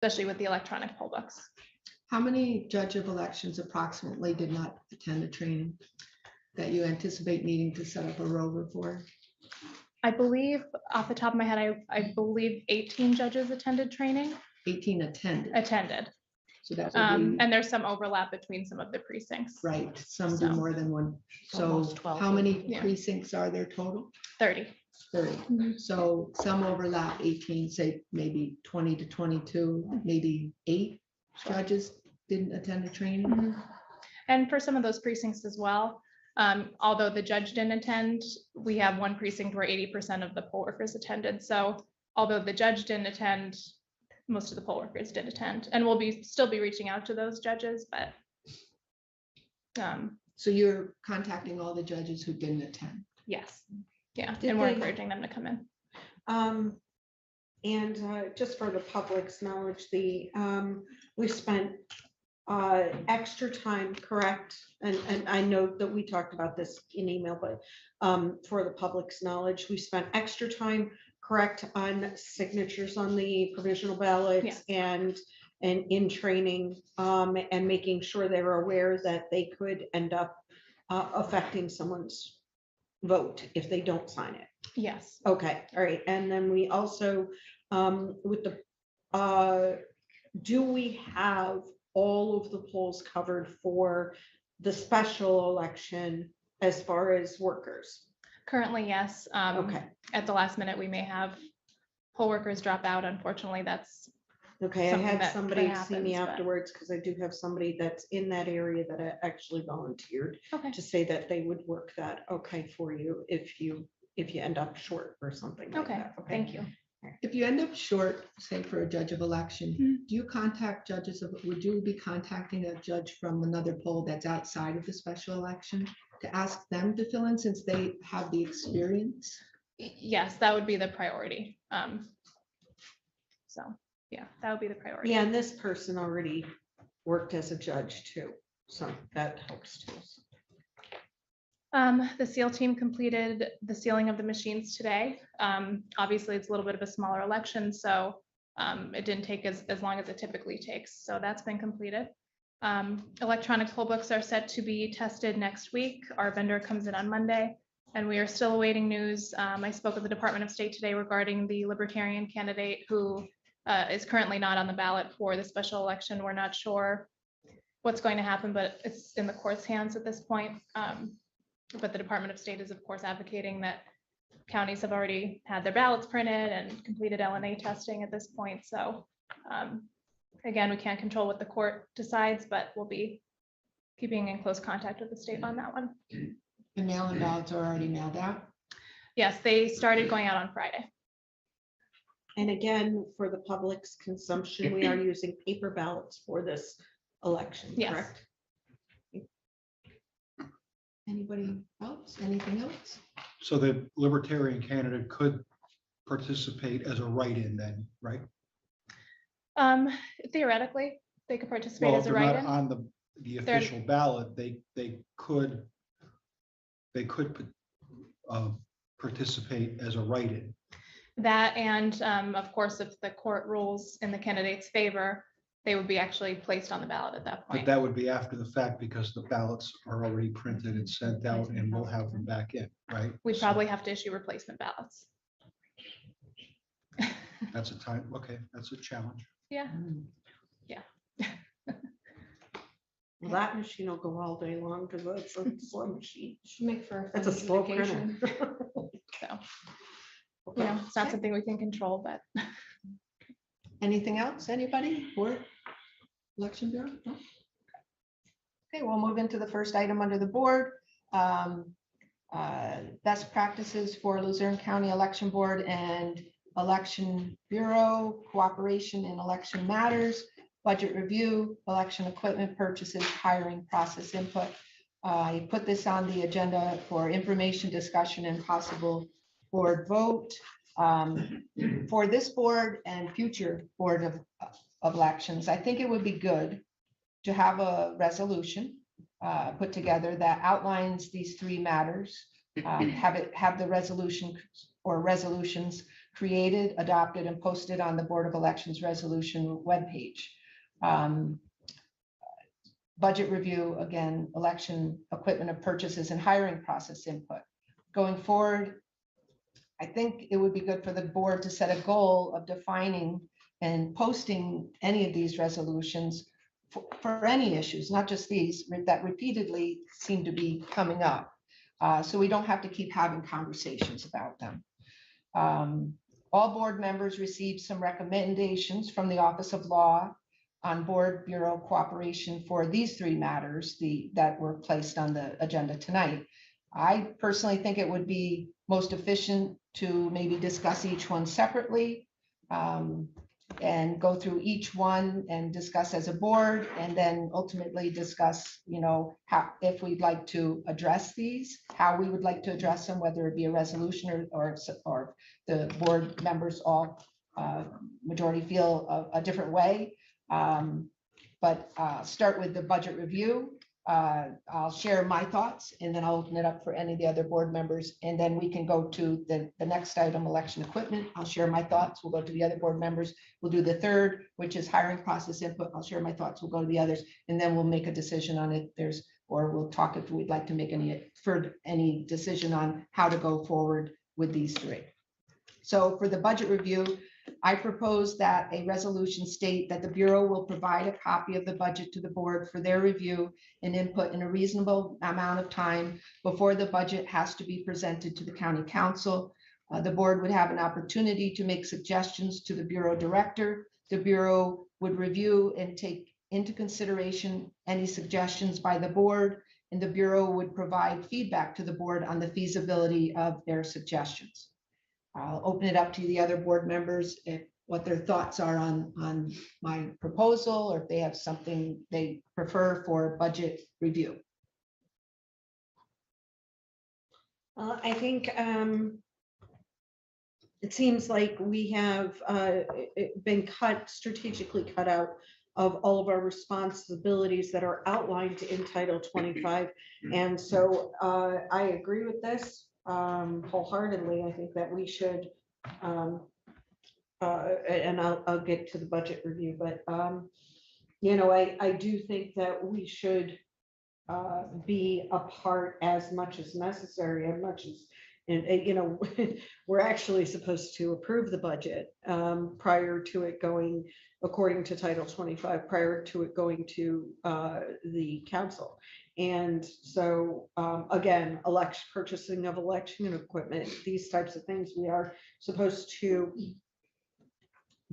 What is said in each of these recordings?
especially with the electronic poll books. How many judge of elections approximately did not attend the training that you anticipate needing to set up a rover for? I believe off the top of my head, I believe 18 judges attended training. 18 attended. So that would be and there's some overlap between some of the precincts. right. Some So, do more than one. So almost 12. how many Yeah. precincts are there total? 30. 30. Mhm. So some overlap, 18, say maybe 20 to 22, maybe 8 Sure. judges didn't attend the training. Mhm. And for some of those precincts as well, although the judge didn't attend, we have one precinct where 80% of the poll workers attended. So although the judge didn't attend, most of the poll workers did attend, and we'll still be reaching out to those judges, but. So you're contacting all the judges who didn't attend. Yes, yeah, Did and we're they- encouraging them to come in. And just for the public's knowledge, we spent extra time, correct? And I know that we talked about this in email, but for the public's knowledge, we spent extra time, correct, on signatures on the provisional ballots and in training and making sure they were aware that they could end up affecting someone's vote if they don't sign it. Yes. Okay, all right, and then we also, with the, do we have all of the polls covered for the special election as far as workers? Currently, yes. Okay, At the last minute, we may have poll workers drop out. Unfortunately, that's okay, I something had that somebody happens, see me but- afterwards, because I do have somebody that's in that area that actually volunteered okay. to say that they would work that, okay, for you if you end up short or something like Okay, that. thank you. If you end up short, say for a judge of election, Mhm. do you contact judges would you be contacting a judge from another poll that's outside of the special election to ask them to fill in since they have the experience? Yes, that would be the priority. So, yeah, that would be the priority. Yeah, and this person already worked as a judge too, so that helps too. The SEAL team completed the sealing of the machines today. Obviously, it's a little bit of a smaller election, so it didn't take as long as it typically takes. So that's been completed. Electronic poll books are set to be tested next week. Our vendor comes in on Monday, and we are still awaiting news. I spoke with the Department of State today regarding the Libertarian candidate who is currently not on the ballot for the special election. We're not sure what's going to happen, but it's in the court's hands at this point. But the Department of State is, of course, advocating that counties have already had their ballots printed and completed LNA testing at this point. So again, we can't control what the court decides, but we'll be keeping in close contact with the state on that one. The mail-in ballots are already mailed out. Yes, they started going out on Friday. And again, for the public's consumption, we are using paper ballots for this election, Yes. correct? Anybody else? Anything else? So the Libertarian candidate could participate as a write-in then, right? Theoretically, they could participate Well, as if a they're not write-in. on the official ballot, they could participate as a write-in. That and of course, if the court rules in the candidate's favor, they would be actually placed on the ballot at that But point. that would be after the fact because the ballots are already printed and sent out and we'll have them back in, right? We'd So probably have to issue replacement ballots. That's a time, okay, that's a challenge. Yeah. Well, that machine will go all day long because it's a slow machine. Make for. It's a slow printer. So, you know, it's not something we can control, but Anything else? Anybody? Or election bureau? No? Okay, we'll move into the first item under the board. Best practices for Luzerne County Election Board and Election Bureau, cooperation in election matters, budget review, election equipment purchases, hiring process input. I put this on the agenda for information, discussion, and possible board vote. For this board and future board of elections, I think it would be good to have a resolution put together that outlines these three matters. Have the resolution or resolutions created, adopted, and posted on the Board of Elections resolution webpage. Budget review, again, election equipment and purchases and hiring process input. Going forward, I think it would be good for the board to set a goal of defining and posting any of these resolutions for any issues, not just these that repeatedly seem to be coming up. So we don't have to keep having conversations about them. All board members received some recommendations from the Office of Law on Board Bureau cooperation for these three matters that were placed on the agenda tonight. I personally think it would be most efficient to maybe discuss each one separately and go through each one and discuss as a board, and then ultimately discuss, how, if we'd like to address these, how we would like to address them, whether it be a resolution or the board members all majority feel a different way. But start with the budget review. I'll share my thoughts and then I'll open it up for any of the other board members. And then we can go to the next item, election equipment. I'll share my thoughts. We'll go to the other board members. We'll do the third, which is hiring process input. I'll share my thoughts. We'll go to the others and then we'll make a decision on it. Or we'll talk if we'd like to make any decision on how to go forward with these three. So for the budget review, I propose that a resolution state that the Bureau will provide a copy of the budget to the board for their review and input in a reasonable amount of time before the budget has to be presented to the county council. The board would have an opportunity to make suggestions to the Bureau director. The Bureau would review and take into consideration any suggestions by the board, and the Bureau would provide feedback to the board on the feasibility of their suggestions. I'll open it up to the other board members if what their thoughts are on my proposal, or if they have something they prefer for budget review. I think it seems like we have been strategically cut out of all of our responsibilities that are outlined in Title 25. And so I agree with this wholeheartedly. I think that we should, and I'll get to the budget review, but I do think that we should be a part as much as necessary, as much as, and we're actually supposed to approve the budget prior to it going, according to Title 25, prior to it going to the council. And so again, purchasing of election equipment, these types of things, we are supposed to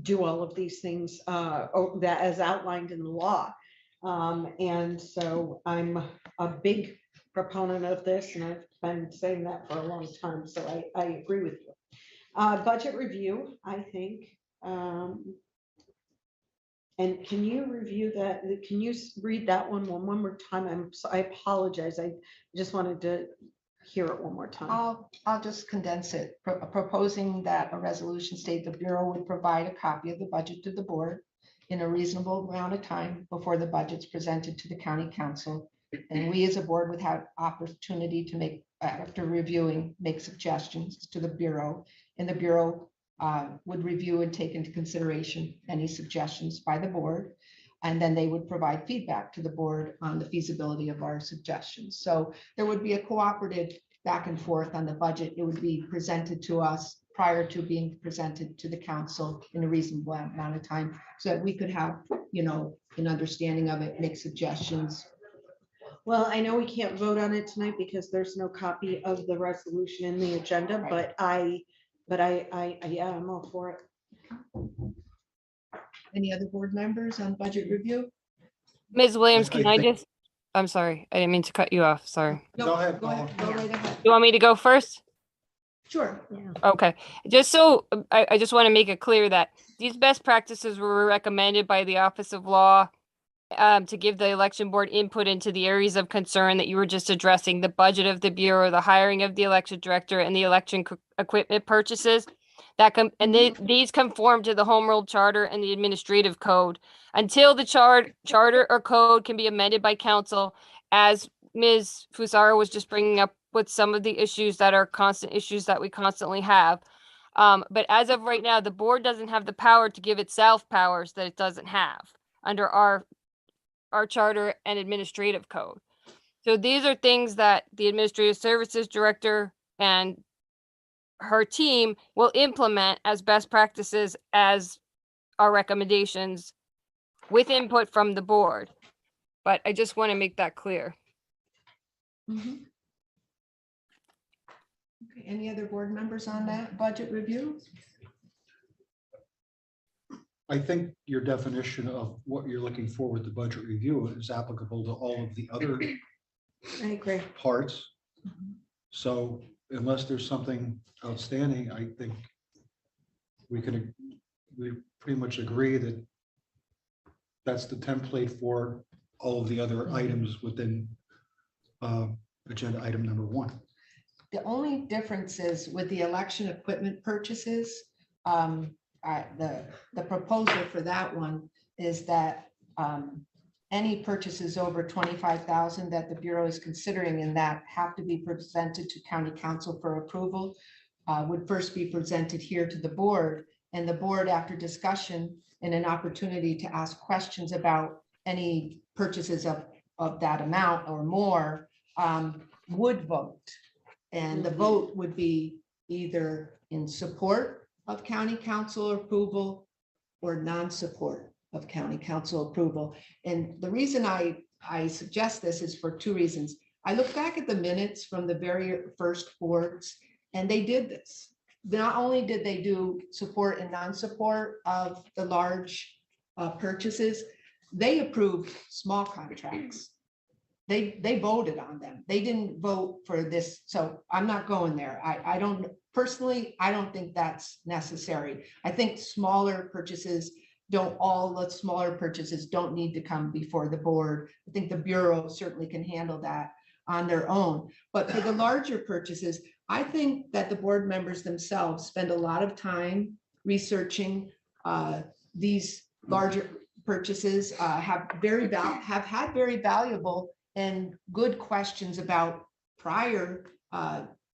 do all of these things that as outlined in the law. And so I'm a big proponent of this, and I've been saying that for a long time. So I agree with you. Budget review, I think. And can you review that? Can you read that one more time? I apologize. I just wanted to hear it one more time. I'll just condense it. Proposing that a resolution state the Bureau would provide a copy of the budget to the board in a reasonable amount of time before the budget's presented to the county council. And we as a board would have opportunity to make, after reviewing, make suggestions to the Bureau, and the Bureau would review and take into consideration any suggestions by the board. And then they would provide feedback to the board on the feasibility of our suggestions. So there would be a cooperative back and forth on the budget. It would be presented to us prior to being presented to the council in a reasonable amount of time, so that we could have, an understanding of it, make suggestions. Well, I know we can't vote on it tonight because there's no copy of the resolution in the agenda, Right. but yeah, I'm all for it. Any other board members on budget review? Ms. Williams, I can I think- just, I'm sorry, I didn't mean to cut you off, sorry. Go ahead, Go ahead. Paula. Go right ahead. You want me to go first? Sure. Okay, just so, I just want to make it clear that these best practices were recommended by the Office of Law to give the election board input into the areas of concern that you were just addressing, the budget of the Bureau, the hiring of the election director, and the election equipment purchases. These conform to the Home Rule Charter and the Administrative Code. Until the charter or code can be amended by council, as Ms. Fusaro was just bringing up with some of the issues that are constant issues that we constantly have. But as of right now, the board doesn't have the power to give itself powers that it doesn't have under our charter and administrative code. So these are things that the administrative services director and her team will implement as best practices as our recommendations with input from the board. But I just want to make that clear. Mhm. Okay, any other board members on that budget review? I think your definition of what you're looking for with the budget review is applicable to all of the other I agree. parts. So unless there's something outstanding, I think we pretty much agree that that's the template for all of the other items within agenda item number 1. The only difference is with the election equipment purchases, the proposal for that one is that any purchases over 25,000 that the Bureau is considering in that have to be presented to County Council for approval, would first be presented here to the board, and the board, after discussion and an opportunity to ask questions about any purchases of that amount or more, would vote. And the vote would be either in support of County Council approval or non-support of County Council approval. And the reason I suggest this is for 2 reasons. I look back at the minutes from the very first boards, and they did this. Not only did they do support and non-support of the large purchases, they approved small contracts. They voted on them. They didn't vote for this. So I'm not going there. I don't personally, I don't think that's necessary. I think smaller purchases all the smaller purchases don't need to come before the board. I think the Bureau certainly can handle that on their own. But for the larger purchases, I think that the board members themselves spend a lot of time researching these larger purchases, have had very valuable and good questions about prior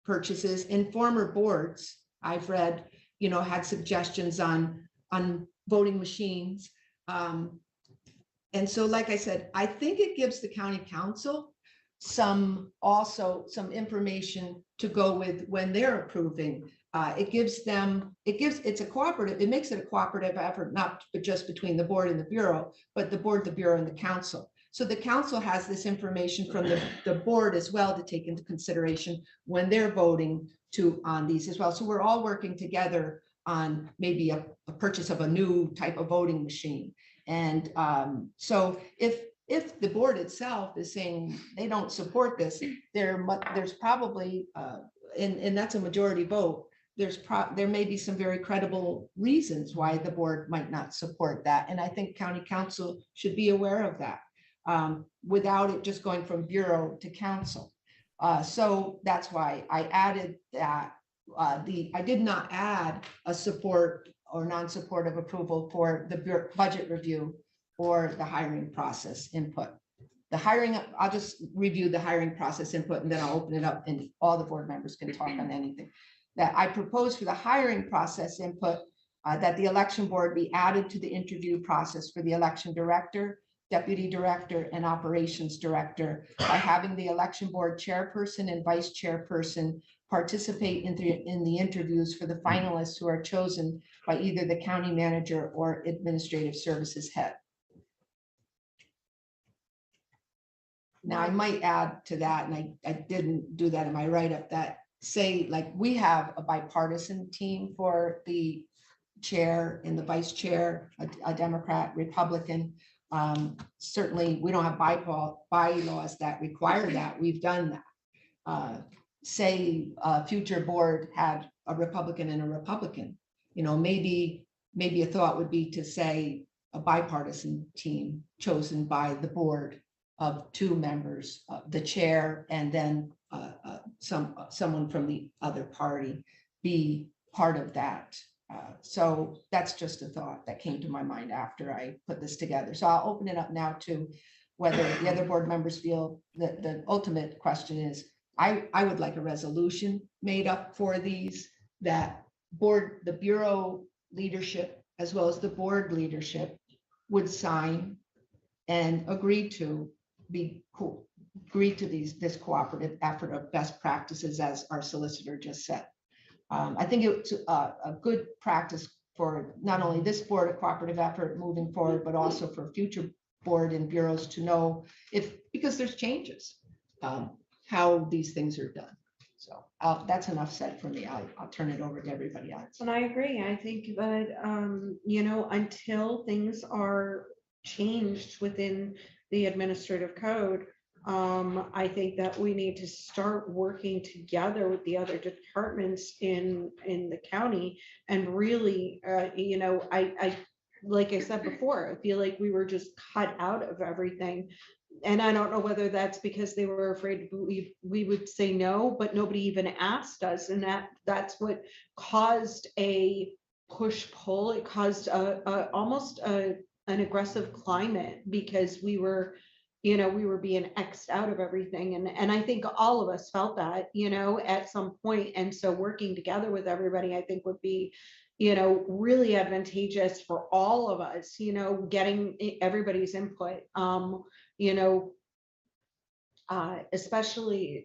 purchases in former boards. I've read, had suggestions on voting machines. And so, like I said, I think it gives the county council some information to go with when they're approving. It's a cooperative, it makes it a cooperative effort, not just between the board and the Bureau, but the board, the Bureau, and the council. So the council has this information from the board as well to take into consideration when they're voting on these as well. So we're all working together on maybe a purchase of a new type of voting machine. And so if the board itself is saying they don't support this, there's probably, and that's a majority vote, there may be some very credible reasons why the board might not support that. And I think county council should be aware of that without it just going from Bureau to council. So that's why I added that. I did not add a support or non-support of approval for the budget review or the hiring process input. The hiring, I'll just review the hiring process input and then I'll open it up and all the board members can talk on anything. That I propose for the hiring process input, that the election board be added to the interview process for the election director, deputy director, and operations director by having the election board chairperson and vice chairperson participate in the interviews for the finalists who are chosen by either the county manager or administrative services head. Now, I might add to that, and I didn't do that in my write-up, that say, like, we have a bipartisan team for the chair and the vice chair, a Democrat, Republican. Certainly, we don't have bylaws that require that. We've done that. Say a future board had a Republican and a Republican, maybe a thought would be to say a bipartisan team chosen by the board of 2 members, the chair, and then someone from the other party be part of that. So that's just a thought that came to my mind after I put this together. So I'll open it up now to whether the other board members feel that the ultimate question is, I would like a resolution made up for these that the Bureau leadership, as well as the board leadership, would sign and agree to this cooperative effort of best practices, as our solicitor just said. I think it's a good practice for not only this board, a cooperative effort moving forward, but also for future board and bureaus to know because there's changes, how these things are done. So that's enough said for me. I'll turn it over to everybody else. And I agree. I think that, until things are changed within the administrative code, I think that we need to start working together with the other departments in the county and really, I like I said before, I feel like we were just cut out of everything. And I don't know whether that's because they were afraid we would say no, but nobody even asked us. And that's what caused a push-pull. It caused almost an aggressive climate because we were being X'd out of everything. And I think all of us felt that, at some point. And so working together with everybody, I think would be, really advantageous for all of us, getting everybody's input, especially,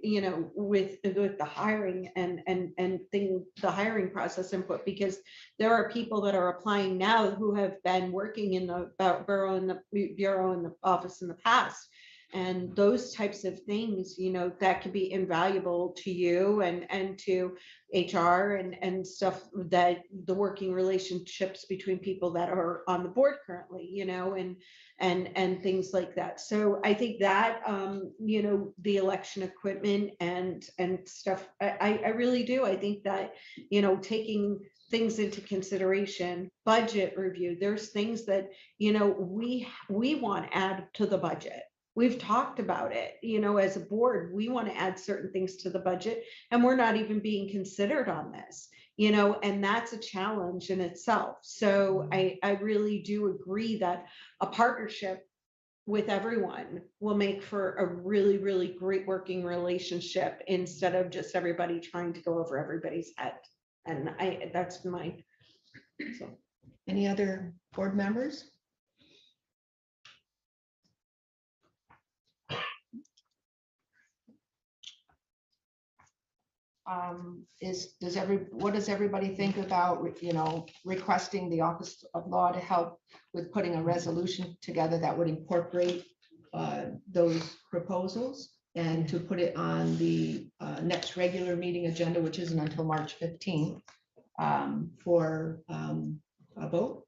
with the hiring the hiring process input, because there are people that are applying now who have been working in the bureau and the office in the past. And those types of things, that could be invaluable to you and to HR and stuff, that the working relationships between people that are on the board currently, and things like that. So I think that, the election equipment and stuff, I really do. I think that, taking things into consideration, budget review, there's things that, we want to add to the budget. We've talked about it, as a board, we want to add certain things to the budget and we're not even being considered on this, and that's a challenge in itself. So I really do agree that a partnership with everyone will make for a really, really great working relationship instead of just everybody trying to go over everybody's head. And that's my, so. Any other board members? What does everybody think about, requesting the Office of Law to help with putting a resolution together that would incorporate those proposals and to put it on the next regular meeting agenda, which isn't until March 15th, for a vote?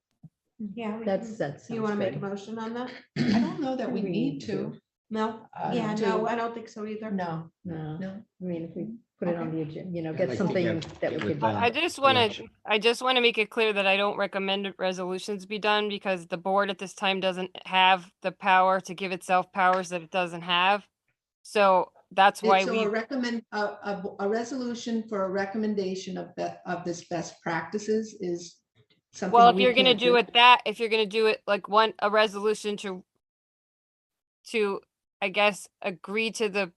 Yeah. That You want to sounds make a good. motion on that? I don't know that we We need need to. No? Yeah, No, I don't think so either. No, No, no. I mean, if we put it on the agenda, I'd get like to something get that we with could. that. I just want to, election. I just want to make it clear that I don't recommend resolutions be done because the board at this time doesn't have the power to give itself powers that it doesn't have. So that's why So we, a resolution for a recommendation of this best practices is something. well, if we you're gonna can't do it that, if you're gonna do it like a resolution to, I guess, agree to the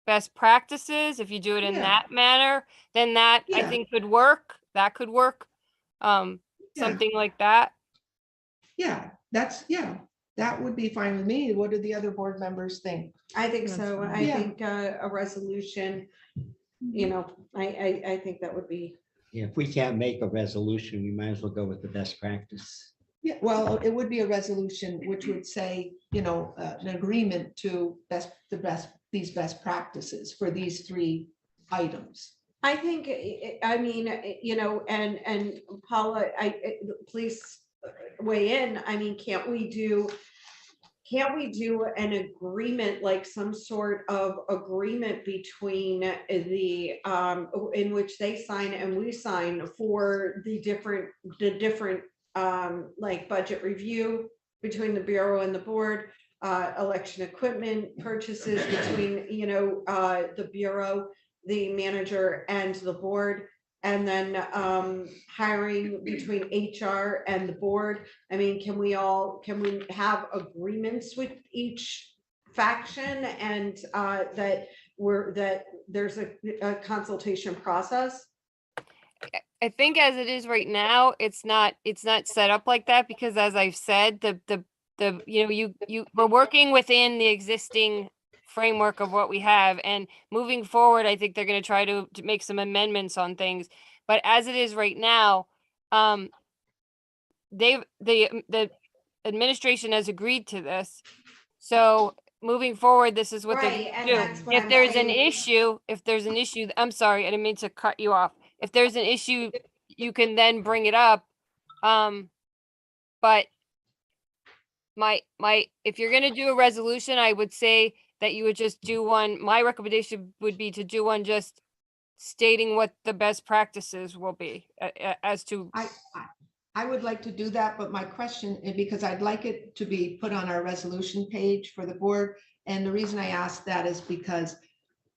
best practices, if you do it in Yeah. that manner, then that I Yeah. think could work. That could work. Yeah. Something like that. Yeah, that would be fine with me. What do the other board members think? I think That's so. fine. I Yeah. think a resolution, I think that would be, Yeah, if we can't make a resolution, we might as well go with the best practice. Yeah, well, it would be a resolution which would say, an agreement to these best practices for these 3 items. I think, I mean, and Paula, please weigh in. I mean, can't we do an agreement, like some sort of agreement between the, in which they sign and we sign for the different, like budget review between the Bureau and the board, election equipment purchases between, the Bureau, the manager and the board, and then hiring between HR and the board. I mean, can we have agreements with each faction and that there's a consultation process? I think as it is right now, it's not set up like that because as I've said, we're working within the existing framework of what we have and moving forward, I think they're going to try to make some amendments on things. But as it is right now, the administration has agreed to this. So moving forward, this is what they're Right, going and to do. that's what If I'm there's an saying. issue, I'm sorry, I didn't mean to cut you off. If there's an issue, you can then bring it up. But if you're gonna do a resolution, I would say that you would just do one. My recommendation would be to do one just stating what the best practices will be as to. I would like to do that, but my question, because I'd like it to be put on our resolution page for the board. And the reason I ask that is because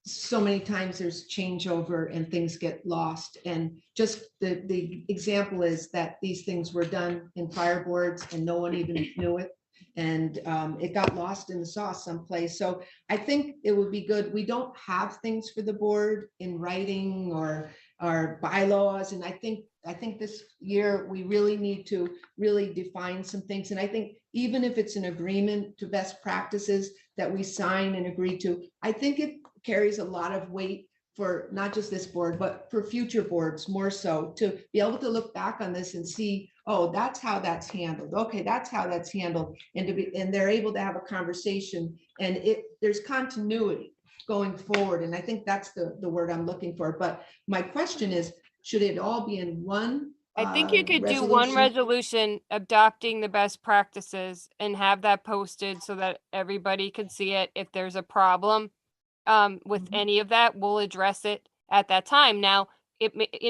so many times there's changeover and things get lost. And just the example is that these things were done in prior boards and no one even knew it. And it got lost in the sauce someplace. So I think it would be good. We don't have things for the board in writing or bylaws. And I think this year we really need to really define some things. And I think even if it's an agreement to best practices that we sign and agree to, I think it carries a lot of weight for not just this board, but for future boards more so, to be able to look back on this and see, oh, that's how that's handled. Okay, that's how that's handled. And they're able to have a conversation and there's continuity going forward. And I think that's the word I'm looking for. But my question is, should it all be in one? I think you could do one resolution adopting the best practices and have that posted so that everybody can see it. If there's a problem with any of that, we'll address it at that time. Now,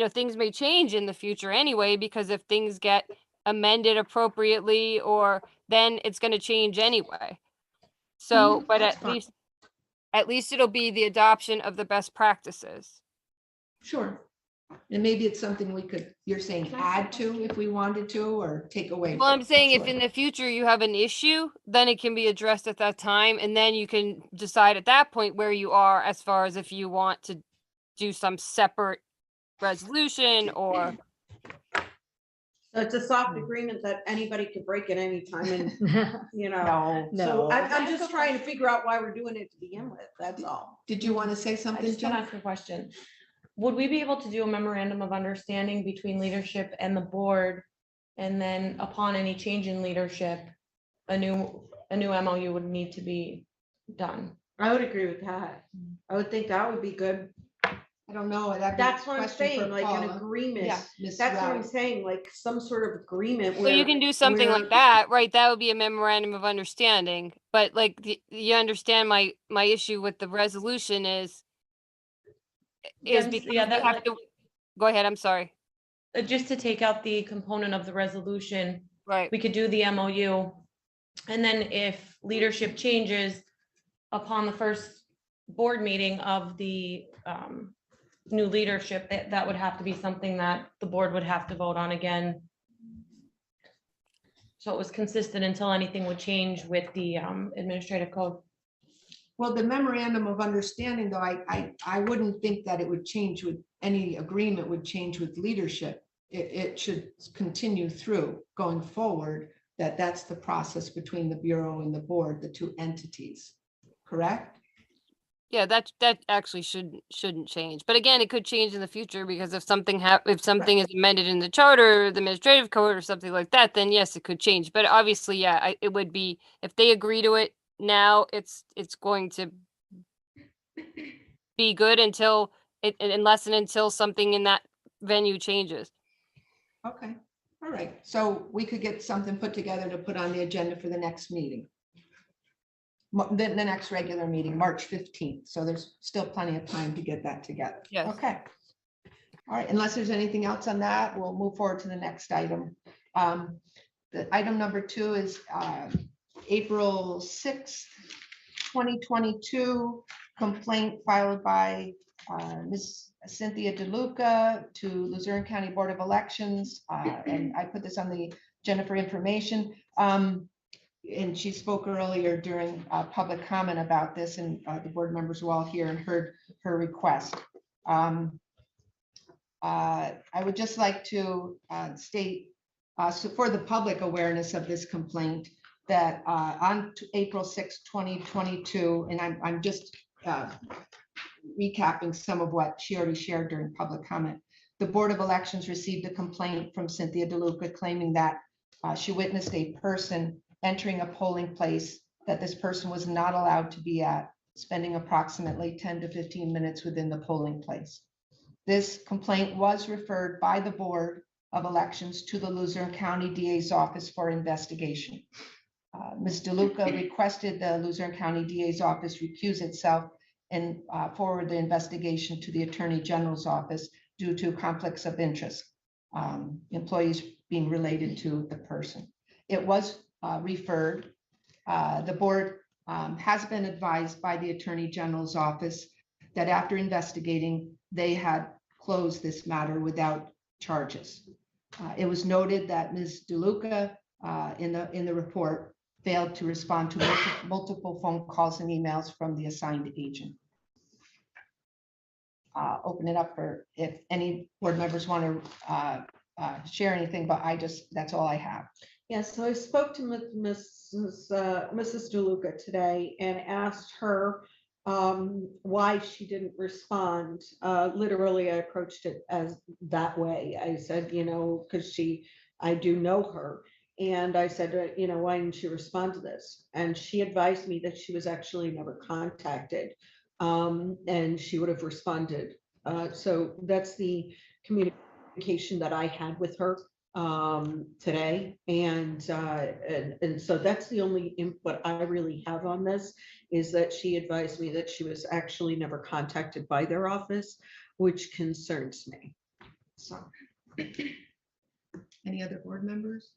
things may change in the future anyway, because if things get amended appropriately, or then it's going to change anyway. So, but That's at least it'll be the adoption of the best practices. Sure. And maybe it's something we could, you're saying add to if we wanted to, or take away. Well, I'm saying if Sure. in the future you have an issue, then it can be addressed at that time, and then you can decide at that point where you are as far as if you want to do some separate resolution or. So it's a soft agreement that anybody could break at any time and, you know. No. So I'm just trying to figure out why we're doing it to begin with, that's all. Did you want to say I something, just want to Jim? ask a question. Would we be able to do a memorandum of understanding between leadership and the board? And then upon any change in leadership, a new MOU would need to be done? I would agree with that. I would think that would be good. I don't know. That's what I'm saying, like an agreement. Yeah. That's what I'm saying, like some sort of agreement. So you can do something where- like that, right? That would be a memorandum of understanding. But like, you understand my issue with the resolution is Yeah, because yeah, we that, have like, to. Go ahead, I'm sorry. just to take out the component of the resolution, Right. we could do the MOU. And then if leadership changes upon the first board meeting of the new leadership, that would have to be something that the board would have to vote on again. So it was consistent until anything would change with the administrative code. Well, the memorandum of understanding, though, I wouldn't think that it would change with any agreement would change with leadership. It should continue through going forward, that's the process between the Bureau and the board, the two entities, correct? Yeah, that actually shouldn't change. But again, it could change in the future because if something is amended in the charter, or the administrative code or something like that, then yes, it could change. But obviously, yeah, it would be, if they agree to it now, it's going to be good until something in that venue changes. Okay, all right. So we could get something put together to put on the agenda for the next meeting. The next regular meeting, March 15th. So there's still plenty of time to get that together. Yes. Okay. All right, unless there's anything else on that, we'll move forward to the next item. The item number 2 is April 6th, 2022 complaint filed by Ms. Cynthia DeLuca to Luzerne County Board of Elections. And I put this on the agenda for information. And she spoke earlier during public comment about this, and the board members were all here and heard her request. I would just like to state, so for the public awareness of this complaint, that on April 6, 2022, and I'm just recapping some of what she already shared during public comment. The Board of Elections received a complaint from Cynthia DeLuca claiming that she witnessed a person entering a polling place that this person was not allowed to be at, spending approximately 10 to 15 minutes within the polling place. This complaint was referred by the Board of Elections to the Luzerne County DA's office for investigation. Ms. DeLuca requested the Luzerne County DA's office recuse itself and forward the investigation to the Attorney General's office due to conflicts of interest, employees being related to the person. It was referred. The board has been advised by the Attorney General's office that after investigating, they had closed this matter without charges. It was noted that Ms. DeLuca in the report failed to respond to multiple phone calls and emails from the assigned agent. Open it up for if any board members want to share anything, but that's all I have. Yeah, so I spoke to Mrs. DeLuca today and asked her why she didn't respond. Literally, I approached it as that way. I said, because I do know her. And I said, why didn't she respond to this? And she advised me that she was actually never contacted, and she would have responded. So that's the communication that I had with her today. And so that's the only input I really have on this, is that she advised me that she was actually never contacted by their office, which concerns me. So, any other board members?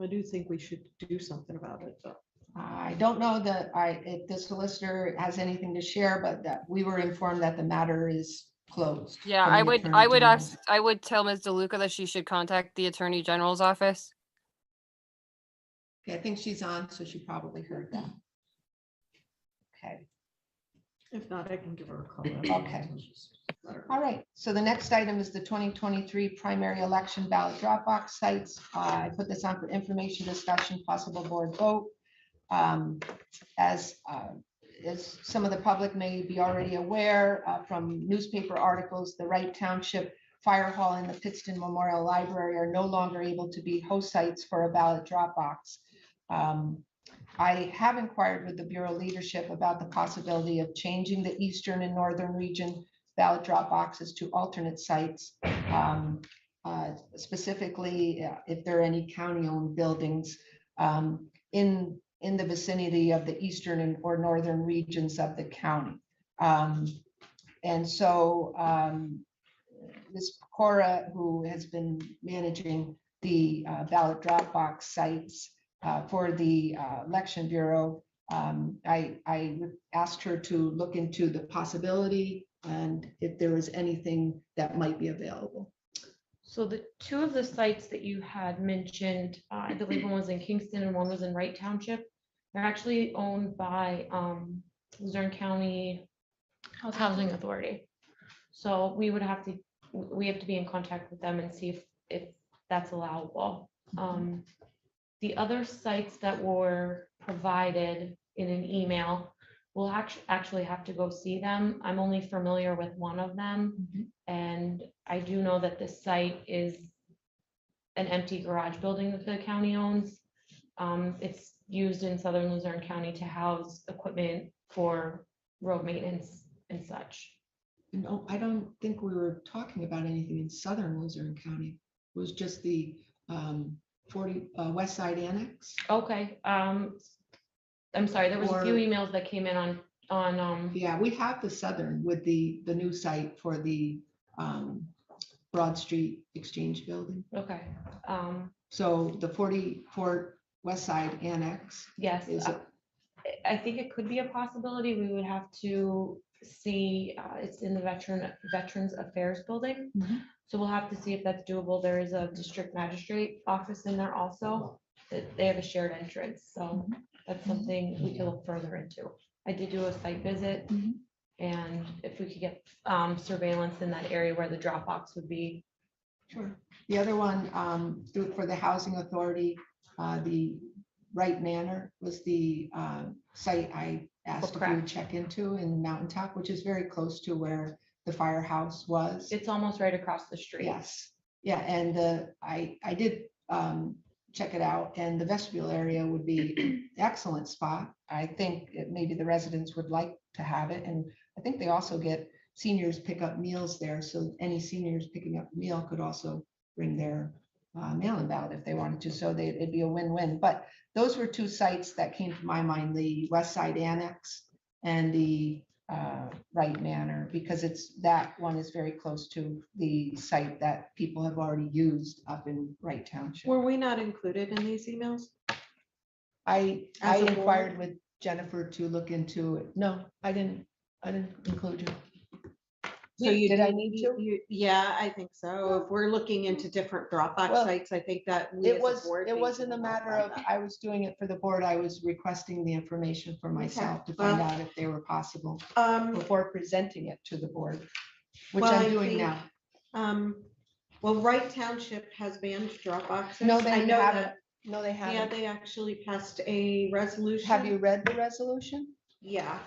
I do think we should do something about it, though. I don't know that if the solicitor has anything to share, but that we were informed that the matter is closed. Yeah, from I the would, Attorney I would General. ask, I would tell Ms. DeLuca that she should contact the Attorney General's office. Okay, I think she's on, so she probably heard that. Okay, If not, I can give her a call. Okay. All right. So the next item is the 2023 primary election ballot drop box sites. I put this on for information, discussion, possible board vote. As some of the public may be already aware from newspaper articles, the Wright Township Fire Hall and the Pittston Memorial Library are no longer able to be host sites for a ballot drop box. I have inquired with the Bureau leadership about the possibility of changing the eastern and northern region ballot drop boxes to alternate sites, specifically if there are any county-owned buildings in the vicinity of the eastern or northern regions of the county. And so Ms. Cora, who has been managing the ballot drop box sites for the Election Bureau, I asked her to look into the possibility and if there was anything that might be available. So the two of the sites that you had mentioned, I believe one was in Kingston and one was in Wright Township. They're actually owned by Luzerne County Housing Authority. So we have to be in contact with them and see if that's allowable. The other sites that were provided in an email, we'll actually have to go see them. I'm only familiar with one of them. And I do know that this site is an empty garage building that the county owns. It's used in southern Luzerne County to house equipment for road maintenance and such. No, I don't think we were talking about anything in southern Luzerne County. It was just the 40 West Side Annex. Okay, I'm sorry, there was a few emails that came in on Yeah, we have the southern with the new site for the Broad Street Exchange Building. okay, So the 44 West Side Annex yes, is I think it could be a possibility. We would have to see, it's in the Veterans Affairs Building. Mhm. So we'll have to see if that's doable. There is a district magistrate office in there also. They have a shared entrance, so that's something we can look further into. I did do a site visit. Mhm. And if we could get surveillance in that area where the drop box would be. Sure. The other one, for the housing authority, the Right Manor was the site I asked if you would correct. check into in Mountain Top, which is very close to where the firehouse was. It's almost right across the street. Yes, yeah, and I did check it out, and the vestibule area would be an excellent spot. I think maybe the residents would like to have it, and I think they also get seniors pick up meals there, so any seniors picking up a meal could also bring their mail-in ballot if they wanted to, so it'd be a win-win. But those were two sites that came to my mind, the West Side Annex and the Right Manor, because that one is very close to the site that people have already used up in Wright Township. Were we not included in these emails? I As a board? inquired with Jennifer to look into it. No, I didn't include you. So you Did I do- need you- to? Yeah, I think so. If we're looking into different Dropbox Well, sites, I think that we as It a was, board it need wasn't to a know matter about of, that. I was doing it for the board. I was requesting the information for myself to find out if they were possible before presenting it to the board, which Well, I'm I doing think- now. Well, Wright Township has banned Dropboxes. No, I they know haven't. that. No, they Yeah, haven't. they actually passed a resolution. Have you read the resolution? Yeah,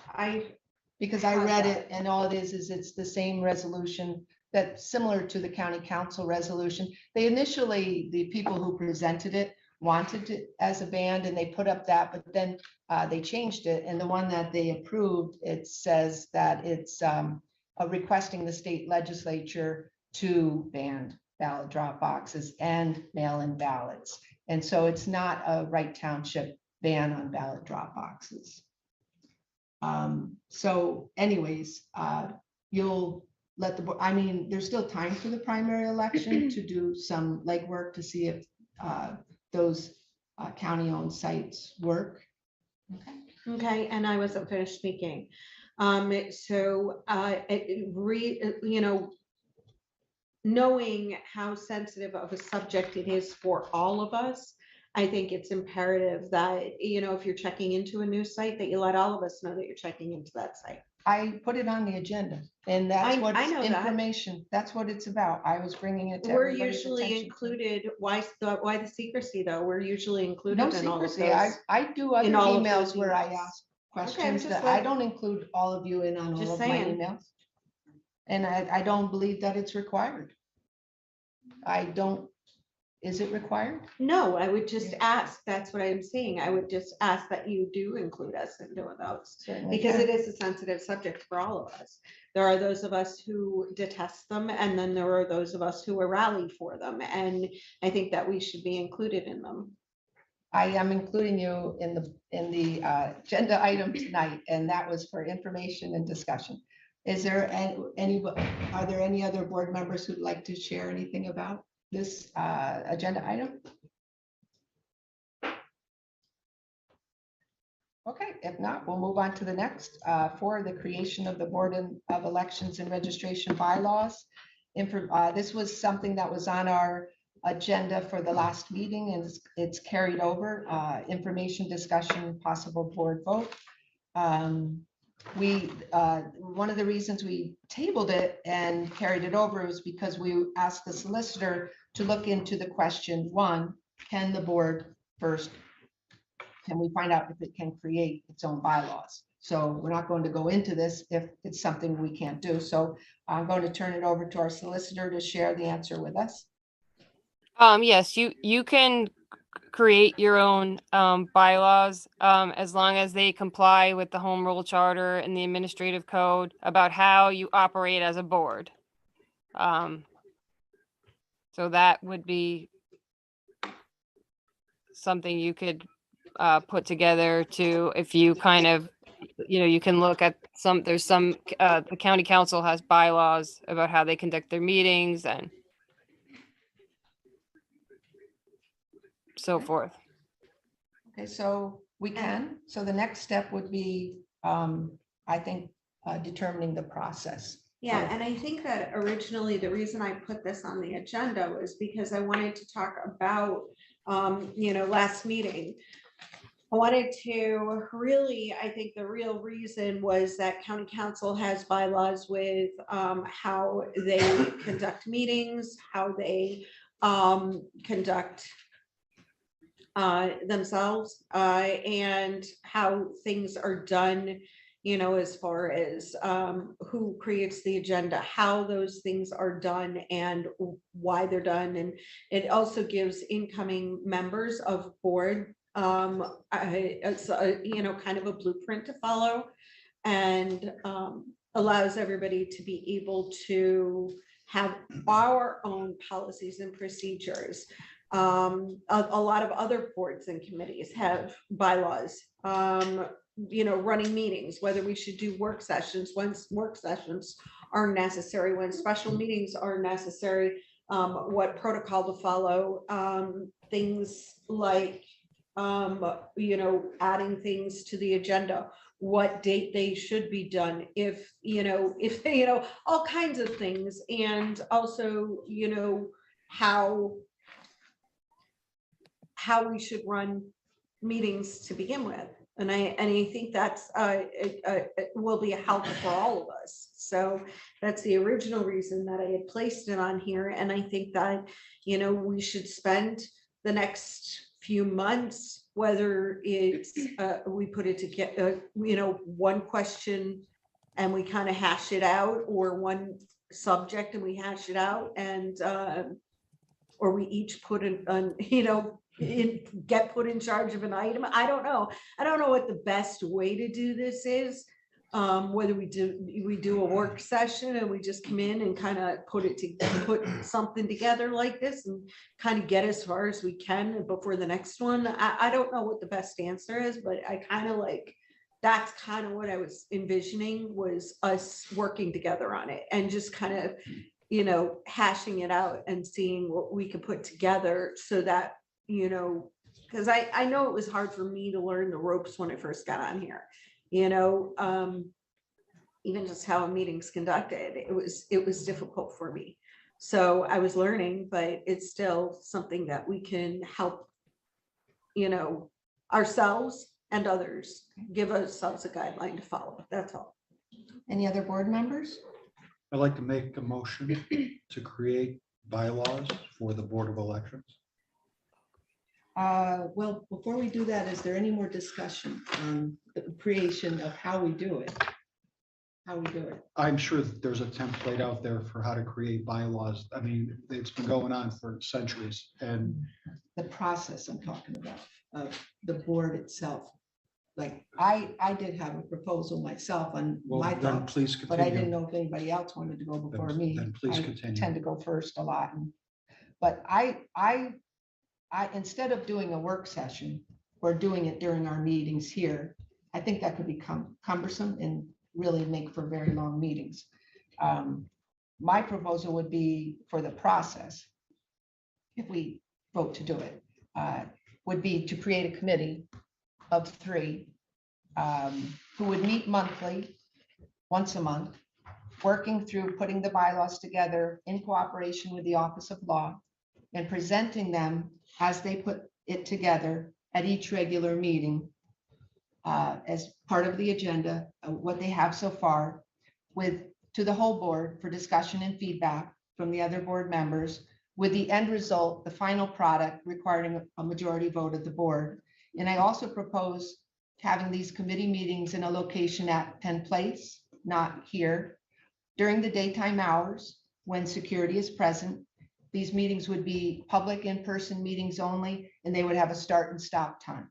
Because I have read that. it and all it is it's the same resolution that's similar to the county council resolution. They initially, the people who presented it wanted it as a band and they put up that, but then they changed it. And the one that they approved, it says that it's requesting the state legislature to ban ballot drop boxes and mail-in ballots. And so it's not a Wright Township ban on ballot drop boxes. So anyways, you'll let the, I mean, there's still time for the primary election to do some legwork to see if those county-owned sites work. okay, and I wasn't finished speaking. Knowing how sensitive of a subject it is for all of us, I think it's imperative that, if you're checking into a new site, that you let all of us know that you're checking into that site. I put it on the agenda and that's I what know that. information, that's what it's about. I was bringing it to We're everybody's usually attention. included, why the secrecy though? We're usually included No in all of secrecy. I those. do other in all of emails those where I emails. ask I'm questions just that I like- don't include all of you in on all Just of my saying. emails. And I don't believe that it's required. I don't, is it required? No, I would just ask, that's what I'm saying. I would just ask that you do include us in doing those. Certainly Because can. it is a sensitive subject for all of us. There are those of us who detest them, and then there are those of us who are rallied for them. And I think that we should be included in them. I am including you in the agenda item tonight, and that was for information and discussion. Is there are there any other board members who'd like to share anything about this agenda item? Okay, if not, we'll move on to the next for the creation of the Board of Elections and Registration bylaws. This was something that was on our agenda for the last meeting and it's carried over, information discussion, possible board vote. One of the reasons we tabled it and carried it over was because we asked the solicitor to look into the question, one, can the board first, can we find out if it can create its own bylaws? So we're not going to go into this if it's something we can't do. So I'm going to turn it over to our solicitor to share the answer with us. Yes, you can create your own bylaws as long as they comply with the home rule charter and the administrative code about how you operate as a board. So that would be something you could put together to, if you kind of, you can look at there's some, the county council has bylaws about how they conduct their meetings and so forth. Okay, so we can. So the next step would be, I think, determining the process. Yeah, and I think that originally the reason I put this on the agenda was because I wanted to talk about, last meeting. I wanted to really, I think the real reason was that county council has bylaws with how they conduct meetings, how they conduct themselves, and how things are done, you know, as far as who creates the agenda, how those things are done and why they're done. And it also gives incoming members of board it's you know, kind of a blueprint to follow, and allows everybody to be able to have our own policies and procedures. A lot of other boards and committees have bylaws, you know, running meetings, whether we should do work sessions, when work sessions are necessary, when special meetings are necessary, what protocol to follow, things like, you know, adding things to the agenda, what date they should be done, if, you know, all kinds of things. And also, you know, how we should run meetings to begin with. And I think that's it will be a help for all of us. So that's the original reason that I had placed it on here. And I think that, you know, we should spend the next few months, whether it's we put it together, you know, one question and we kind of hash it out, or one subject and we hash it out, and or we each put in, you know, get put in charge of an item. I don't know what the best way to do this is. Whether we do a work session and we just come in and kind of put something together like this and kind of get as far as we can before the next one. I don't know what the best answer is, but I kind of like, that's kind of what I was envisioning, was us working together on it and just kind of, you know, hashing it out and seeing what we could put together, so that, you know, because I know it was hard for me to learn the ropes when I first got on here, you know, even just how a meeting's conducted, it was difficult for me. So I was learning, but it's still something that we can help, you know, ourselves and others, give ourselves a guideline to follow. That's all. Any other board members? I'd like to make a motion to create bylaws for the Board of Elections. Well, before we do that, is there any more discussion on the creation of how we do it? How we do it? I'm sure that there's a template out there for how to create bylaws. I mean, it's been going on for centuries, and The process I'm talking about, of the board itself. Like, I did have a proposal myself on well, my then thoughts, please but I didn't continue. know if anybody else wanted to go before me. Then please I continue. tend to go first a lot. But I, instead of doing a work session or doing it during our meetings here, I think that could become cumbersome and really make for very long meetings. My proposal would be for the process, if we vote to do it, would be to create a committee of 3 who would meet monthly, once a month, working through putting the bylaws together in cooperation with the Office of Law and presenting them as they put it together at each regular meeting as part of the agenda, what they have so far, to the whole board for discussion and feedback from the other board members, with the end result, the final product requiring a majority vote of the board. And I also propose having these committee meetings in a location at Penn Place, not here, during the daytime hours when security is present. These meetings would be public in-person meetings only, and they would have a start and stop time.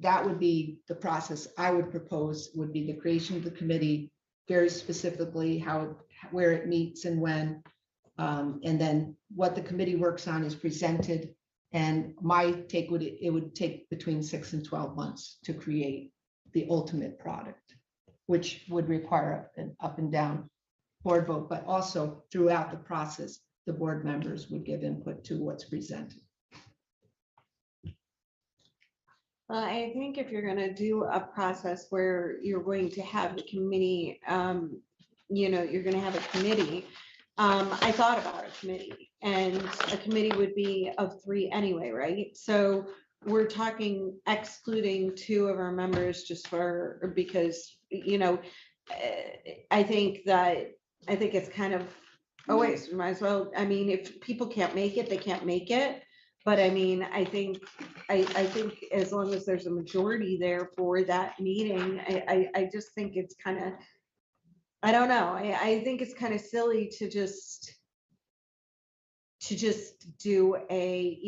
That would be the process I would propose, would be the creation of the committee, very specifically where it meets and when, and then what the committee works on is presented. And my take it would take between 6 and 12 months to create the ultimate product, which would require an up and down board vote, but also throughout the process, the board members would give input to what's presented. Well, I think if you're gonna do a process where you're going to have the committee, you know, you're gonna have a committee. I thought about a committee, and a committee would be of 3 anyway, right? So we're talking excluding two of our members just for, because, I think it's kind of a waste. We might as well, I mean, if people can't make it, they can't make it. But I mean, I think as long as there's a majority there for that meeting, I just think it's kind of, I don't know, I think it's kind of silly to just do a,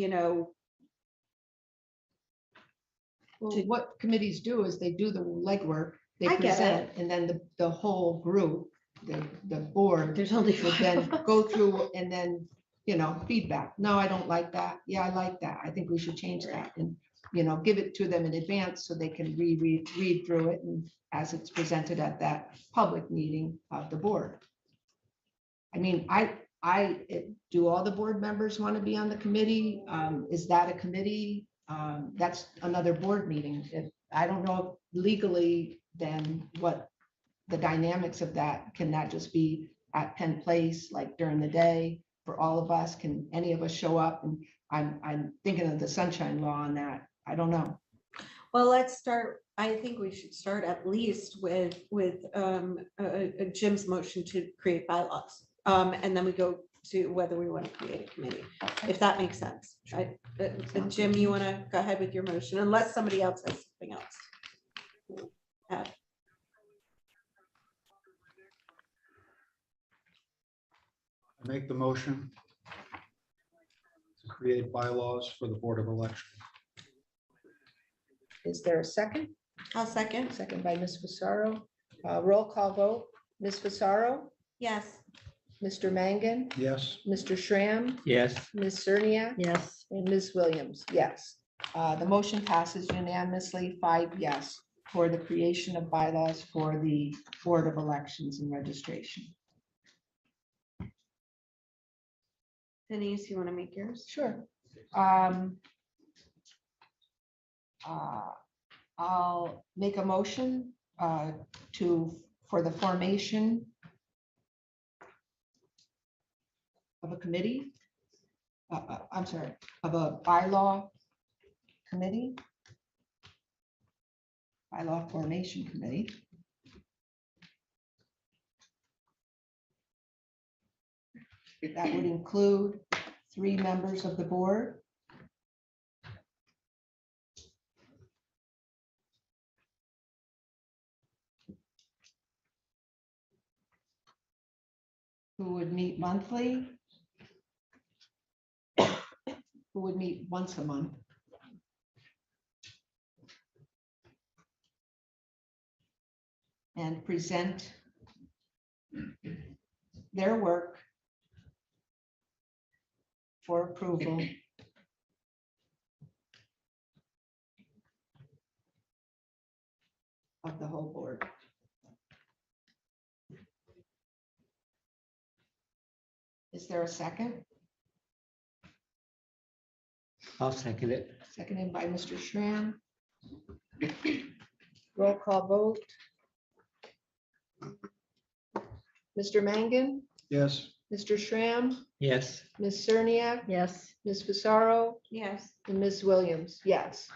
Well, what committees do is they do the legwork, they I get present, and then the whole group, the board there's only would then five. go through and then, feedback. No, I don't like that. Yeah, I like that. I think we should change that. And, give it to them in advance so they can read through it and as it's presented at that public meeting of the board. I mean, do all the board members want to be on the committee? Is that a committee? That's another board meeting. I don't know legally then what the dynamics of that, can that just be at Penn Place, like during the day for all of us? Can any of us show up? And I'm thinking of the sunshine law on that. I don't know. Well, let's start, I think we should start at least with Jim's motion to create bylaws. And then we go to whether we want to create a committee, if that makes sense. Jim, you want to go ahead with your motion unless somebody else has something else? I make the motion to create bylaws for the Board of Elections. Is there a second? I'll second. Second by Ms. Fasaro. Roll call vote. Ms. Fasaro, Yes. Mr. Mangan, Yes, Mr. Schramm, Yes, Ms. Cernia, Yes, and Ms. Williams. Yes. The motion passes unanimously, 5 yes, for the creation of bylaws for the Board of Elections and Registration. Denise, you want to make yours? Sure. I'll make a motion for the formation of a committee. I'm sorry, of a bylaw committee. Bylaw formation committee. That would include 3 members of the board. Who would meet monthly. Who would meet once a month. And present their work for approval of the whole board. Is there a second? I'll second it. Seconded by Mr. Schramm. Roll call vote. Mr. Mangan, yes, Mr. Schramm, Yes, Ms. Cerniak, yes, Ms. Fasaro, Yes. and Ms. Williams. Yes.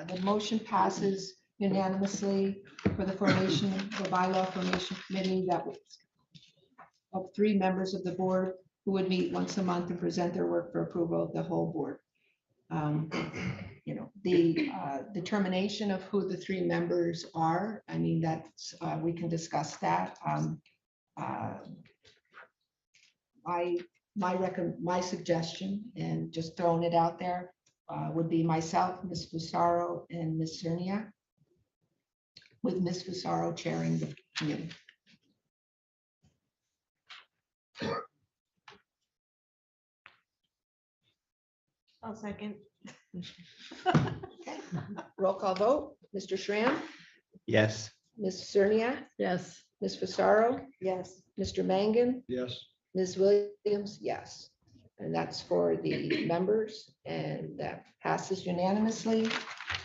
The motion passes unanimously for the formation, the bylaw formation committee that was of 3 members of the board who would meet once a month and present their work for approval of the whole board. The determination of who the 3 members are, I mean, that's, we can discuss that. My suggestion, and just throwing it out there, would be myself, Ms. Fasaro, and Ms. Cernia, with Ms. Fasaro chairing the committee. I'll second. Okay. Roll call vote. Mr. Schramm, yes, Ms. Cernia, yes, Ms. Fasaro, Yes. Mr. Mangan, yes. Ms. Williams, yes. And that's for the members, and that passes unanimously.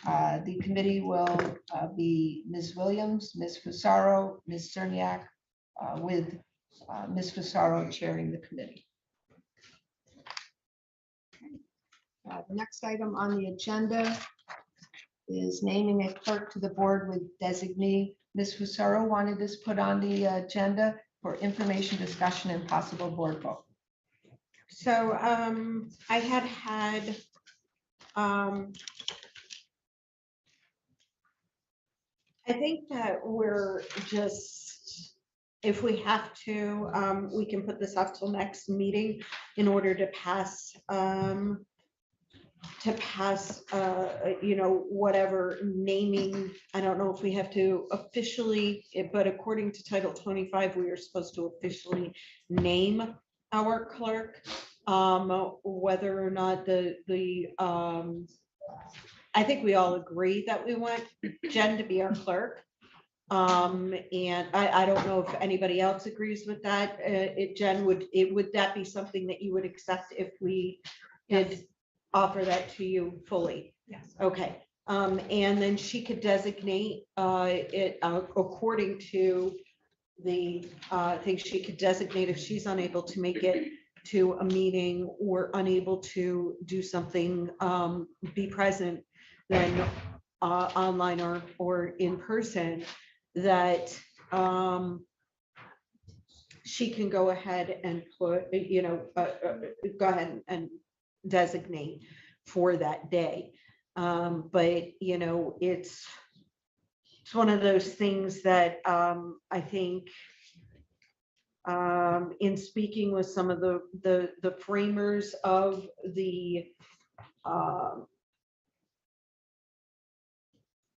The committee will be Ms. Williams, Ms. Fasaro, Ms. Cerniak, with Ms. Fasaro chairing the committee. The next item on the agenda is naming a clerk to the board with designee. Ms. Fusaro wanted this put on the agenda for information, discussion, and possible board vote. So I had I think that we're just, if we have to, we can put this off till next meeting in order to pass, you know, whatever naming. I don't know if we have to officially, but according to Title 25, we are supposed to officially name our clerk. Whether or not I think we all agree that we want Jen to be our clerk. And I don't know if anybody else agrees with that. Jen, would that be something that you would accept if we did offer that to you fully? Yes. Okay, and then she could designate it according to the thing. She could designate if she's unable to make it to a meeting or unable to do something, be present, then online or in person, that she can go ahead and put, you know, go ahead and designate for that day. But, you know, it's one of those things that I think in speaking with some of the framers of the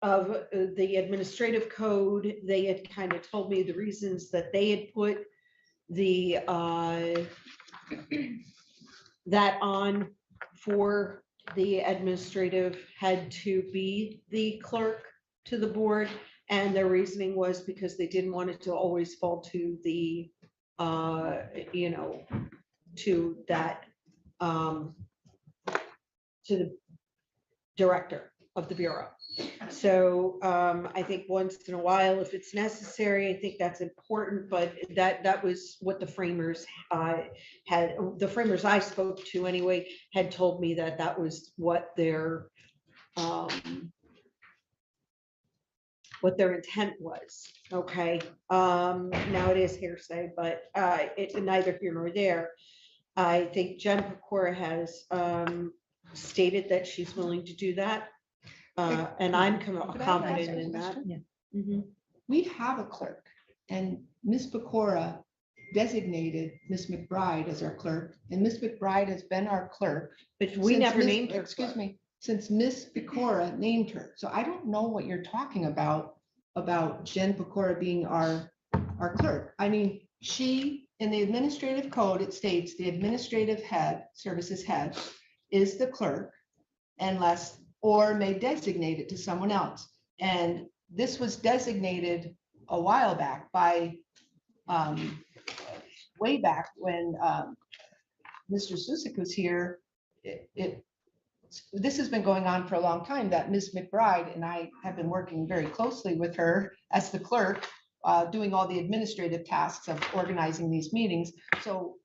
administrative code, they had kind of told me the reasons that they had put the that on for the administrative head to be the clerk to the board, and their reasoning was because they didn't want it to always fall to the you know, to that to the director of the bureau. So I think once in a while, if it's necessary, I think that's important, but that was what the framers had, the framers I spoke to anyway, had told me that that was what their intent was. Okay, now it is hearsay, but it's neither here nor there. I think Jen Pecora has stated that she's willing to do that. And I'm Could I ask confident a in that. question? Mhm. We have a clerk, and Ms. Pecora designated Ms. McBride as our clerk, and Ms. McBride has been our clerk. But we since never Ms. named her. Excuse me, since Ms. Pecora named her. So I don't know what you're talking about Jen Pecora being our clerk. I mean, she, in the administrative code, it states the administrative head, services head, is the clerk, unless, or may designate it to someone else. And this was designated a while back by, way back when Mr. Susick was here. This has been going on for a long time, that Ms. McBride and I have been working very closely with her as the clerk, doing all the administrative tasks of organizing these meetings. So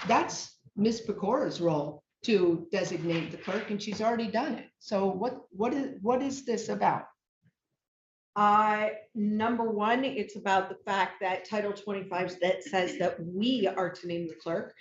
that's Ms. Pecora's role, to designate the clerk, and she's already done it. So what is this about? Number one, it's about the fact that Title 25 that says that we are to name the clerk.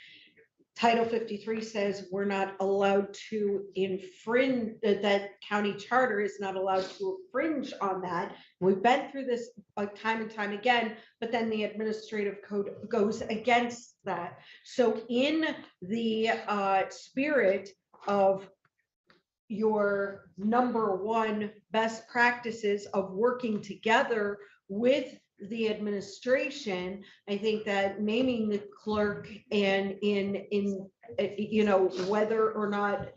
Title 53 says we're not allowed to infringe, that county charter is not allowed to infringe on that. We've been through this time and time again, but then the administrative code goes against that. So in the spirit of your number one best practices of working together with the administration, I think that naming the clerk and in you know, whether or not,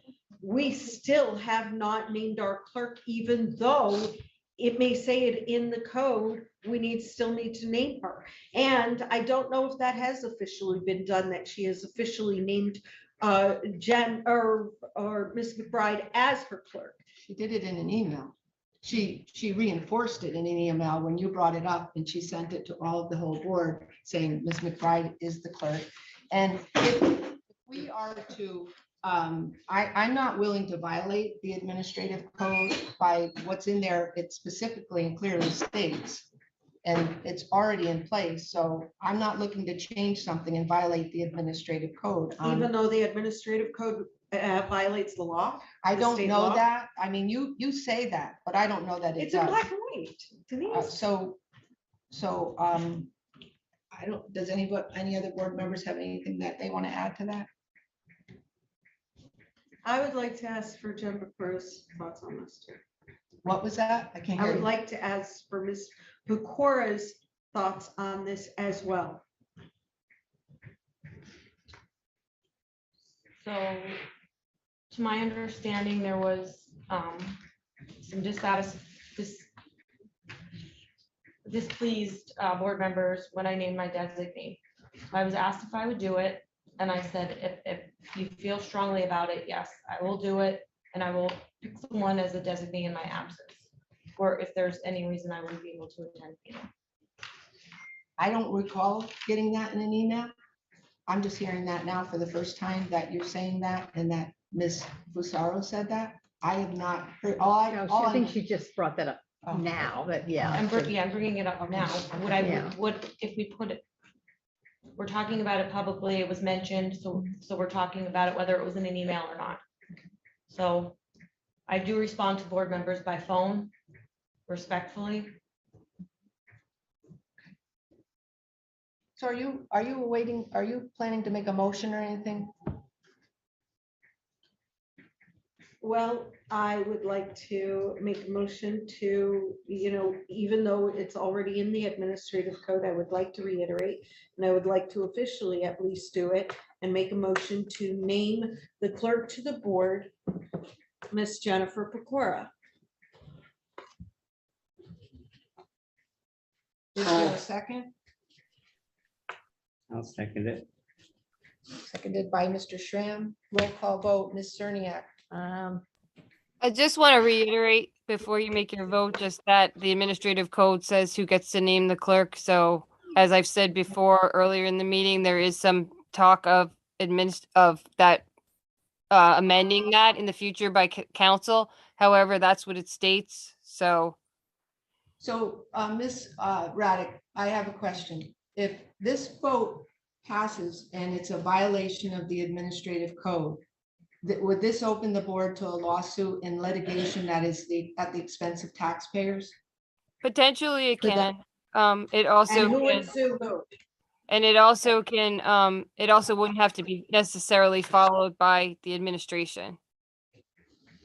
we still have not named our clerk, even though it may say it in the code, we still need to name her. And I don't know if that has officially been done, that she has officially named Jen or Ms. McBride as her clerk. She did it in an email. She reinforced it in an email when you brought it up, and she sent it to all of the whole board saying Ms. McBride is the clerk. And if we are to, I'm not willing to violate the administrative code by what's in there. It specifically and clearly states. And it's already in place, so I'm not looking to change something and violate the administrative code. Even though the administrative code violates the law? I the don't state know law? that. I mean, you say that, but I don't know that it It's in does. black and white, Denise. So, I don't, does any other board members have anything that they want to add to that? I would like to ask for Jennifer Cruz's thoughts on this too. What was that? I can't I hear would you. like to ask for Ms. Bucora's thoughts on this as well. So, to my understanding, there was some displeased board members when I named my designee. I was asked if I would do it, and I said, if you feel strongly about it, yes, I will do it, and I will pick someone as a designee in my absence. Or if there's any reason I wouldn't be able to attend. the meeting. I don't recall getting that in an email. I'm just hearing that now for the first time that you're saying that and that Ms. Fusaro said that. I have not heard, I think she just brought that up Oh. now, but yeah. I'm bringing it up now. Yeah. If we put it, we're talking about it publicly, it was mentioned, so we're talking about it, whether it was in an email or not. So I do respond to board members by phone respectfully. So are you planning to make a motion or anything? Well, I would like to make a motion to, even though it's already in the administrative code, I would like to reiterate, and I would like to officially at least do it and make a motion to name the clerk to the board, Miss Jennifer Pecora. Is there a second? I'll second it. Seconded by Mr. Schramm. Roll call vote, Ms. Cerniak. I just want to reiterate before you make your vote, just that the administrative code says who gets to name the clerk. So as I've said before, earlier in the meeting, there is some talk of amending that in the future by council. However, that's what it states. So So, Ms. Raddick, I have a question. If this vote passes and it's a violation of the administrative code, would this open the board to a lawsuit and litigation that is at the expense of taxpayers? potentially it Could can. that- It And also who can, would sue who? and it also can, it also wouldn't have to be necessarily followed by the administration.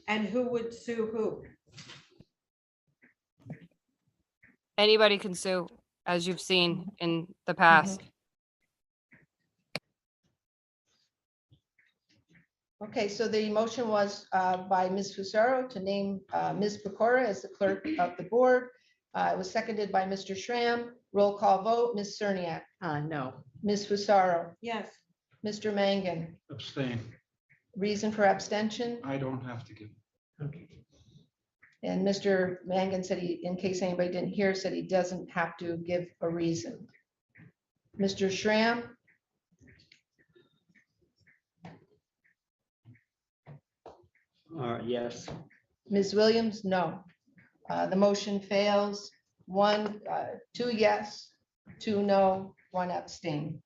And who would sue who? Anybody can sue, as you've seen in the past. Okay, so the motion was by Ms. Fusaro to name Ms. Pecora as the clerk of the board. It was seconded by Mr. Schramm. Roll call vote, Ms. Cerniak, No. Ms. Fusaro, Yes. Mr. Mangan. Abstain. Reason for abstention? I don't have to give. And Mr. Mangan said he, in case anybody didn't hear, said he doesn't have to give a reason. Mr. Schramm, Yes. Ms. Williams, no. The motion fails. 2 yes, 2 no, 1 abstain.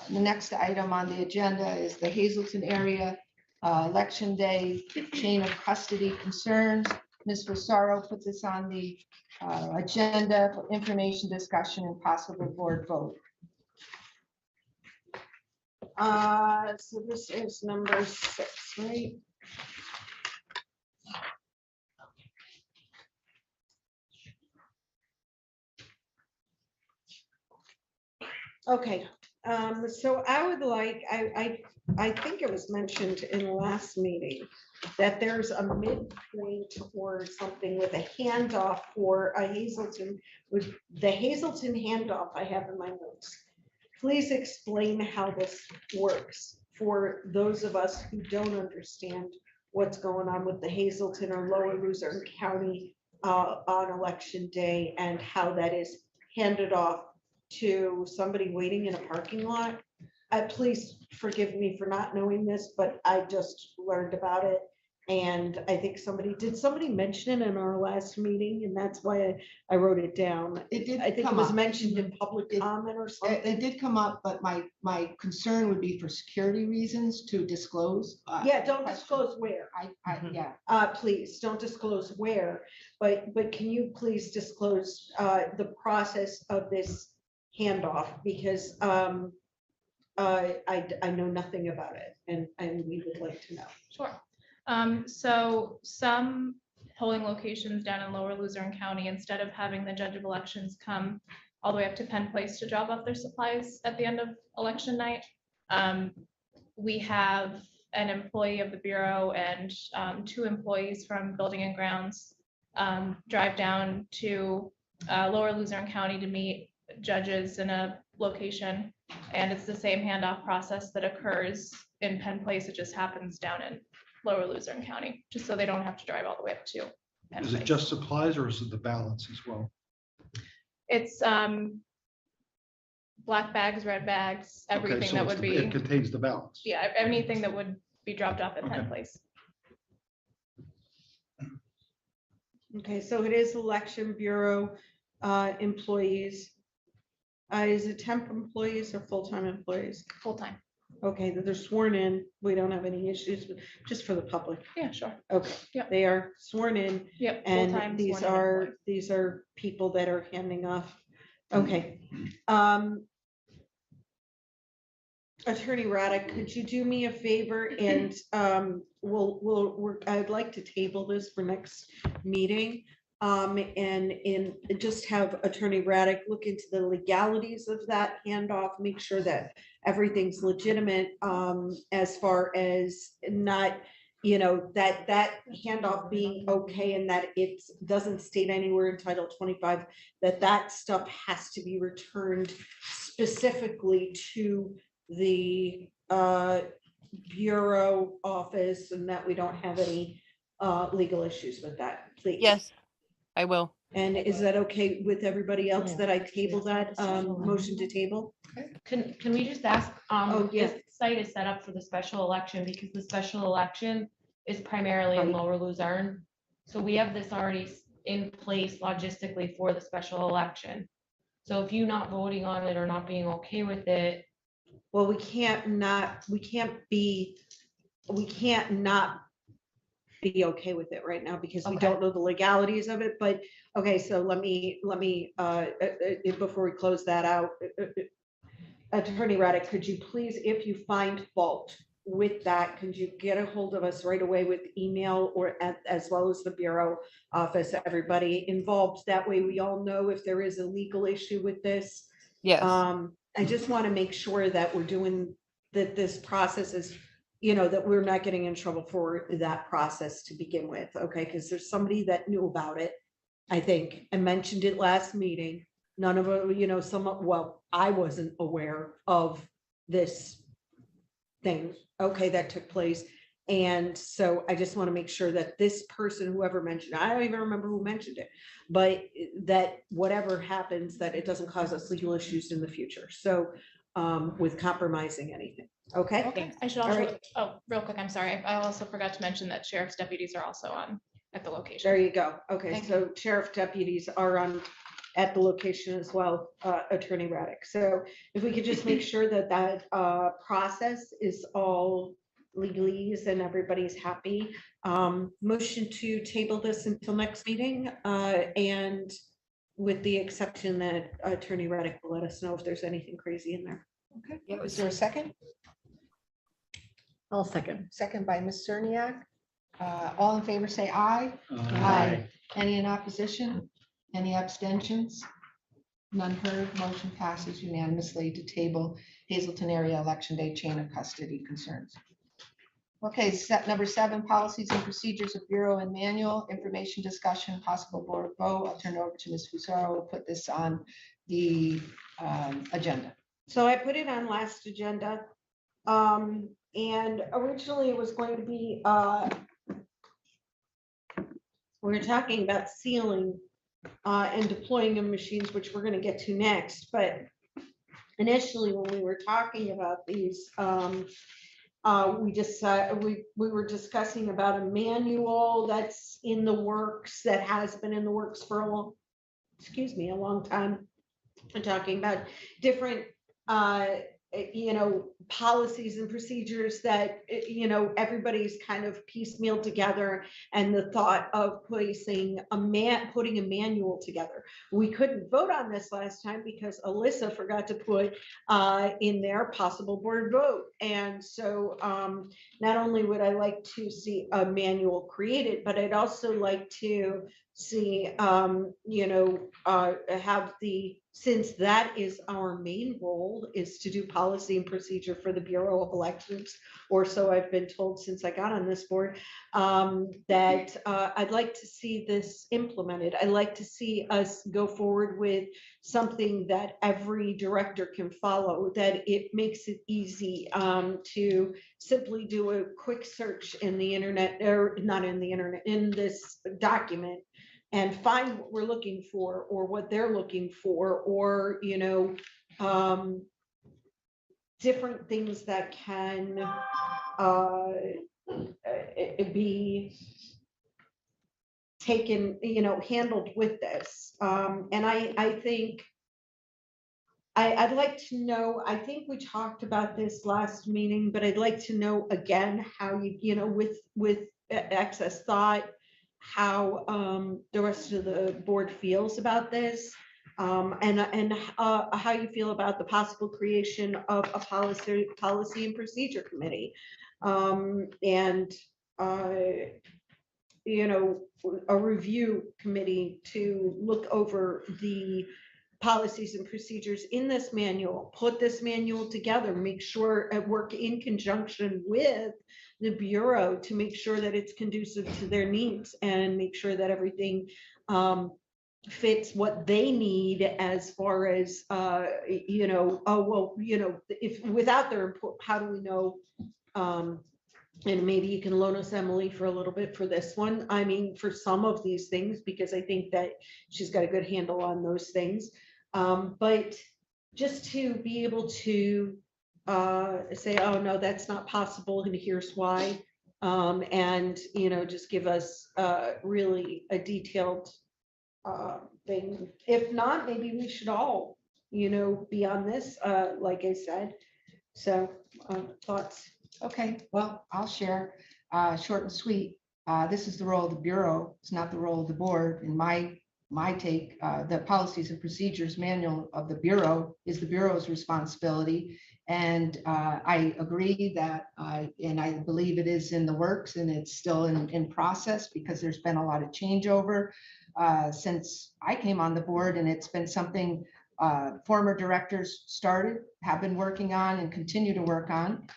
The next item on the agenda is the Hazelton area election day chain of custody concerns. Ms. Rosaro put this on the agenda for information, discussion, and possible board vote. So this is number 6, right? Okay, so I would like, I think it was mentioned in the last meeting that there's a midpoint or something with a handoff for a Hazelton, with the Hazelton handoff I have in my notes. Please explain how this works for those of us who don't understand what's going on with the Hazelton or Lower Luzerne County on election day and how that is handed off to somebody waiting in a parking lot. please forgive me for not knowing this, but I just learned about it. And I think did somebody mention it in our last meeting? And that's why I wrote it down. It did I think it come was up. mentioned in public It- comment or It something. did come up, but my concern would be for security reasons to disclose. Yeah, don't question. disclose where. Yeah, Please don't disclose where, but can you please disclose the process of this handoff? Because I know nothing about it and we would like to know. Sure. So some polling locations down in Lower Luzerne County, instead of having the judge of elections come all the way up to Penn Place to drop off their supplies at the end of election night, we have an employee of the Bureau and 2 employees from Building and Grounds drive down to Lower Luzerne County to meet judges in a location. And it's the same handoff process that occurs in Penn Place. It just happens down in Lower Luzerne County, just so they don't have to drive all the way up to Penn Is it Place. just supplies or is it the ballots as well? It's black bags, red bags, Okay, everything so that it's would the- be, It contains the ballots. yeah, anything that would be dropped off at Penn Okay. Place. Okay, so it is election bureau employees. Is it temp employees or full-time employees? Full-time. Okay, that they're sworn in. We don't have any issues with, just for the public. Yeah, sure. Okay, Yep. they are sworn in. Yep. full-time And these sworn in are, employees. these are people that are handing off. Okay. Attorney Raddick, could you do me a favor and I'd like to table this for next meeting. And just have Attorney Raddick look into the legalities of that handoff, make sure that everything's legitimate as far as not, that handoff being okay and that it doesn't state anywhere in Title 25 that stuff has to be returned specifically to the Bureau office and that we don't have any legal issues with that, please. Yes, I will. And is that okay with everybody else that I table that motion to table? Can we just ask, Oh, yeah. this site is set up for the special election because the special election is primarily in Right. Lower Luzerne. So we have this already in place logistically for the special election. So if you not voting on it or not being okay with it, Well, we can't not be okay with it right now because we Okay. don't know the legalities of it, but, okay, so let me, before we close that out, Attorney Raddick, could you please, if you find fault with that, could you get a hold of us right away with email or as well as the Bureau office, everybody involved, that way we all know if there is a legal issue with this. Yes. I just want to make sure that we're doing, that this process is, that we're not getting in trouble for that process to begin with, okay? Because there's somebody that knew about it, I think, and mentioned it last meeting. None of it, I wasn't aware of this thing, okay, that took place. And so I just want to make sure that this person, whoever mentioned, I don't even remember who mentioned it, but that whatever happens, that it doesn't cause us legal issues in the future. So with compromising anything, okay? Okay, I should All also, right. real quick, I'm sorry. I also forgot to mention that sheriff's deputies are also at the location. There you go. Okay, Thank so sheriff deputies are at the location as well, Attorney Raddick. So if we could just make sure that process is all legalese and everybody's happy. Motion to table this until next meeting, and with the exception that Attorney Raddick will let us know if there's anything crazy in there. okay. Is there a second? I'll second. Second by Ms. Cerniak. All in favor, say aye. Any in opposition? Any abstentions? None heard. Motion passes unanimously to table Hazelton area election day chain of custody concerns. Okay, number 7, policies and procedures of Bureau and manual, information discussion, possible board vote. I'll turn it over to Ms. Fusaro. We'll put this on the agenda. So I put it on last agenda. And originally it was going to be, we were talking about sealing and deploying of machines, which we're going to get to next, but initially, when we were talking about these, we were discussing about a manual that's in the works, that has been in the works for a long time. I'm talking about different, policies and procedures that, everybody's kind of piecemeal together, and the thought of putting a manual together. We couldn't vote on this last time because Alyssa forgot to put in their possible board vote. And so not only would I like to see a manual created, but I'd also like to see, have since that is our main role, is to do policy and procedure for the Bureau of Elections, or so I've been told since I got on this board, that I'd like to see this implemented. I'd like to see us go forward with something that every director can follow, that it makes it easy to simply do a quick search in the internet, or not in the internet, in this document, and find what we're looking for, or what they're looking for, or, different things that can be taken, handled with this. And I think I'd like to know, I think we talked about this last meeting, but I'd like to know again how with excess thought, how the rest of the board feels about this, and how you feel about the possible creation of a policy and procedure committee, and a review committee to look over the policies and procedures in this manual, put this manual together, make sure work in conjunction with the Bureau to make sure that it's conducive to their needs, and make sure that everything fits what they need, as far as, if without their input, how do we know? And maybe you can loan us Emily for a little bit for this one. I mean, for some of these things, because I think that she's got a good handle on those things. But just to be able to say, oh, no, that's not possible, and here's why. And, just give us really a detailed thing. If not, maybe we should all, be on this, like I said. So thoughts? Okay, well, I'll share, short and sweet. This is the role of the Bureau. It's not the role of the board. In my take, the policies and procedures manual of the Bureau is the Bureau's responsibility. And I agree that, and I believe it is in the works, and it's still in process, because there's been a lot of changeover since I came on the board, and it's been something former directors have been working on and continue to work on.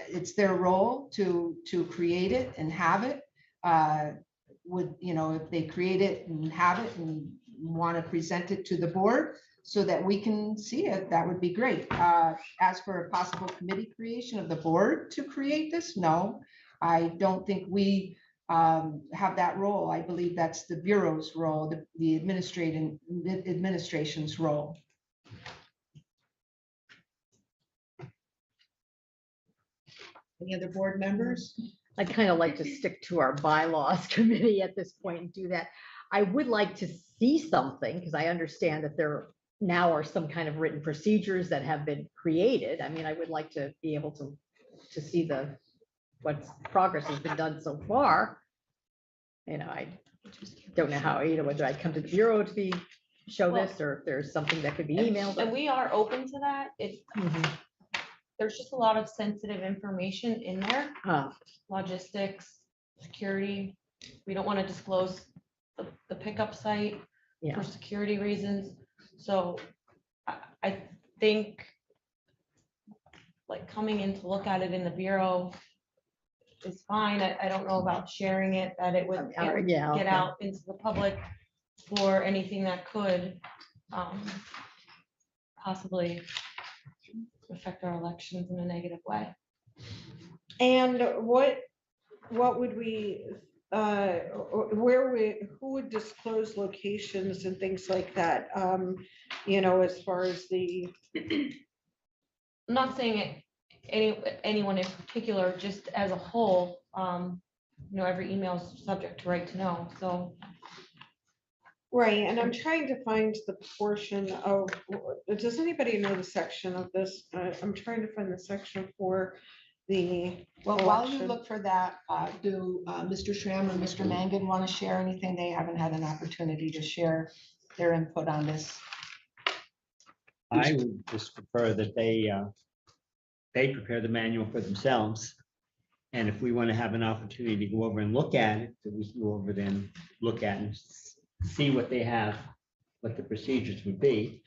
It's their role to create it and have it. If they create it and have it and want to present it to the board so that we can see it, that would be great. As for a possible committee creation of the board to create this, no, I don't think we have that role. I believe that's the Bureau's role, the administration's role. Any other board members? I'd kind of like to stick to our bylaws committee at this point and do that. I would like to see something, because I understand that there now are some kind of written procedures that have been created. I mean, I would like to be able to see what progress has been done so far. I don't know how, whether I come to the Bureau to show this, or if there's something that could be emailed. And we are open to that. There's just a lot of sensitive information in there. Logistics, security. We don't want to disclose the pickup site for security reasons. So I think, like, coming in to look at it in the Bureau is fine. I don't know about sharing it, that it would get out into the public for anything that could possibly affect our elections in a negative way. And what would we who would disclose locations and things like that? You know, as far as the, I'm not saying anyone in particular, just as a whole, you know, every email is subject to right to know, so. right, and I'm trying to find the portion of, does anybody know the section of this? I'm trying to find the section for the. Well, while you election. look for that, do Mr. Schramm or Mr. Mangan want to share anything? They haven't had an opportunity to share their input on this. I would just prefer that they prepare the manual for themselves. And if we want to have an opportunity to go over and look at it, that we can go over then, look at and see what they have, what the procedures would be.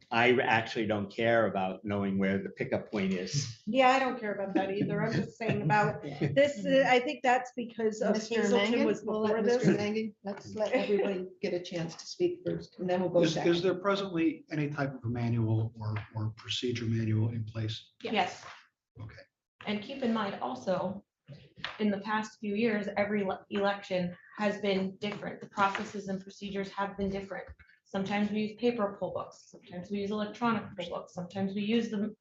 I actually don't care about knowing where the pickup point is. Yeah, I don't care about that either. I'm just saying about this, I think that's because of Mr. Hazelton Mangan, was we'll before let Mr. this. Mangan, let's let everybody get a chance to speak first, and then we'll go Is second. there presently any type of a manual or procedure manual in place? Yes. Okay. And keep in mind also, in the past few years, every election has been different. The processes and procedures have been different. Sometimes we use paper poll books, sometimes we use electronic poll books, sometimes we use the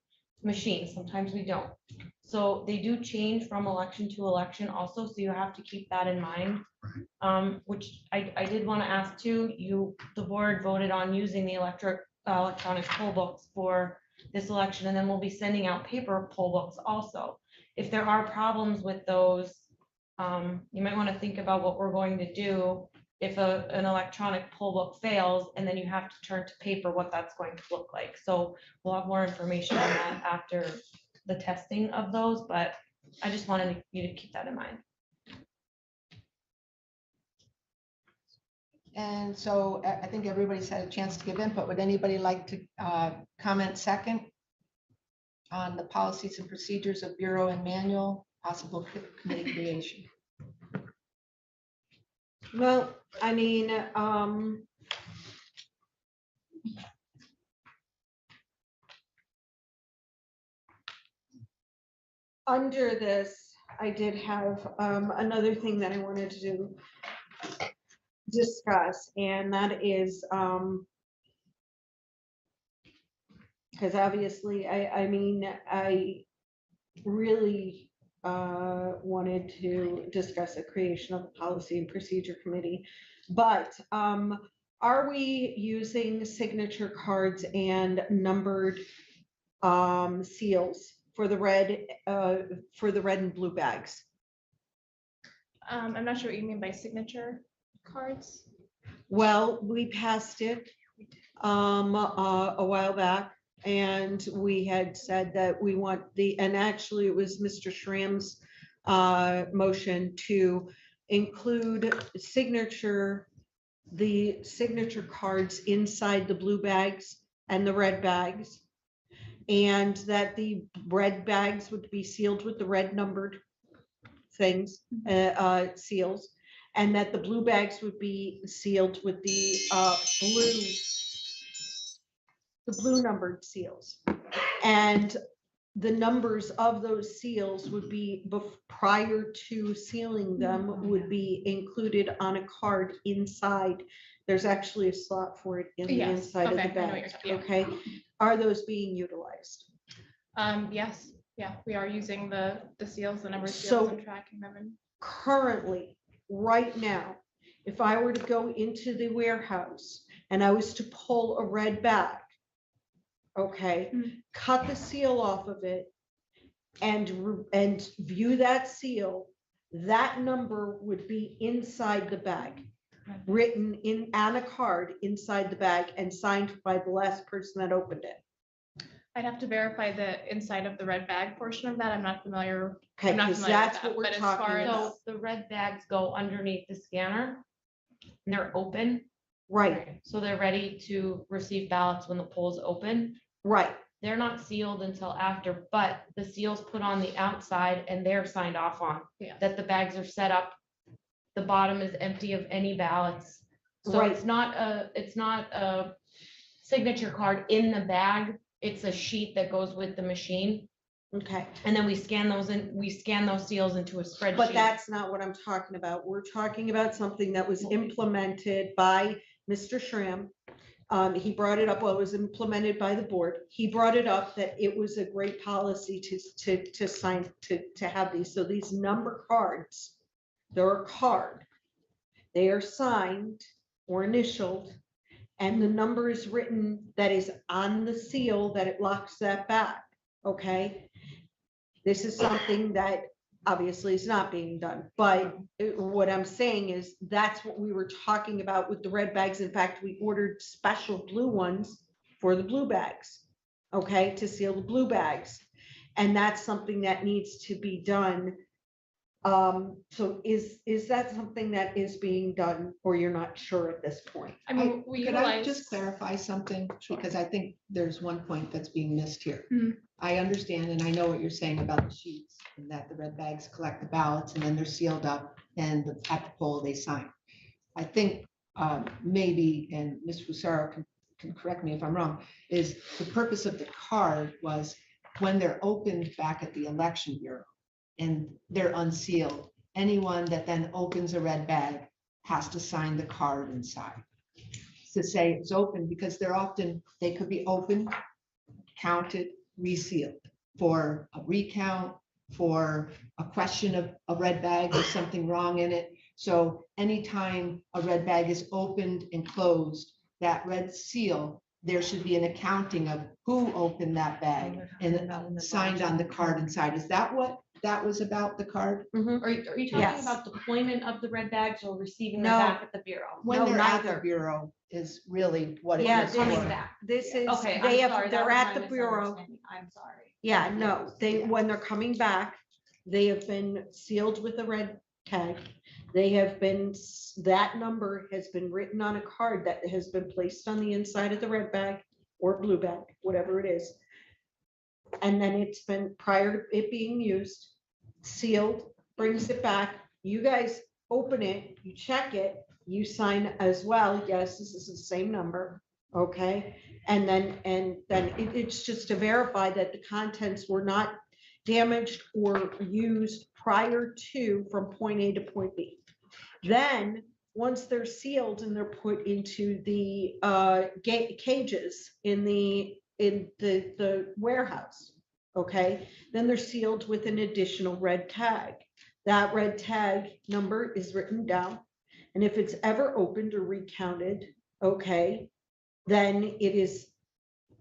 machine, sometimes we don't. So they do change from election to election also, so you have to keep that in mind. Which I did want to ask too, the board voted on using the electronic poll books for this election, and then we'll be sending out paper poll books also. If there are problems with those, you might want to think about what we're going to do if an electronic poll book fails and then you have to turn to paper, what that's going to look like. So we'll have more information on that after the testing of those, but I just wanted you to keep that in mind. And so I think everybody's had a chance to give input. Would anybody like to comment second on the policies and procedures of Bureau and manual, possible committee creation? Well, I mean, under this, I did have another thing that I wanted to discuss, and that is, because obviously, I mean, I really wanted to discuss a creation of a policy and procedure committee, but are we using signature cards and numbered seals for the red and blue bags? I'm not sure what you mean by signature cards. Well, we passed it a while back, and we had said that we want and actually it was Mr. Schramm's motion to include the signature cards inside the blue bags and the red bags, and that the red bags would be sealed with the red numbered things, seals, and that the blue bags would be sealed with the blue numbered seals. And the numbers of those seals would be prior to sealing them would be included on a card inside. There's actually a slot for it in the Yes, inside of okay, the I know what you're bag. talking about. Okay, are those being utilized? Yes, yeah, we are using the seals, the number of So- seals and tracking them and. Currently, right now, if I were to go into the warehouse and I was to pull a red bag, okay, Mhm. cut the seal off of it and view that seal, that number would be inside the bag, written in on a card inside the bag and signed by the last person that opened it. I'd have to verify the inside of the red bag portion of that. I'm not familiar. Okay, I'm not because familiar with that's that, what we're but as talking far as- about. So the red bags go underneath the scanner and they're open. Right, So they're ready to receive ballots when the polls open. right. They're not sealed until after, but the seal's put on the outside and they're signed off on. Yeah. That the bags are set up. The bottom is empty of any ballots. So Right. it's not a signature card in the bag. It's a sheet that goes with the machine. Okay, And then we scan those seals into a spreadsheet. but that's not what I'm talking about. We're talking about something that was implemented by Mr. Schramm. He brought it up, well, it was implemented by the board. He brought it up that it was a great policy to sign, to have these. So these number cards, they're a card. They are signed or initialed, and the number is written that is on the seal that it locks that back, okay? This is something that obviously is not being done, but what I'm saying is that's what we were talking about with the red bags. In fact, we ordered special blue ones for the blue bags, okay, to seal the blue bags. And that's something that needs to be done. So is that something that is being done, or you're not sure at this point? I mean, we Could I utilize. just clarify something? Because I think there's one point that's being missed here. Mhm. I understand and I know what you're saying about the sheets and that the red bags collect the ballots and then they're sealed up and at the poll they sign. I think maybe, and Ms. Fusaro can correct me if I'm wrong, is the purpose of the card was when they're opened back at the election bureau and they're unsealed, anyone that then opens a red bag has to sign the card inside to say it's open, because they could be opened, counted, resealed for a recount, for a question of a red bag or something wrong in it. So anytime a red bag is opened and closed, that red seal, there should be an accounting of who opened that bag and signed on the card inside. Is that what that was about, the card? Are you talking Yes. about deployment of the red bags or receiving them No. back at the bureau? When No, they're at the neither. bureau is really what it Yeah, is Coming for. back. This is, Okay, they I'm sorry. have, that they're was at my the bureau. misunderstanding. I'm sorry. Yeah, no, when they're coming back, they have been sealed with a red tag. They have been, that number has been written on a card that has been placed on the inside of the red bag or blue bag, whatever it is. And then it's been, prior to it being used, sealed, brings it back. You guys open it, you check it, you sign as well. Yes, this is the same number, okay? And then it's just to verify that the contents were not damaged or used prior to from point A to point B. Then, once they're sealed and they're put into the cages in the warehouse, okay? Then they're sealed with an additional red tag. That red tag number is written down. And if it's ever opened or recounted, okay, then it is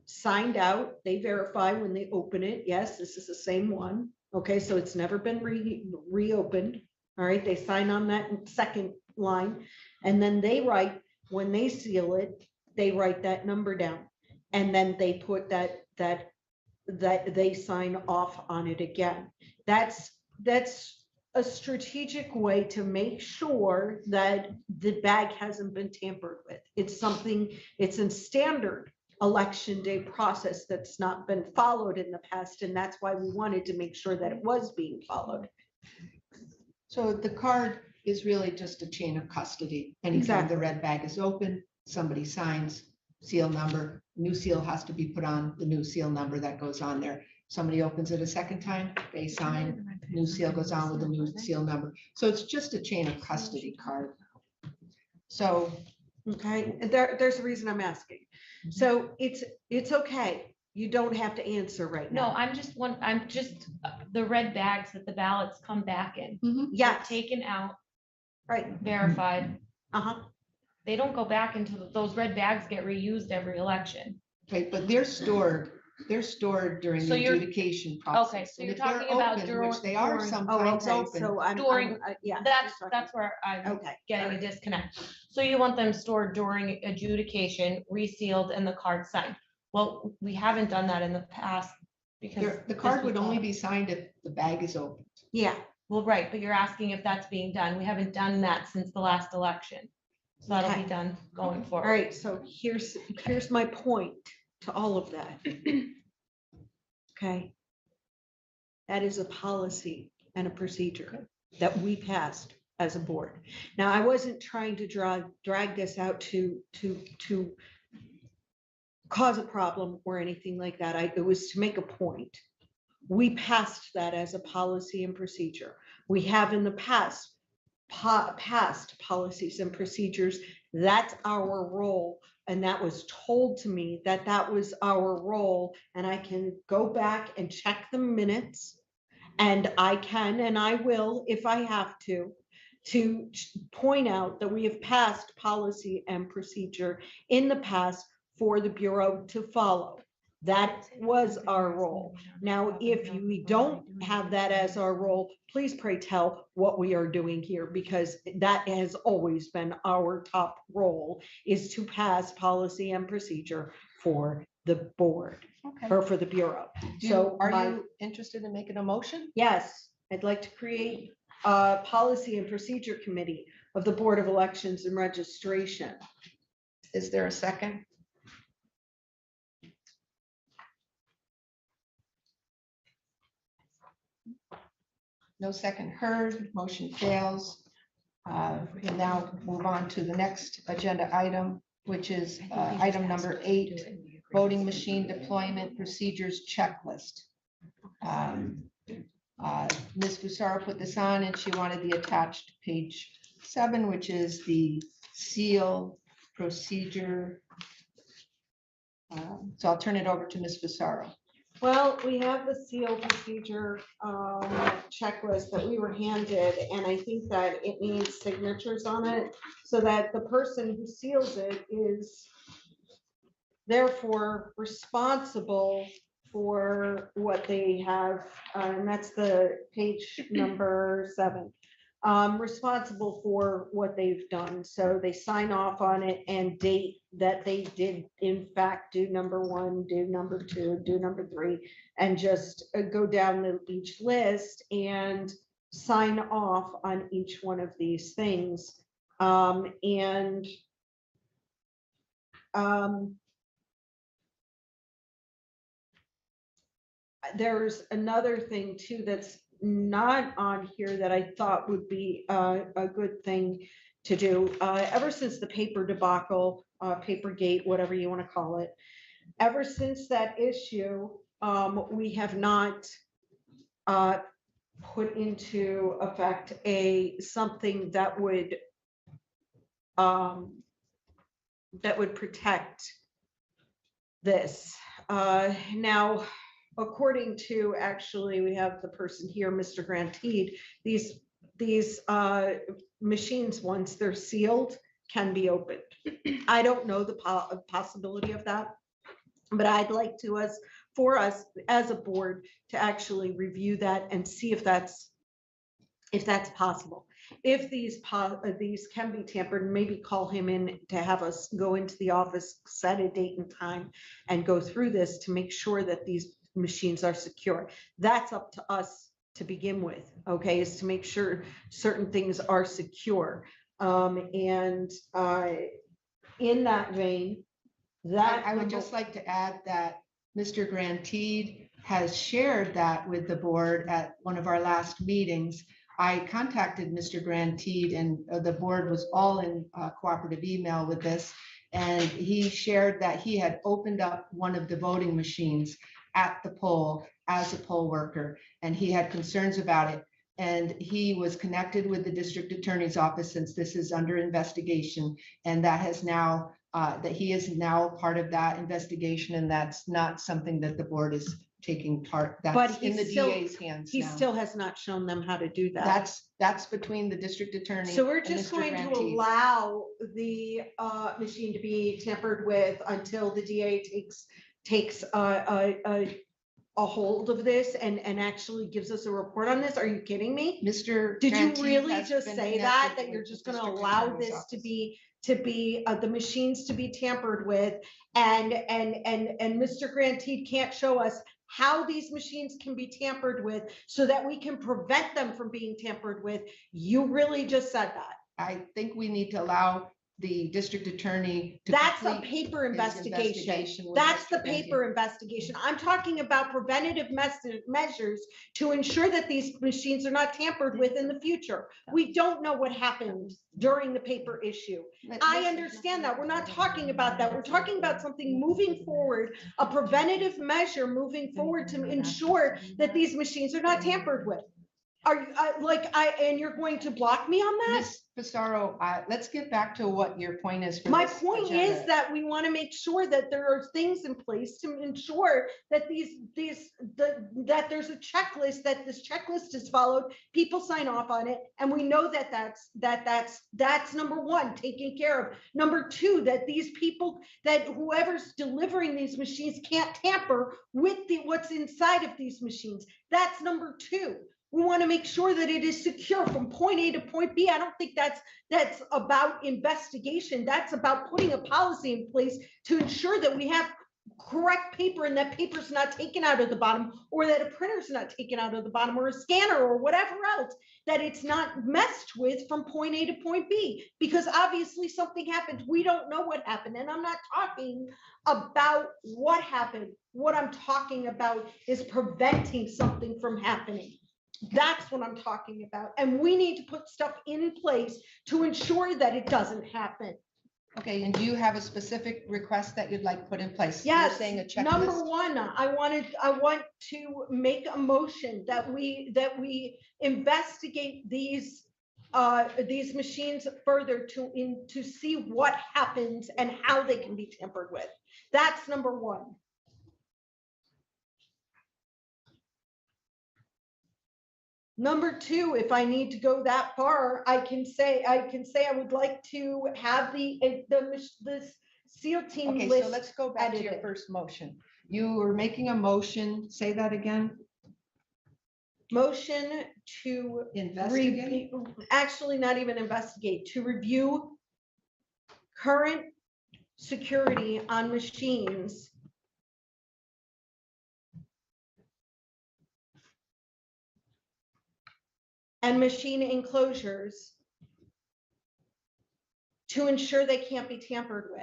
signed out. They verify when they open it. Yes, this is the same one. Okay, so it's never been reopened. All right, they sign on that second line. And then they write, when they seal it, they write that number down. And then they put that they sign off on it again. That's a strategic way to make sure that the bag hasn't been tampered with. It's a standard election day process that's not been followed in the past, and that's why we wanted to make sure that it was being followed. So the card is really just a chain of custody. Anytime Exactly. the red bag is open, somebody signs, seal number, new seal has to be put on, the new seal number that goes on there. Somebody opens it a second time, they sign, new seal goes on with the new seal number. So it's just a chain of custody card. So Okay, and there's a reason I'm asking. So it's okay. You don't have to answer right No, now. I'm just the red bags that the ballots come back in. Yeah, Taken out, right. verified. Uh-huh. They don't go back into, those red bags get reused every election. okay, but they're stored during So the you're- adjudication process. so And you're if they're talking about open, which they are during- Oh, sometimes okay, open. so I'm, During- yeah. That's where I'm Okay. getting a alright. disconnect. So you want them stored during adjudication, resealed, and the card signed. Well, we haven't done that in the past because. The this card was would only all- be signed if the bag is open. Yeah, Well, right, but you're asking if that's being done. We haven't done that since the last election. So that'll Okay. be done going all forward. right, so here's my point to all of that. Okay. That is a policy and a procedure that we passed as a board. Now, I wasn't trying to drag this out to cause a problem or anything like that. It was to make a point. We passed that as a policy and procedure. We have in the past passed policies and procedures. That's our role. And that was told to me that that was our role. And I can go back and check the minutes. And I can, and I will, if I have to point out that we have passed policy and procedure in the past for the Bureau to follow. That was our role. Now, if we don't have that as our role, please pray tell what we are doing here, because that has always been our top role, is to pass policy and procedure for the board Okay. or for the Bureau. So are my- you interested in making a motion? Yes, I'd like to create a policy and procedure committee of the Board of Elections and Registration. Is there a second? No second heard, motion fails. We'll now move on to the next agenda item, which is item number 8, voting machine deployment procedures checklist. Ms. Fusaro put this on and she wanted the attached page 7, which is the seal procedure. So I'll turn it over to Ms. Fusaro. Well, we have the seal procedure checklist that we were handed, and I think that it needs signatures on it so that the person who seals it is therefore responsible for what they have, and that's the page number 7. Responsible for what they've done. So they sign off on it and date that they did in fact do number 1, do number 2, do number 3, and just go down each list and sign off on each one of these things. There's another thing too that's not on here that I thought would be a good thing to do. Ever since the paper debacle, Papergate, whatever you want to call it, ever since that issue, we have not put into effect something that would protect this. Now, according to, actually, we have the person here, Mr. Grantede, these machines, once they're sealed, can be opened. I don't know the possibility of that, but I'd like to, for us as a board, to actually review that and see if that's possible. If these can be tampered, maybe call him in to have us go into the office, set a date and time, and go through this to make sure that these machines are secure. That's up to us to begin with, okay, is to make sure certain things are secure. In that vein, I would just like to add that Mr. Grantede has shared that with the board at one of our last meetings. I contacted Mr. Grantede and the board was all in cooperative email with this. And he shared that he had opened up one of the voting machines at the poll as a poll worker, and he had concerns about it. And he was connected with the district attorney's office since this is under investigation. And that has now, that he is now part of that investigation, and that's not something that the board is taking part, that's in the DA's hands he now. still has not shown them how to do that. That's between the district attorney. So we're and just Mr. going to Grantede. allow the machine to be tampered with until the DA takes a hold of this and actually gives us a report on this. Are you kidding me? Mr. Did you Grantede really has just been say that connected you're with just the going to district allow attorney's this office. to be the machines to be tampered with, and Mr. Grantede can't show us how these machines can be tampered with so that we can prevent them from being tampered with? You really just said that. I think we need to allow the district attorney. to That's a complete paper his investigation. with That's the Mr. Benton. paper investigation. I'm talking about preventative measures to ensure that these machines are not tampered with in the future. We don't know what happened during the paper issue. I understand that. We're not talking about that. We're talking about something moving forward, a preventative measure moving forward to ensure that these machines are not tampered with. Are you, and you're going to block me on that? Ms. Pissarro, let's get back to what your point is. For My this point agenda. is that we want to make sure that there are things in place to ensure that that there's a checklist, that this checklist is followed, people sign off on it, and we know that that's number one, taken care of. Number two, that these people, that whoever's delivering these machines can't tamper with what's inside of these machines. That's number two. We want to make sure that it is secure from point A to point B. I don't think that's about investigation. That's about putting a policy in place to ensure that we have correct paper and that paper's not taken out of the bottom, or that a printer's not taken out of the bottom, or a scanner or whatever else, that it's not messed with from point A to point B, because obviously something happened. We don't know what happened. And I'm not talking about what happened. What I'm talking about is preventing something from happening. That's what I'm talking about. And we need to put stuff in place to ensure that it doesn't happen. Okay, and do you have a specific request that you'd like put in place? You're Yes, saying a number checklist. one, I want to make a motion that we investigate these machines further to see what happens and how they can be tampered with. That's number one. Number two, if I need to go that far, I can say I would like to have the SEAL team Okay, list. so let's go back to your edited. first motion. You were making a motion, say that again, Motion to investigate. actually not even investigate, to review current security on machines and machine enclosures to ensure they can't be tampered with.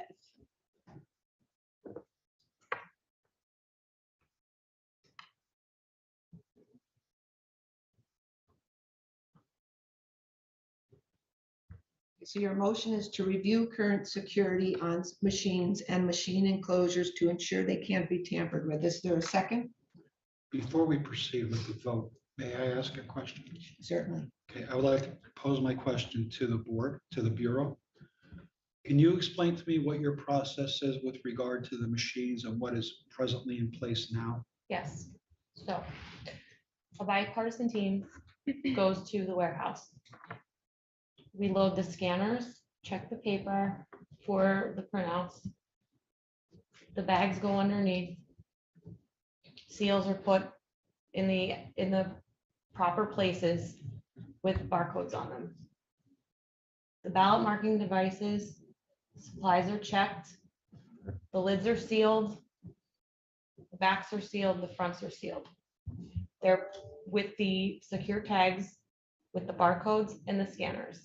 So your motion is to review current security on machines and machine enclosures to ensure they can't be tampered with. Is there a second? Before we proceed with the vote, may I ask a question? Certainly. Okay, I would like to pose my question to the board, to the Bureau. Can you explain to me what your process is with regard to the machines and what is presently in place now? Yes, so a bipartisan team goes to the warehouse. We load the scanners, check the paper for the printouts. The bags go underneath. Seals are put in the proper places with barcodes on them. The ballot marking devices, supplies are checked. The lids are sealed. The backs are sealed, the fronts are sealed. They're with the secure tags, with the barcodes and the scanners.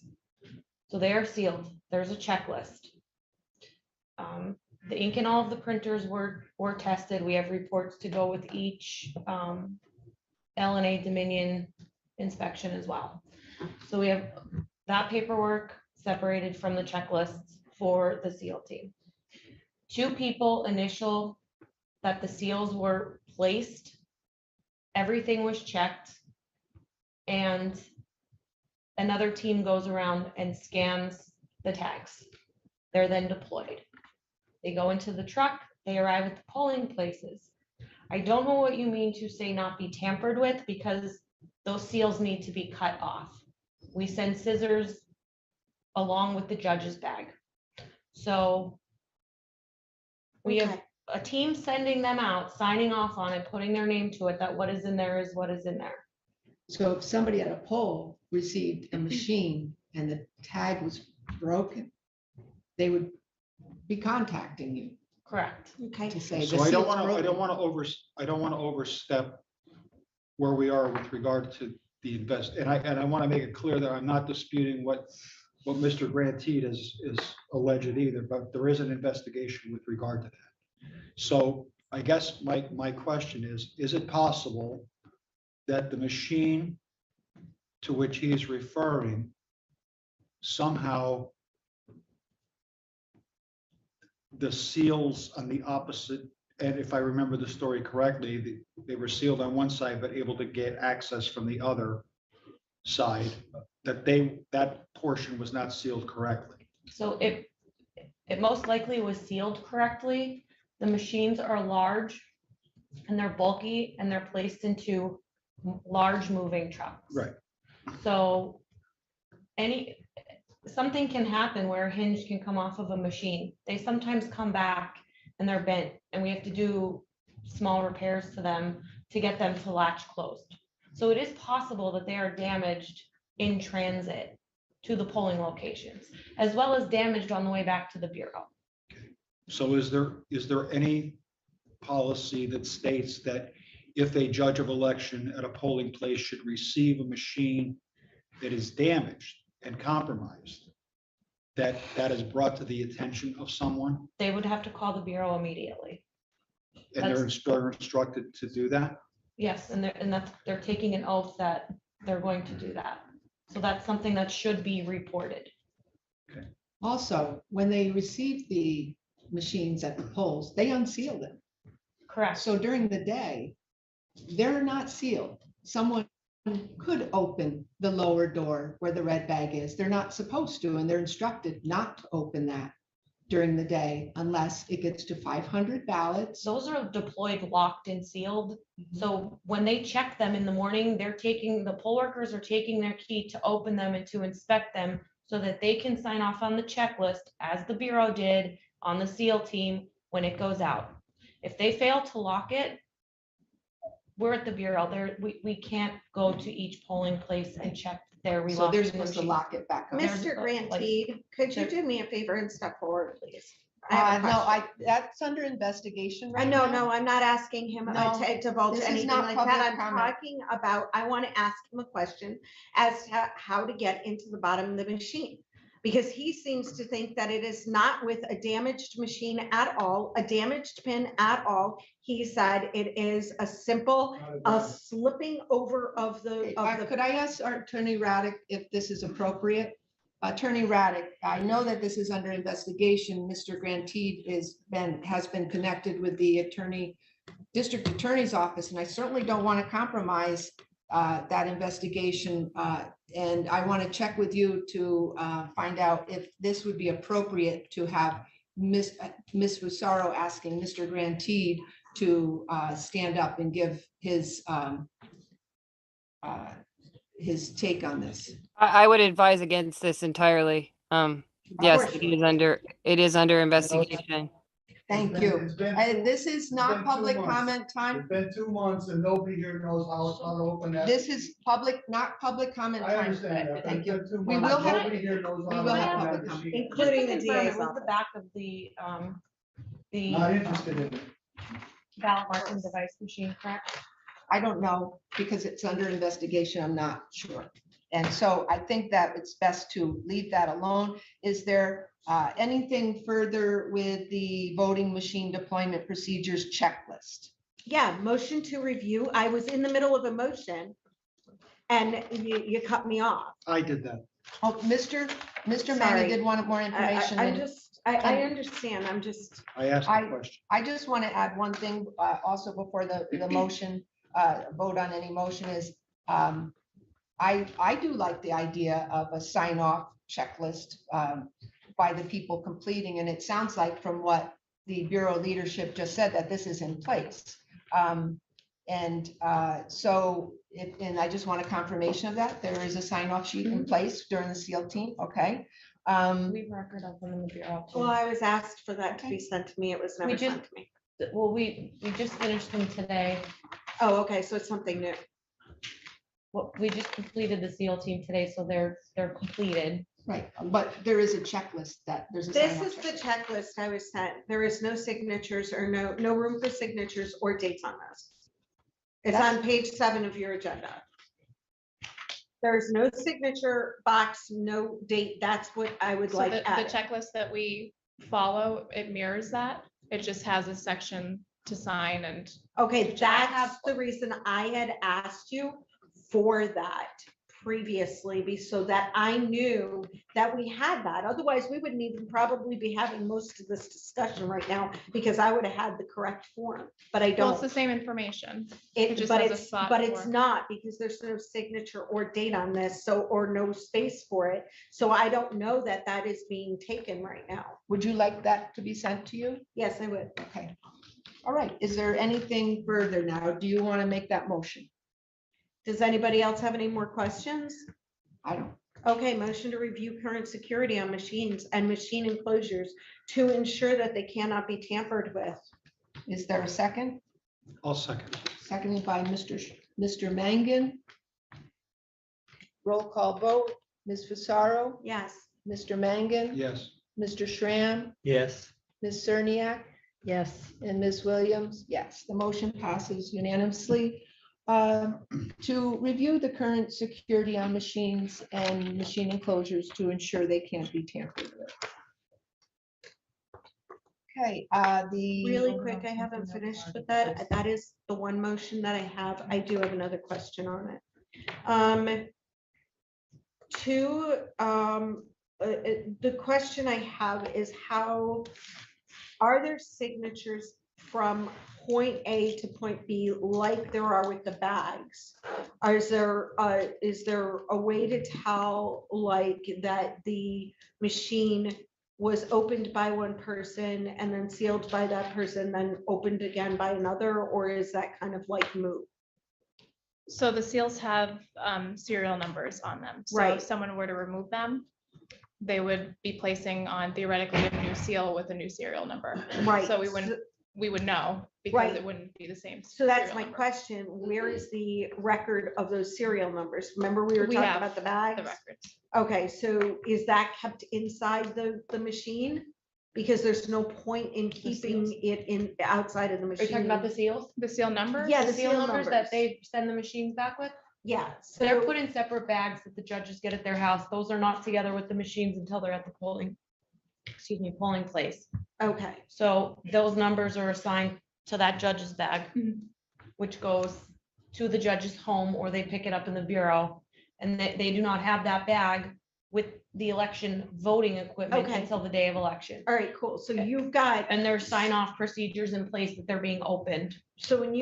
So they are sealed. There's a checklist. The ink in all of the printers were tested. We have reports to go with each LNA Dominion inspection as well. So we have that paperwork separated from the checklists for the SEAL team. 2 people initial that the seals were placed. Everything was checked. And another team goes around and scans the tags. They're then deployed. They go into the truck, they arrive at the polling places. I don't know what you mean to say not be tampered with, because those seals need to be cut off. We send scissors along with the judge's bag. So we have a team sending them out, signing off on it, putting their name to it, that what is in there is what is in there. So if somebody at a poll received a machine and the tag was broken, they would be contacting you Correct. Okay. to say. So the I don't seal's want to, I broken. don't want to overstep where we are with regard to the invest. And I want to make it clear that I'm not disputing what what Mr. Grantee is alleged either, but there is an investigation with regard to that. So I guess my question is it possible that the machine to which he is referring somehow the seals on the opposite, and if I remember the story correctly, they were sealed on one side, but able to get access from the other side, that portion was not sealed correctly. So it most likely was sealed correctly. The machines are large and they're bulky and they're placed into large moving trucks. Right. So something can happen where a hinge can come off of a machine. They sometimes come back and they're bent and we have to do small repairs to them to get them to latch closed. So it is possible that they are damaged in transit to the polling locations, as well as damaged on the way back to the Bureau. So is there any policy that states that if a judge of election at a polling place should receive a machine that is damaged and compromised, that is brought to the attention of someone They would have to call the Bureau immediately. and they're instructed to do that? Yes, and they're taking an oath that they're going to do that. So that's something that should be reported. Also, when they received the machines at the polls, they unsealed them. Correct. So during the day, they're not sealed. Someone could open the lower door where the red bag is. They're not supposed to, and they're instructed not to open that during the day unless it gets to 500 ballots. Those are deployed, locked and sealed. So when they check them in the morning, the poll workers are taking their key to open them and to inspect them so that they can sign off on the checklist as the Bureau did on the SEAL team when it goes out. If they fail to lock it, we're at the Bureau. We can't go to each polling place and check their relocking. So they're supposed to machine. lock it back up. There's, Mr. like- Grantee, could you do me a favor and step forward, please? I have a No, question. that's under investigation I right know, now. no, I'm not asking him No, to divulge this is anything not like public that. I'm comment. talking about, I want to ask him a question as to how to get into the bottom of the machine. Because he seems to think that it is not with a damaged machine at all, a damaged pin at all. He said it is a simple, a slipping over of the, Could I ask our Attorney Raddick if this is appropriate? Attorney Raddick, I know that this is under investigation. Mr. Grantee has been connected with the district attorney's office, and I certainly don't want to compromise that investigation. And I want to check with you to find out if this would be appropriate to have Ms. Fusaro asking Mr. Grantee to stand up and give his take on this. I would advise against this entirely. Yes, course. it is under investigation. Thank you. It's been And two- this is not been 2 public months. comment time. It's been 2 months and nobody here knows how to open that. This is not public comment I time. understand that. but Thank it's you. been 2 We months. will have- Nobody here knows we how will to have open that public comment. machine. Just to including the confirm, DA's it was the office. back of the Not interested in it. ballot marking device machine, correct? I don't know because it's under investigation. I'm not sure. And so I think that it's best to leave that alone. Is there anything further with the voting machine deployment procedures checklist? yeah, motion to review. I was in the middle of a motion and you cut me off. I did that. Oh, Mr. Sorry. Manny did want more information. I'm and just, I understand. I'm just, I asked the question. I just want to add one thing also before the motion, vote on any motion is, I do like the idea of a sign off checklist by the people completing, and it sounds like from what the Bureau leadership just said that this is in place. And I just want a confirmation of that. There is a sign off sheet in place during the SEAL team, okay? We record of them in the Bureau. too. well, I was asked for that to be sent to me. It was never just- sent to me. Well, we just finished them today. Oh, okay, so it's something new. Well, we just completed the SEAL team today, so they're completed. Right, but there is a checklist that there's a. sign This off is the checklist. checklist I was sent. There is no signatures or no room for signatures or dates on this. It's on page 7 of your agenda. There's no signature box, no date. That's what I would So like the added. checklist that we follow, it mirrors that. It just has a section to sign and Okay, Which I have- that's the reason I had asked you for that previously, so that I knew that we had that. Otherwise, we wouldn't even probably be having most of this discussion right now because I would have had the correct form, but I well, it's don't. the same information. it just But has a it's, spot but it's for- not because there's no signature or date on this, so, or no space for it. So I don't know that that is being taken right now. Would you like that to be sent to you? Yes, I would. Okay. All right. Is there anything further now? Do you want to make that motion? Does anybody else have any more questions? I don't. Okay, motion to review current security on machines and machine enclosures to ensure that they cannot be tampered with. Is there a second? I'll second. Seconded by Mr. Mangan. Roll call vote. Ms. Fasaro, Yes. Mr. Mangan, Yes. Mr. Schramm, Yes. Ms. Cerniak, Yes, and Ms. Williams. Yes, the motion passes unanimously. To review the current security on machines and machine enclosures to ensure they can't be tampered with. Okay, the. Really quick, I haven't finished with that. That is the one motion that I have. I do have another question on it. The question I have is how, are there signatures from point A to point B like there are with the bags? Is there a way to tell like that the machine was opened by one person and then sealed by that person, then opened again by another, or is that kind of like moot? So the seals have serial numbers on them. So Right. if someone were to remove them, they would be placing on theoretically a new seal with a new serial number. Right. So we would know because Right. it wouldn't be the same. So that's serial my number. question. Where is the record of those serial numbers? Remember we were We talking have about the The bags? records. Okay, so is that kept inside the machine? Because there's no point in keeping it in, outside of the Are you machine. talking about the seals? The seal numbers? Yeah, The the seal seal numbers numbers. that they send the machines back with? Yeah, So they're so, put in separate bags that the judges get at their house. Those are not together with the machines until they're at the polling place. okay, So those numbers are assigned to that judge's bag, Mhm. which goes to the judge's home, or they pick it up in the bureau. And they do not have that bag with the election voting equipment Okay. until the day of election. all right, cool. So Okay. you've got, And there's sign off procedures in place that they're being opened. so when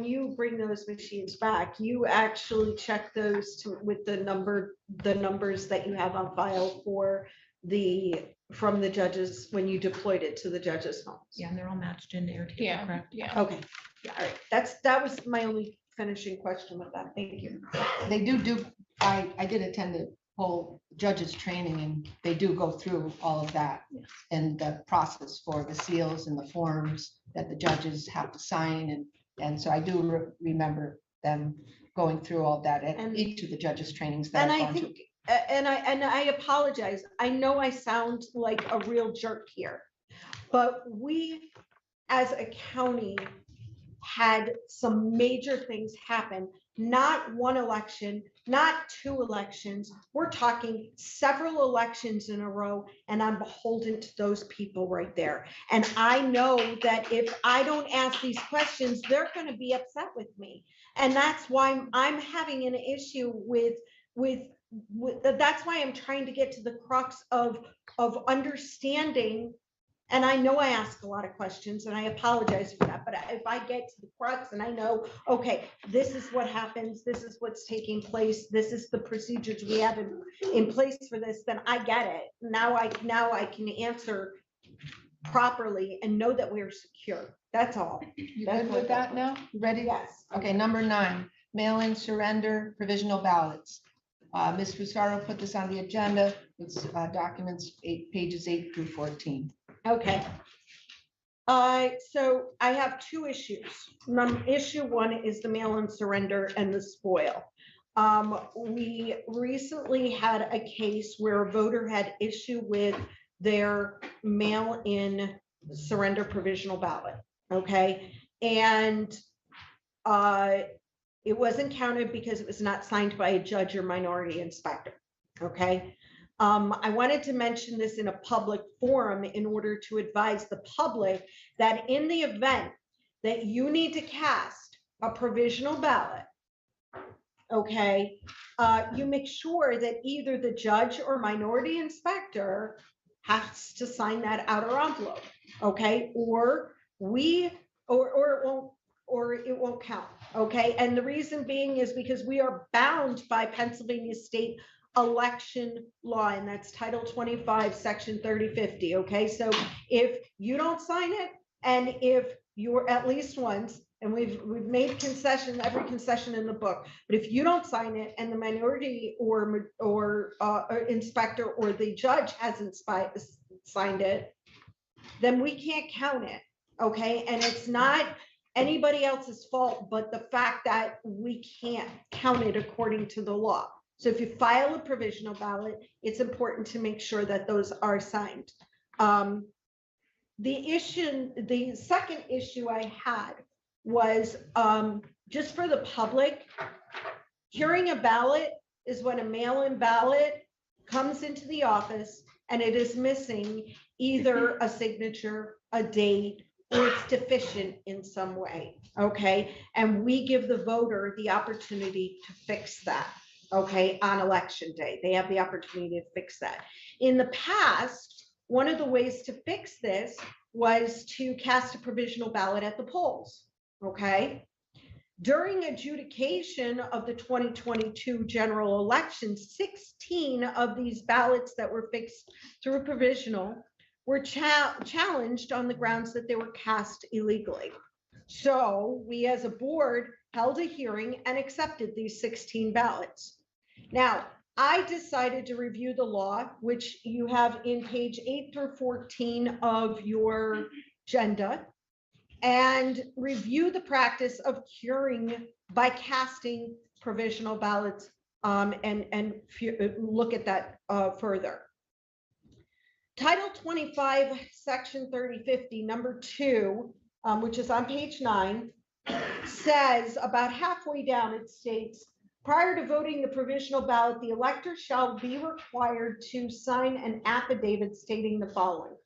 you bring those machines back, you actually check those with the numbers that you have on file for from the judges, when you deployed it to the judges' homes. Yeah, and they're all matched in there. too, Yeah, correct? yeah. Okay, yeah, all right. That was my only finishing question with that. Thank you. They do, I did attend the whole judges training and they do go through all of that. And the process for the seals and the forms that the judges have to sign and so I do remember them going through all that at And- each of the judges trainings that And I've I gone to. think, and I apologize. I know I sound like a real jerk here. But we, as a county, had some major things happen, not one election, not two elections. We're talking several elections in a row, and I'm beholden to those people right there. And I know that if I don't ask these questions, they're gonna be upset with me. And that's why I'm having an issue with, that's why I'm trying to get to the crux of understanding. And I know I ask a lot of questions and I apologize for that, but if I get to the crux and I know, okay, this is what happens, this is what's taking place, this is the procedures we have in place for this, then I get it. Now I can answer properly and know that we're secure. That's all. You good with that now? You ready? Yes. Okay, number 9, mail-in surrender provisional ballots. Ms. Fusaro put this on the agenda. It's documents pages 8 through 14. Okay. So I have two issues. Issue one is the mail-in surrender and the spoil. We recently had a case where a voter had issue with their mail-in surrender provisional ballot, okay? And It wasn't counted because it was not signed by a judge or minority inspector. Okay. I wanted to mention this in a public forum in order to advise the public that in the event that you need to cast a provisional ballot, okay, you make sure that either the judge or minority inspector has to sign that outer envelope, okay, or it won't count, okay? And the reason being is because we are bound by Pennsylvania state election law, and that's Title 25, Section 3050, okay? So if you don't sign it, and if you're at least once, and we've made concession, every concession in the book, but if you don't sign it and the minority or inspector or the judge hasn't signed it, then we can't count it, okay? And it's not anybody else's fault, but the fact that we can't count it according to the law. So if you file a provisional ballot, it's important to make sure that those are signed. The second issue I had was just for the public, curing a ballot is when a mail-in ballot comes into the office and it is missing either a signature, a date, or it's deficient in some way, okay? And we give the voter the opportunity to fix that, okay, on election day. They have the opportunity to fix that. In the past, one of the ways to fix this was to cast a provisional ballot at the polls, okay? During adjudication of the 2022 general election, 16 of these ballots that were fixed through provisional were challenged on the grounds that they were cast illegally. So we as a board held a hearing and accepted these 16 ballots. Now, I decided to review the law, which you have in page 8 through 14 of your agenda, and review the practice of curing by casting provisional ballots and look at that further. Title 25, Section 3050, number 2, which is on page 9, says about halfway down, it states, prior to voting the provisional ballot, the elector shall be required to sign an affidavit stating the following.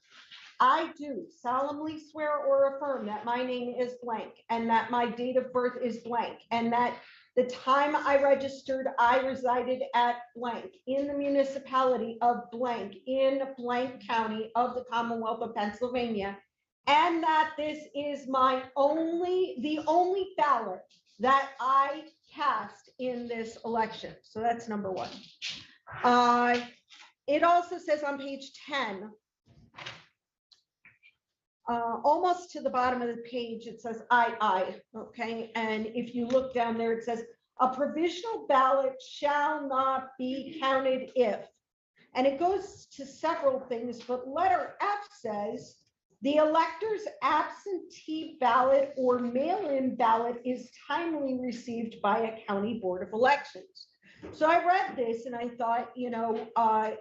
I do solemnly swear or affirm that my name is blank and that my date of birth is blank and that the time I registered, I resided at blank in the municipality of blank in blank county of the Commonwealth of Pennsylvania, and that this is the only ballot that I cast in this election. So that's number 1. It also says on page 10, almost to the bottom of the page, it says I, okay? And if you look down there, it says a provisional ballot shall not be counted if, and it goes to several things, but letter F says the elector's absentee ballot or mail-in ballot is timely received by a county board of elections. So I read this and I thought,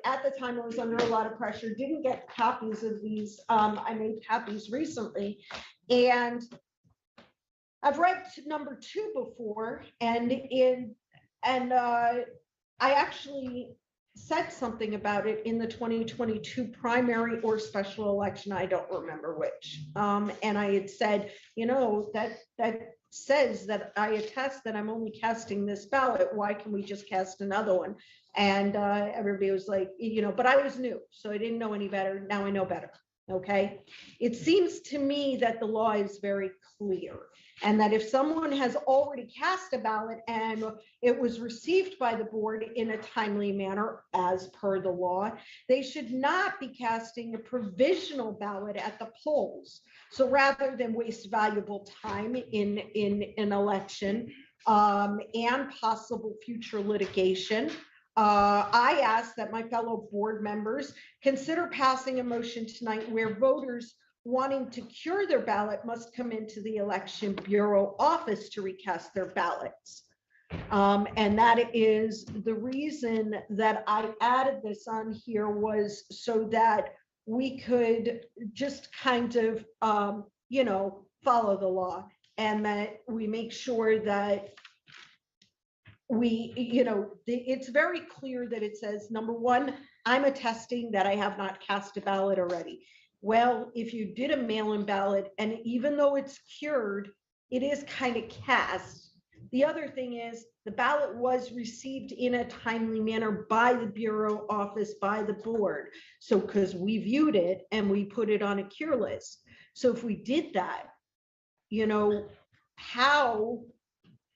at the time I was under a lot of pressure, didn't get copies of these. I made copies recently, and I've read number 2 before, and I actually said something about it in the 2022 primary or special election. I don't remember which. And I had said, that says that I attest that I'm only casting this ballot. Why can we just cast another one? And everybody was like, but I was new, so I didn't know any better. Now I know better. Okay. It seems to me that the law is very clear, and that if someone has already cast a ballot and it was received by the board in a timely manner as per the law, they should not be casting a provisional ballot at the polls. So rather than waste valuable time in an election and possible future litigation, I ask that my fellow board members consider passing a motion tonight where voters wanting to cure their ballot must come into the Election Bureau office to recast their ballots. And that is the reason that I added this on here, was so that we could just kind of, follow the law, and that we make sure that it's very clear that it says, number one, I'm attesting that I have not cast a ballot already. Well, if you did a mail-in ballot, and even though it's cured, it is kind of cast. The other thing is the ballot was received in a timely manner by the Bureau office, by the board. So, because we viewed it and we put it on a cure list. So if we did that, how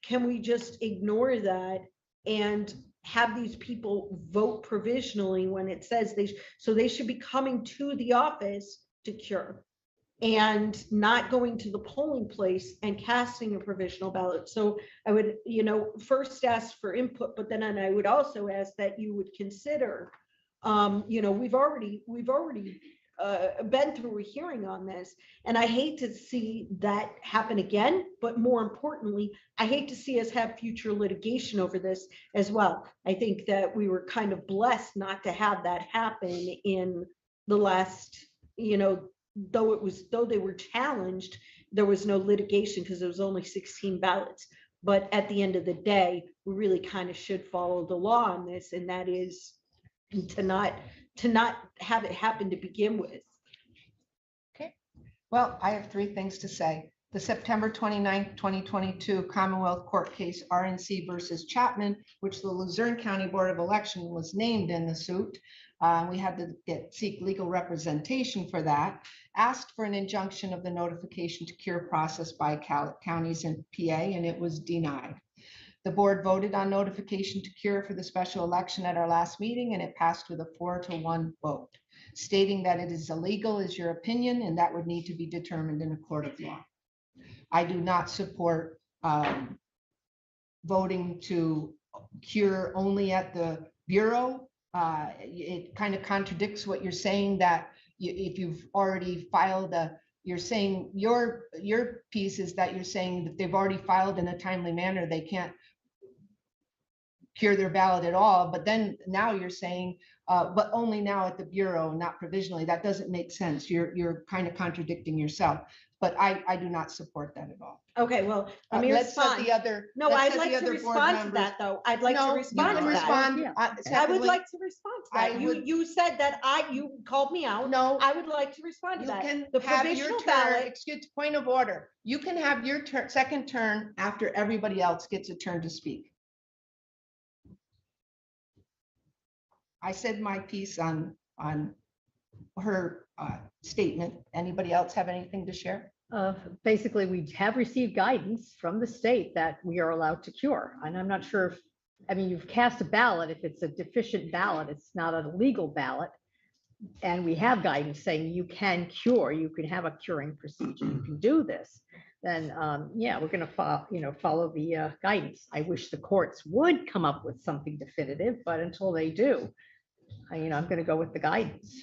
can we just ignore that and have these people vote provisionally when it says they should be coming to the office to cure and not going to the polling place and casting a provisional ballot. So I would, first ask for input, but then I would also ask that you would consider, we've already been through a hearing on this, and I hate to see that happen again, but more importantly, I hate to see us have future litigation over this as well. I think that we were kind of blessed not to have that happen in the last, though they were challenged, there was no litigation because there was only 16 ballots. But at the end of the day, we really kind of should follow the law on this, and that is to not have it happen to begin with. Okay, well, I have 3 things to say. The September 29th, 2022 Commonwealth Court case RNC versus Chapman, which the Luzerne County Board of Election was named in the suit. We had to seek legal representation for that, asked for an injunction of the notification to cure process by counties in PA, and it was denied. The board voted on notification to cure for the special election at our last meeting, and it passed with a 4-1 vote. Stating that it is illegal is your opinion, and that would need to be determined in a court of law. I do not support voting to cure only at the Bureau. It kind of contradicts what you're saying, that if you've already filed you're saying your piece is that you're saying that they've already filed in a timely manner, they can't cure their ballot at all. But then now you're saying, but only now at the Bureau, not provisionally. That doesn't make sense. You're kind of contradicting yourself. But I do not support that at all. Okay, well, let me Let's let respond. the other. No, let's I'd let the like to other board respond to members- that, though. I'd like No, to you respond can to that. respond. Yeah. I would Secondly, like to respond to that. I You, would- you said that you called me out. No, I would like to respond to you that. can The have your provisional turn. ballot, Excuse, point of order. You can have your second turn after everybody else gets a turn to speak. I said my piece on her statement. Anybody else have anything to share? Basically, we have received guidance from the state that we are allowed to cure. And I'm not sure if, I mean, you've cast a ballot. If it's a deficient ballot, it's not a legal ballot. And we have guidance saying you can cure, you can have a curing procedure, you can do this. Then, yeah, we're going to follow the guidance. I wish the courts would come up with something definitive, but until they do, I'm going to go with the guidance.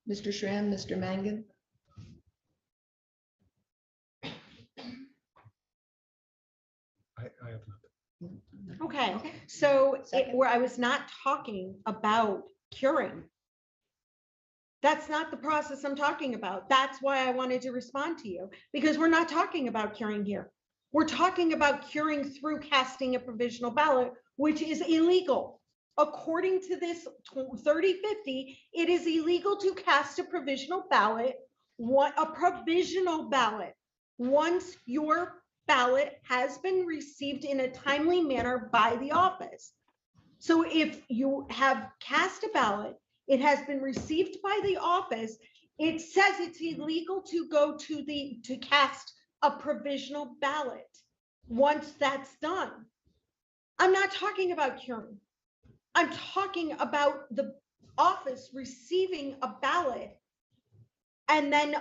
Mr. Schramm, Mr. Mangan? I have nothing. okay, Okay. so Second. where I was not talking about curing. That's not the process I'm talking about. That's why I wanted to respond to you, because we're not talking about curing here. We're talking about curing through casting a provisional ballot, which is illegal. According to this 3050, it is illegal to cast a provisional ballot, once your ballot has been received in a timely manner by the office. So if you have cast a ballot, it has been received by the office, it says it's illegal to go to cast a provisional ballot once that's done. I'm not talking about curing. I'm talking about the office receiving a ballot and then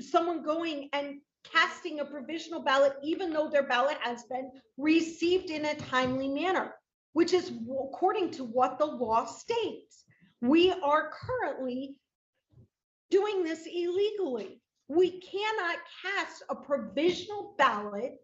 someone going and casting a provisional ballot, even though their ballot has been received in a timely manner, which is according to what the law states. We are currently doing this illegally. We cannot cast a provisional ballot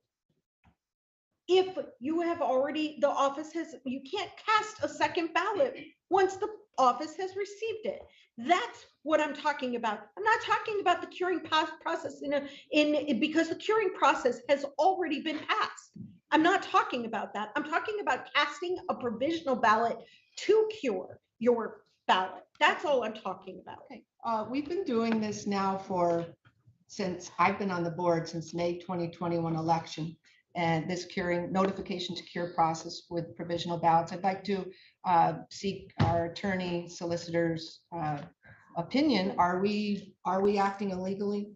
if you have already, you can't cast a second ballot once the office has received it. That's what I'm talking about. I'm not talking about the curing process because the curing process has already been passed. I'm not talking about that. I'm talking about casting a provisional ballot to cure your ballot. That's all I'm talking about. Okay, we've been doing this now since I've been on the board since May 2021 election. And this notification to cure process with provisional ballots. I'd like to seek our attorney solicitor's opinion. Are we acting illegally?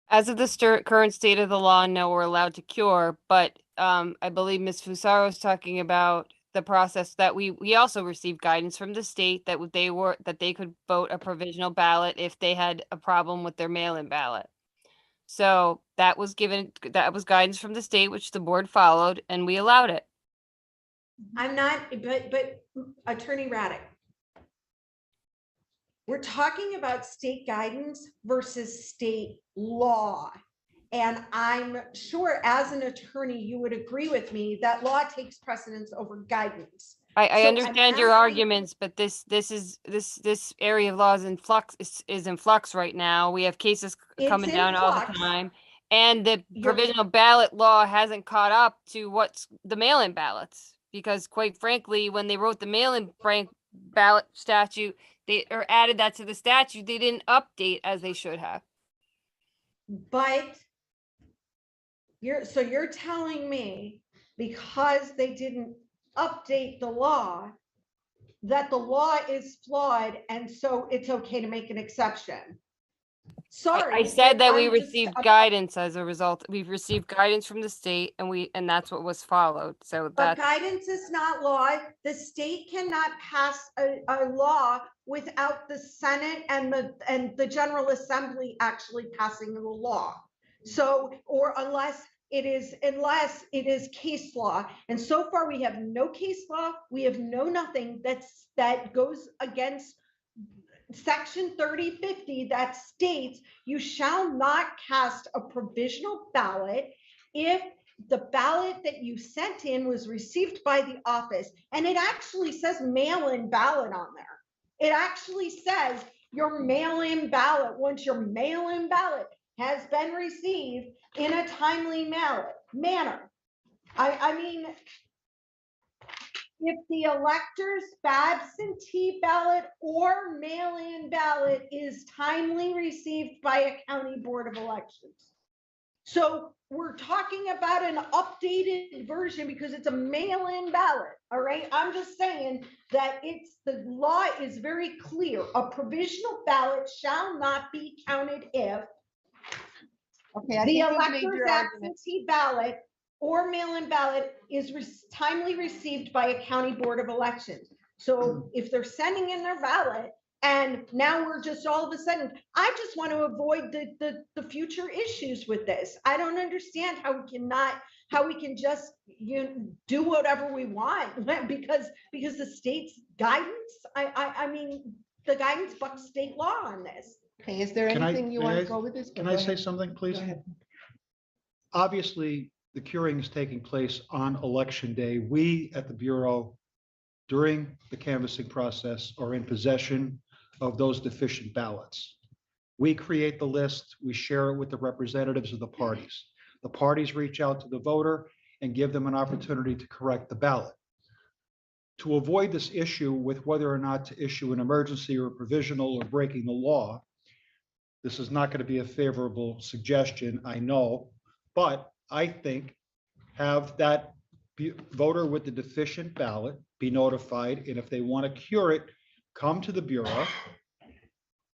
As of the current state of the law, no, we're allowed to cure, but I believe Ms. Fusaro is talking about the process that we also received guidance from the state that they could vote a provisional ballot if they had a problem with their mail-in ballot. So that was guidance from the state, which the board followed, and we allowed it. I'm not, but Attorney Raddick, we're talking about state guidance versus state law. And I'm sure as an attorney, you would agree with me that law takes precedence over guidance. I So I'm understand your asking- arguments, but this area of law is in flux, is in flux right now. We have cases It's coming in down all the flux. time. And the You're- provisional ballot law hasn't caught up to what's the mail-in ballots. Because quite frankly, when they wrote the mail-in ballot statute, or added that to the statute, they didn't update as they should have. But you're telling me because they didn't update the law, that the law is flawed and so it's okay to make an exception. Sorry. I said that we I'm just- received guidance as a result. We've received guidance from the state and that's what was followed. So But that's, guidance is not law. The state cannot pass a law without the Senate and the General Assembly actually passing the law. So, or unless it is case law. And so far we have no case law. We have no nothing that goes against Section 3050 that states you shall not cast a provisional ballot if the ballot that you sent in was received by the office. And it actually says mail-in ballot on there. It actually says your mail-in ballot, once your mail-in ballot has been received in a timely manner. I mean, if the elector's absentee ballot or mail-in ballot is timely received by a county board of elections. So we're talking about an updated version because it's a mail-in ballot, all right? I'm just saying that the law is very clear. A provisional ballot shall not be counted if Okay, I the think you've made elector's your argument. absentee ballot or mail-in ballot is timely received by a county board of elections. So if they're sending in their ballot and now we're just all of a sudden, I just want to avoid the future issues with this. I don't understand how we can just do whatever we want because the state's guidance. I mean, the guidance bucks state law on this. Okay, is there Can I- anything you may want I- to go with this? Can Go I ahead. say something, please? Go ahead. Obviously, the curing is taking place on election day. We at the Bureau, during the canvassing process, are in possession of those deficient ballots. We create the list, we share it with the representatives of the parties. The parties reach out to the voter and give them an opportunity to correct the ballot. To avoid this issue with whether or not to issue an emergency or provisional or breaking the law, this is not going to be a favorable suggestion, I know, but I think have that voter with the deficient ballot be notified, and if they want to cure it, come to the Bureau.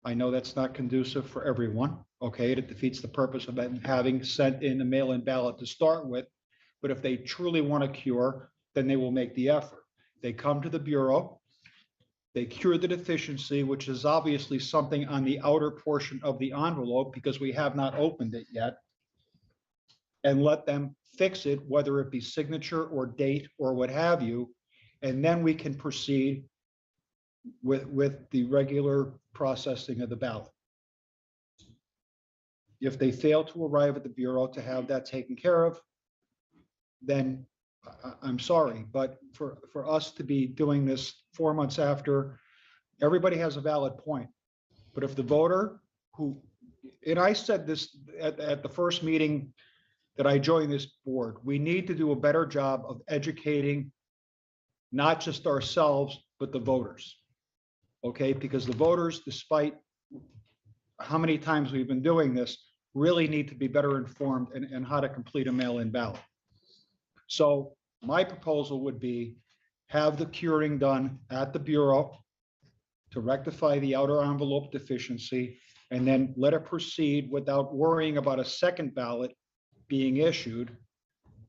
I know that's not conducive for everyone, okay? It defeats the purpose of them having sent in a mail-in ballot to start with, but if they truly want to cure, then they will make the effort. They come to the Bureau, they cure the deficiency, which is obviously something on the outer portion of the envelope because we have not opened it yet, and let them fix it, whether it be signature or date or what have you, and then we can proceed with the regular processing of the ballot. If they fail to arrive at the Bureau to have that taken care of, then I'm sorry, but for us to be doing this 4 months after, everybody has a valid point. But if the voter who, and I said this at the first meeting that I joined this board. We need to do a better job of educating not just ourselves, but the voters. Okay, because the voters, despite how many times we've been doing this, really need to be better informed in how to complete a mail-in ballot. So my proposal would be have the curing done at the Bureau to rectify the outer envelope deficiency, and then let it proceed without worrying about a second ballot being issued.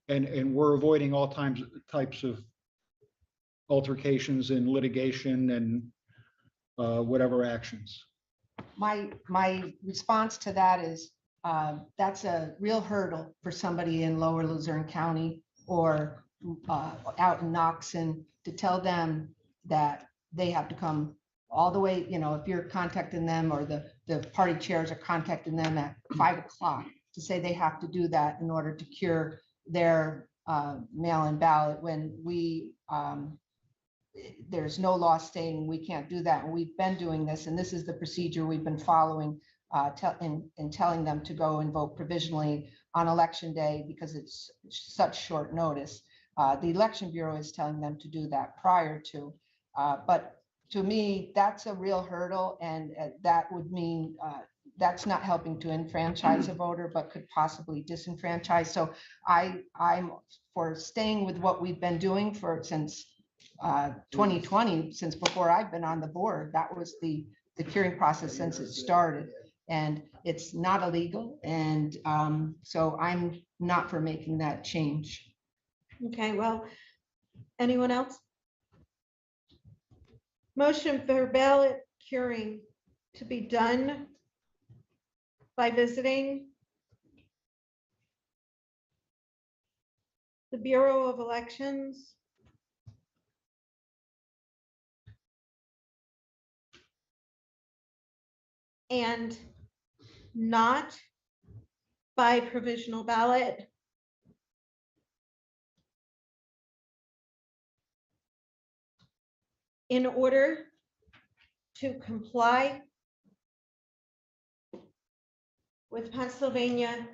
And we're avoiding all types of altercations and litigation and whatever actions. My response to that is, that's a real hurdle for somebody in Lower Luzerne County or out in Knoxon to tell them that they have to come all the way, if you're contacting them or the party chairs are contacting them at 5 o'clock to say they have to do that in order to cure their mail-in ballot when there's no law stating we can't do that. And we've been doing this, and this is the procedure we've been following in telling them to go and vote provisionally on election day because it's such short notice. The Election Bureau is telling them to do that prior to, but to me, that's a real hurdle, and that would mean that's not helping to enfranchise a voter, but could possibly disenfranchise. So I'm for staying with what we've been doing since 2020, since before I've been on the board. That was the curing process since it started, and it's not illegal. And so I'm not for making that change. Okay, well, anyone else? Motion for ballot curing to be done by visiting the Bureau of Elections and not by provisional ballot. In order to comply with Pennsylvania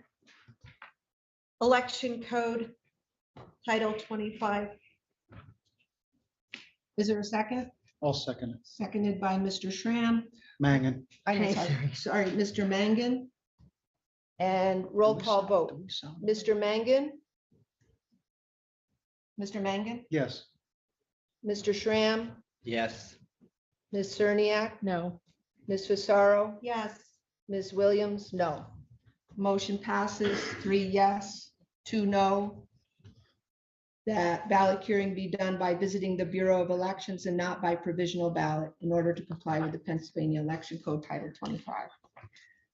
Election Code Title 25. Is there a second? I'll second it. Seconded by Mr. Schramm. Mangan. I'm sorry, Mr. Mangan. And roll call vote. Mr. Mangan? Mr. Mangan? Yes. Mr. Schramm? Yes. Ms. Cerniak? No. Ms. Fasaro? Yes. Ms. Williams? No. Motion passes 3 yes, 2 no. That ballot curing be done by visiting the Bureau of Elections and not by provisional ballot in order to comply with the Pennsylvania Election Code Title 25.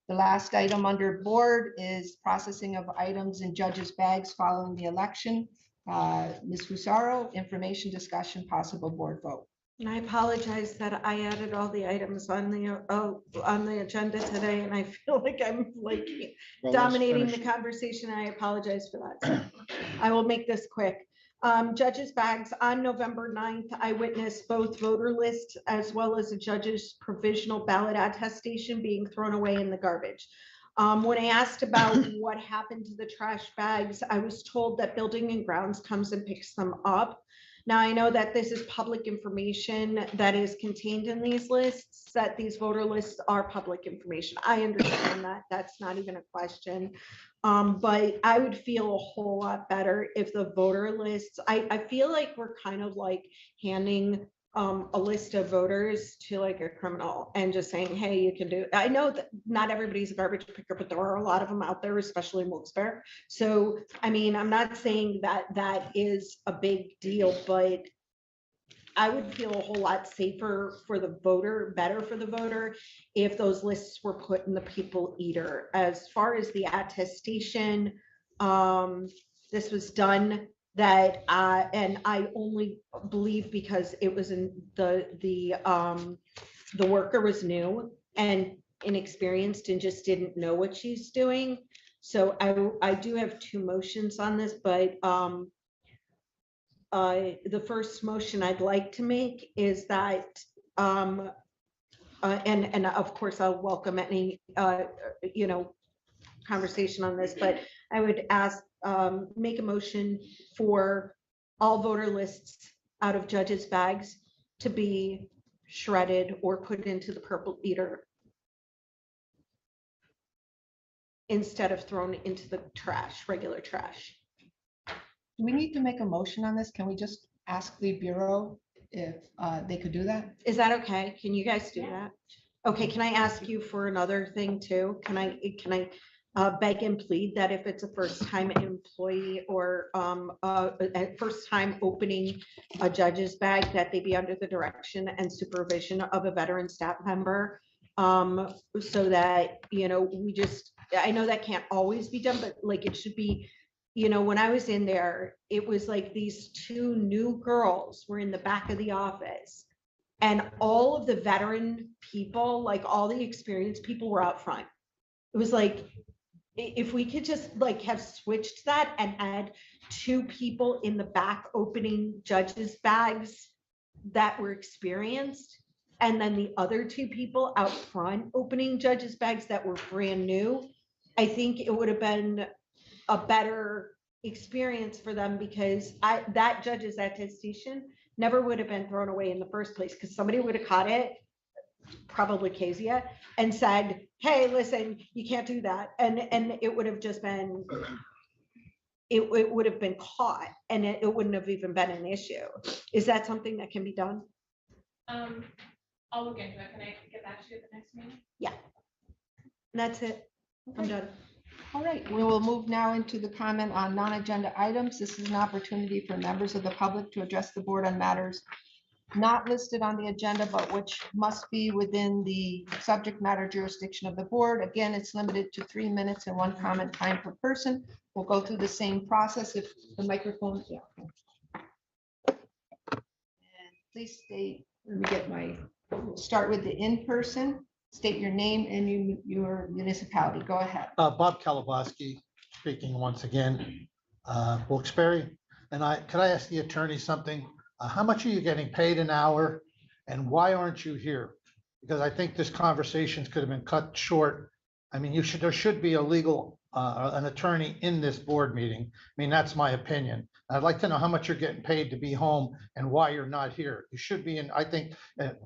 The last item under board is processing of items in judges' bags following the election. Ms. Fusaro, information discussion, possible board vote. And I apologize that I added all the items on the agenda today, and I feel like I'm like Well, let's dominating the finish. conversation. I apologize for that. So I will make this quick. Judges' bags on November 9th, I witnessed both voter lists as well as a judge's provisional ballot attestation being thrown away in the garbage. When I asked about what happened to the trash bags, I was told that Building and Grounds comes and picks them up. Now, I know that this is public information that is contained in these lists, that these voter lists are public information. I understand that. That's not even a question. But I would feel a whole lot better if the voter lists, I feel like we're kind of like handing a list of voters to like a criminal and just saying, hey, you can do it. I know that not everybody's a garbage picker, but there are a lot of them out there, especially in Wilkes-Barre. So, I mean, I'm not saying that that is a big deal, but I would feel a whole lot safer for the voter, better for the voter, if those lists were put in the people eater. As far as the attestation, this was done that, and I only believe because it was in the worker was new and inexperienced and just didn't know what she's doing. So I do have 2 motions on this, but the first motion I'd like to make is that, and of course I'll welcome any, conversation on this, but I would ask make a motion for all voter lists out of judges' bags to be shredded or put into the purple eater instead of thrown into the trash, regular trash. Do we need to make a motion on this? Can we just ask the Bureau if they could do that? Is that okay? Can you guys do that? Okay, can I ask you for another thing too? Can I beg and plead that if it's a first-time employee or a first-time opening a judge's bag, that they be under the direction and supervision of a veteran staff member? So that, you know, I know that can't always be done, but like it should be, you know, when I was in there, it was like these two new girls were in the back of the office. And all of the veteran people, like all the experienced people were out front. It was like, if we could just like have switched that and had two people in the back opening judges' bags that were experienced, and then the other two people out front opening judges' bags that were brand new, I think it would have been a better experience for them, because that judge's attestation never would have been thrown away in the first place, because somebody would have caught it, probably Kezia, and said, hey, listen, you can't do that. And it would have just been, it would have been caught, and it wouldn't have even been an issue. Is that something that can be done? I'll look into it. Can I get back to you at the next meeting? That's it. I'm done. All right, we will move now into the comment on non-agenda items. This is an opportunity for members of the public to address the board on matters not listed on the agenda, but which must be within the subject matter jurisdiction of the board. Again, it's limited to 3 minutes and 1 comment time per person. We'll go through the same process if the microphone. Yeah. And please state, let me get we'll start with the in-person. State your name and your municipality. Go ahead. Bob Kalabowski speaking once again, Wilkes-Barre. And could I ask the attorney something? How much are you getting paid an hour and why aren't you here? Because I think this conversation could have been cut short. I mean, there should be a legal, an attorney in this board meeting. I mean, that's my opinion. I'd like to know how much you're getting paid to be home and why you're not here. You should be in, I think, the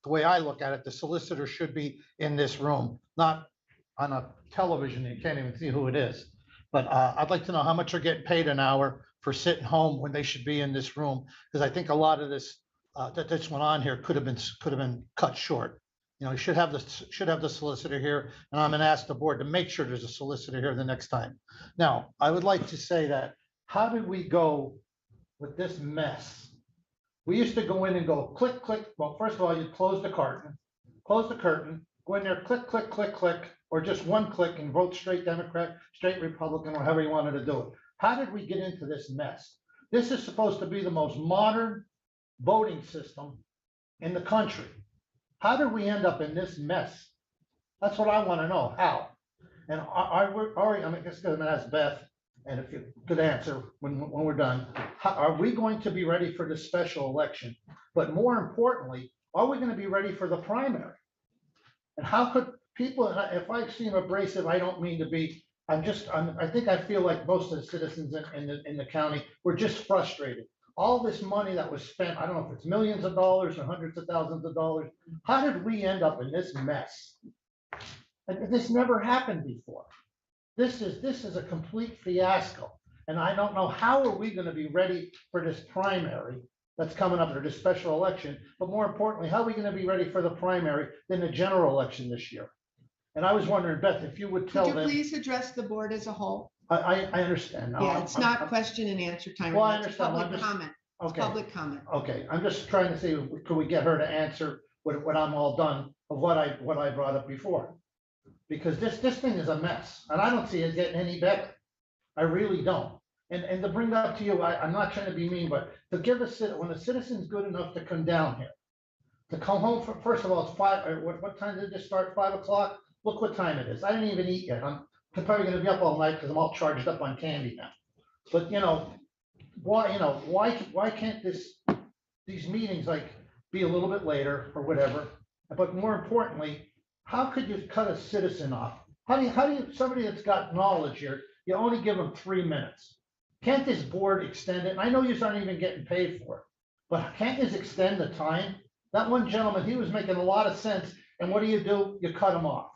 way I look at it, the solicitor should be in this room, not on a television. You can't even see who it is. But I'd like to know how much you're getting paid an hour for sitting home when they should be in this room. Because I think a lot of this that went on here could have been cut short. You know, you should have the solicitor here, and I'm gonna ask the board to make sure there's a solicitor here the next time. Now, I would like to say that, how did we go with this mess? We used to go in and go click, click. Well, first of all, you close the curtain, go in there, click, click, click, click, or just one click and vote straight Democrat, straight Republican, or however you wanted to do it. How did we get into this mess? This is supposed to be the most modern voting system in the country. How did we end up in this mess? That's what I want to know. How? And I'm just going to ask Beth, and if you could answer when we're done, are we going to be ready for this special election? But more importantly, are we going to be ready for the primary? And how could people, if I seem abrasive, I don't mean to be, I think I feel like most of the citizens in the county were just frustrated. All this money that was spent, I don't know if it's millions of dollars or hundreds of thousands of dollars. How did we end up in this mess? And this never happened before. This is a complete fiasco. And I don't know how are we going to be ready for this primary that's coming up, or this special election, but more importantly, how are we going to be ready for the primary than the general election this year? And I was wondering, Beth, if you would tell Could you them. please address the board as a whole? I understand. No, Yeah, it's not question and answer time. Well, I It's understand. Public comment. It's Okay. public comment. Okay, I'm just trying to see, could we get her to answer when I'm all done of what I brought up before? Because this thing is a mess, and I don't see it getting any better. I really don't. And to bring that up to you, I'm not trying to be mean, but to give when a citizen's good enough to come down here, to come home for, first of all, it's 5, what time did this start? 5 o'clock? Look what time it is. I didn't even eat yet. I'm probably gonna be up all night because I'm all charged up on candy now. But why can't these meetings like be a little bit later or whatever? But more importantly, how could you cut a citizen off? How do you somebody that's got knowledge here you only give them 3 minutes. Can't this board extend it? And I know you aren't even getting paid for it, but can't this extend the time? That one gentleman, he was making a lot of sense, and what do? You cut him off.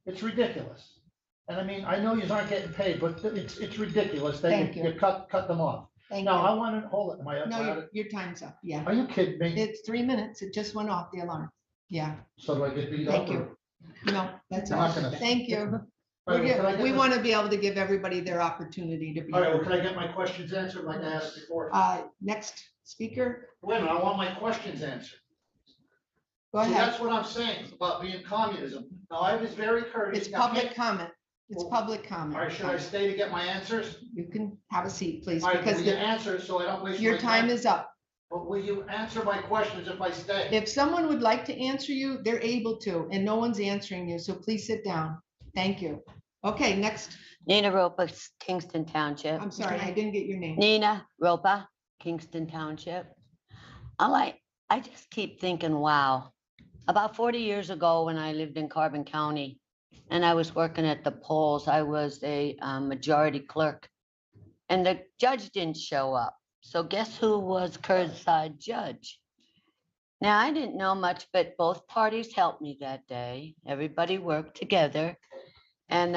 It's ridiculous. And I mean, I know you aren't getting paid, but it's ridiculous that Thank you you. cut them off. Thank Now, I you. want to, hold it, No, your time's up. Yeah. are you kidding me? It's 3 minutes. It just went off the alarm. Yeah, So do I get beat up? thank you. No, that's You're all. not gonna- Thank you. All right, well, can I get We my- want to be able to give everybody their opportunity to be. All right, well, heard. can I get my questions answered like I asked before? Next speaker, Wait a minute, I want my questions answered. go See, ahead. that's what I'm saying about being communism. Now, I was very courteous. It's Now, public comment. It's Well, public All right, should I comment. stay to get my answers? You can have a seat, please, All right, because will you answer so I don't waste my your time is up. But will you answer my questions if I stay? If someone would like to answer you, they're able to, and no one's answering you, so please sit down. Thank you. Okay, next. Nina Ropa, Kingston Township. I'm sorry, I didn't get your name. Nina Ropa, Kingston Township. I just keep thinking, wow. About 40 years ago, when I lived in Carbon County and I was working at the polls, I was a majority clerk. And the judge didn't show up. So guess who was curbside judge? Now, I didn't know much, but both parties helped me that day. Everybody worked together. And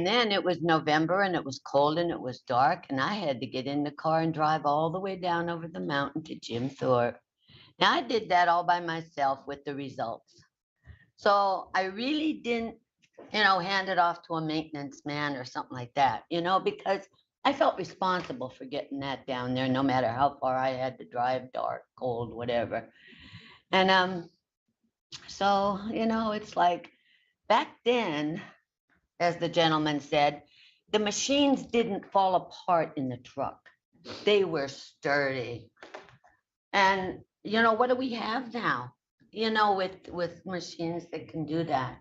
then it was November and it was cold and it was dark and I had to get in the car and drive all the way down over the mountain to Jim Thorpe. Now I did that all by myself with the results. So I really didn't, hand it off to a maintenance man or something like that, because I felt responsible for getting that down there, no matter how far I had to drive, dark, cold, whatever. And so, it's like back then, as the gentleman said, the machines didn't fall apart in the truck. They were sturdy. And, what do we have now? With machines that can do that.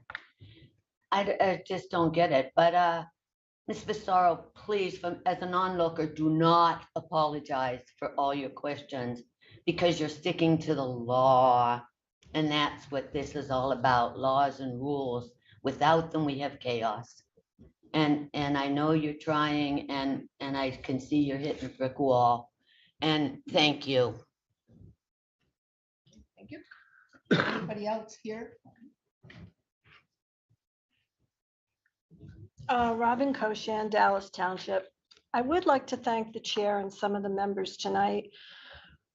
I just don't get it. But Ms. Visaro, please, as an onlooker, do not apologize for all your questions because you're sticking to the law. And that's what this is all about, laws and rules. Without them, we have chaos. And I know you're trying and I can see you're hitting a brick wall. And thank you. Thank you. Anybody else here? Robin Koshan, Dallas Township. I would like to thank the chair and some of the members tonight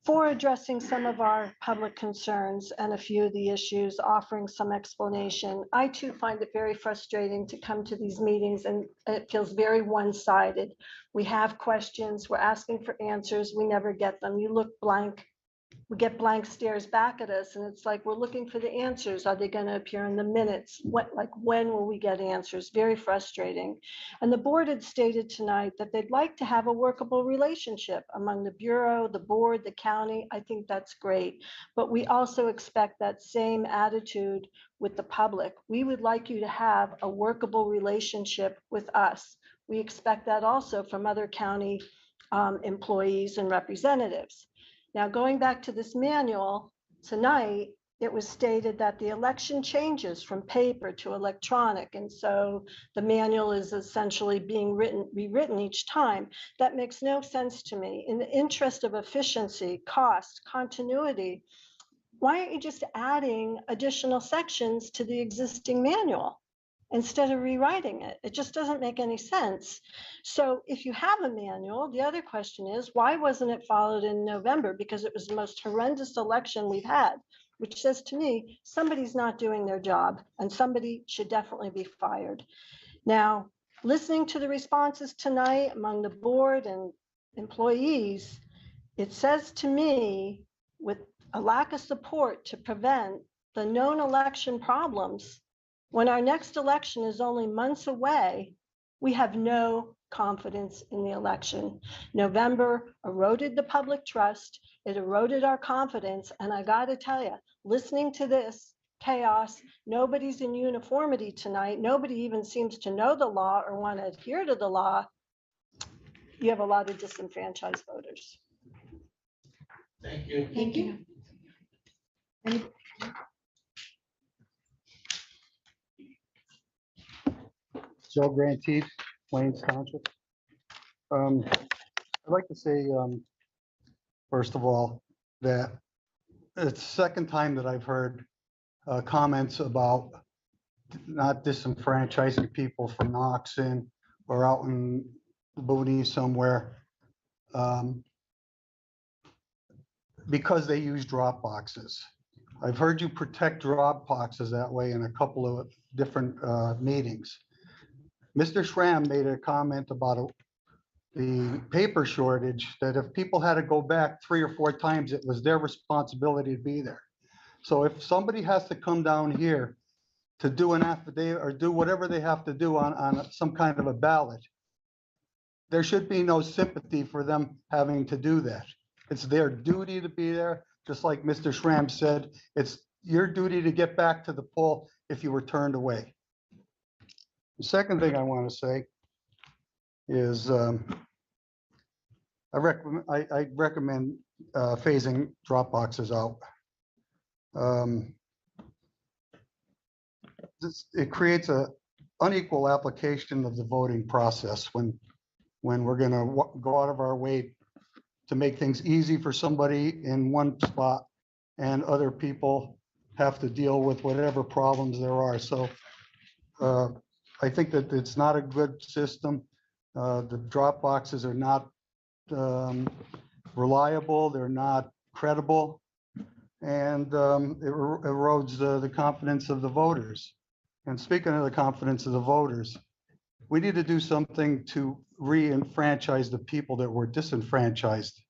for addressing some of our public concerns and a few of the issues, offering some explanation. I too find it very frustrating to come to these meetings and it feels very one-sided. We have questions, we're asking for answers, we never get them. You look blank. We get blank stares back at us and it's like, we're looking for the answers. Are they going to appear in the minutes? When will we get answers? Very frustrating. And the board had stated tonight that they'd like to have a workable relationship among the Bureau, the board, the county. I think that's great. But we also expect that same attitude with the public. We would like you to have a workable relationship with us. We expect that also from other county employees and representatives. Now, going back to this manual, tonight, it was stated that the election changes from paper to electronic. And so the manual is essentially being rewritten each time. That makes no sense to me. In the interest of efficiency, cost, continuity, why aren't you just adding additional sections to the existing manual instead of rewriting it? It just doesn't make any sense. So if you have a manual, the other question is, why wasn't it followed in November? Because it was the most horrendous election we've had, which says to me, somebody's not doing their job and somebody should definitely be fired. Now, listening to the responses tonight among the board and employees, it says to me, with a lack of support to prevent the known election problems, when our next election is only months away, we have no confidence in the election. November eroded the public trust, it eroded our confidence, and I gotta tell you, listening to this chaos, nobody's in uniformity tonight, nobody even seems to know the law or want to adhere to the law. You have a lot of disenfranchised voters. Thank you. Thank you. Joe Grantee, Plains Township. I'd like to say, first of all, that it's the second time that I've heard comments about not disenfranchising people from Knoxon or out in the boonies somewhere because they use drop boxes. I've heard you protect drop boxes that way in a couple of different meetings. Mr. Schramm made a comment about the paper shortage, that if people had to go back 3 or 4 times, it was their responsibility to be there. So if somebody has to come down here to do an affidavit or do whatever they have to do on some kind of a ballot, there should be no sympathy for them having to do that. It's their duty to be there. Just like Mr. Schramm said, it's your duty to get back to the poll if you were turned away. The second thing I want to say is I recommend phasing drop boxes out. It creates a unequal application of the voting process when we're going to go out of our way to make things easy for somebody in one spot and other people have to deal with whatever problems there are. So I think that it's not a good system. The drop boxes are not reliable, they're not credible, and it erodes the confidence of the voters. And speaking of the confidence of the voters, we need to do something to re-enfranchise the people that were disenfranchised,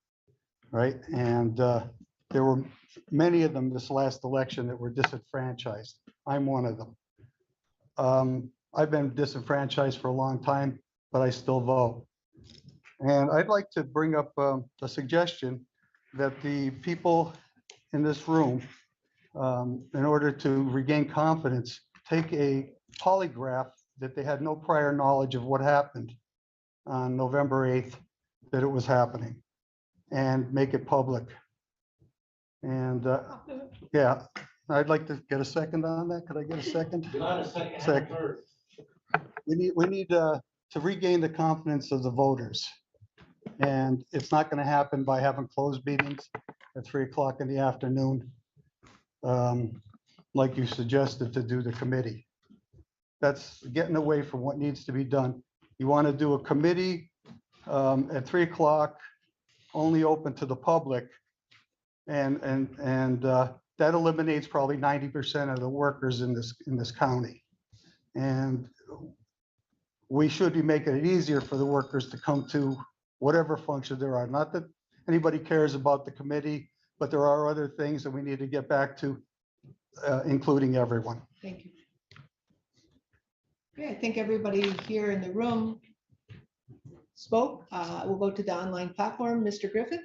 right? And there were many of them this last election that were disenfranchised. I'm one of them. I've been disenfranchised for a long time, but I still vote. And I'd like to bring up a suggestion that the people in this room, in order to regain confidence, take a polygraph that they had no prior knowledge of what happened on November 8th, that it was happening, and make it public. And yeah, I'd like to get a second on that. Could I get a second? Second. We need to regain the confidence of the voters. And it's not going to happen by having closed meetings at 3 o'clock in the afternoon, like you suggested to do the committee. That's getting away from what needs to be done. You want to do a committee at 3 o'clock, only open to the public, and that eliminates probably 90% of the workers in this county. And we should be making it easier for the workers to come to whatever function there are. Not that anybody cares about the committee, but there are other things that we need to get back to, including everyone. Thank you. Okay, I think everybody here in the room spoke. We'll go to the online platform. Mr. Griffith?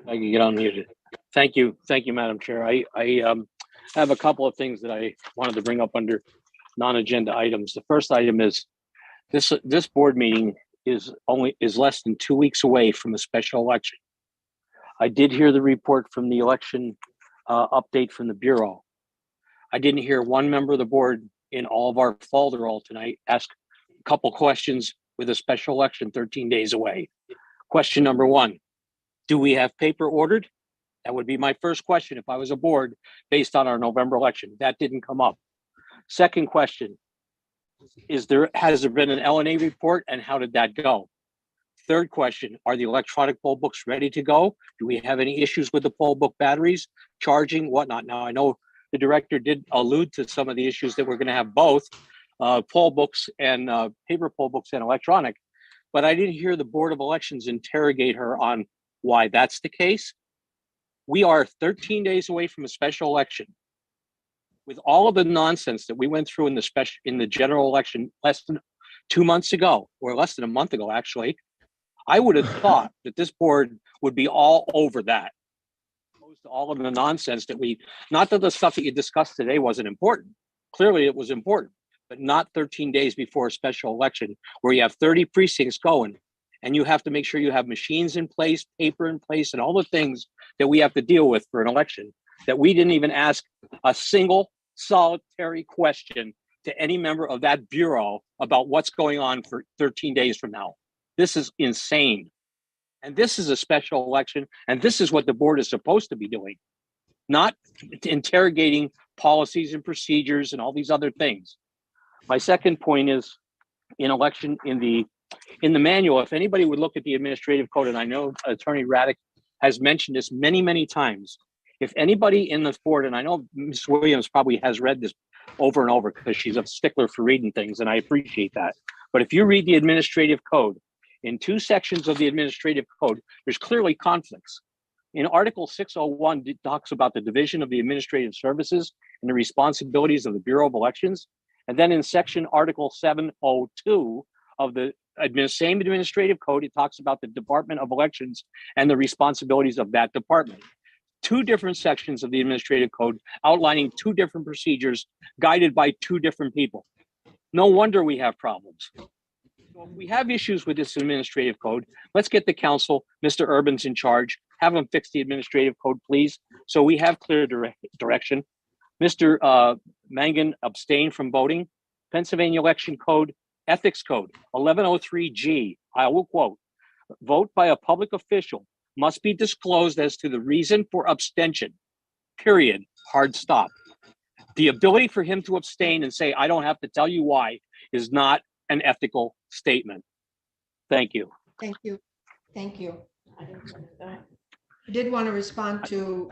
I can get unmuted. Thank you, Madam Chair. I have a couple of things that I wanted to bring up under non-agenda items. The first item is this board meeting is less than 2 weeks away from a special election. I did hear the report from the election update from the Bureau. I didn't hear one member of the board in all of our folderol tonight ask a couple questions with a special election 13 days away. Question number one, do we have paper ordered? That would be my first question if I was a board based on our November election. That didn't come up. Second question, has there been an LNA report and how did that go? Third question, are the electronic poll books ready to go? Do we have any issues with the poll book batteries, charging, whatnot? Now, I know the director did allude to some of the issues that we're going to have both poll books and paper poll books and electronic, but I didn't hear the Board of Elections interrogate her on why that's the case. We are 13 days away from a special election. With all of the nonsense that we went through in the general election less than 2 months ago, or less than a month ago, actually, I would have thought that this board would be all over that. Opposed to all of the nonsense that not that the stuff that you discussed today wasn't important. Clearly it was important, but not 13 days before a special election where you have 30 precincts going and you have to make sure you have machines in place, paper in place, and all the things that we have to deal with for an election. that we didn't even ask a single solitary question to any member of that bureau about what's going on for 13 days from now. This is insane. And this is a special election, and this is what the board is supposed to be doing, not interrogating policies and procedures and all these other things. My second point is in the manual, if anybody would look at the administrative code, and I know Attorney Raddick has mentioned this many, many times. If anybody in the board, and I know Ms. Williams probably has read this over and over because she's a stickler for reading things, and I appreciate that. But if you read the administrative code, in 2 sections of the administrative code, there's clearly conflicts. In Article 601, it talks about the division of the administrative services and the responsibilities of the Bureau of Elections. And then in section Article 702 of the same administrative code, it talks about the Department of Elections and the responsibilities of that department. 2 different sections of the administrative code outlining 2 different procedures guided by 2 different people. No wonder we have problems. So if we have issues with this administrative code, let's get the council, Mr. Urban's in charge, have him fix the administrative code, please, so we have clear direction. Mr. Mangan abstained from voting. Pennsylvania Election Code, Ethics Code, 1103G, I will quote, vote by a public official must be disclosed as to the reason for abstention, period, hard stop. The ability for him to abstain and say, I don't have to tell you why, is not an ethical statement. Thank you. Thank you. Thank you. I did want to respond to,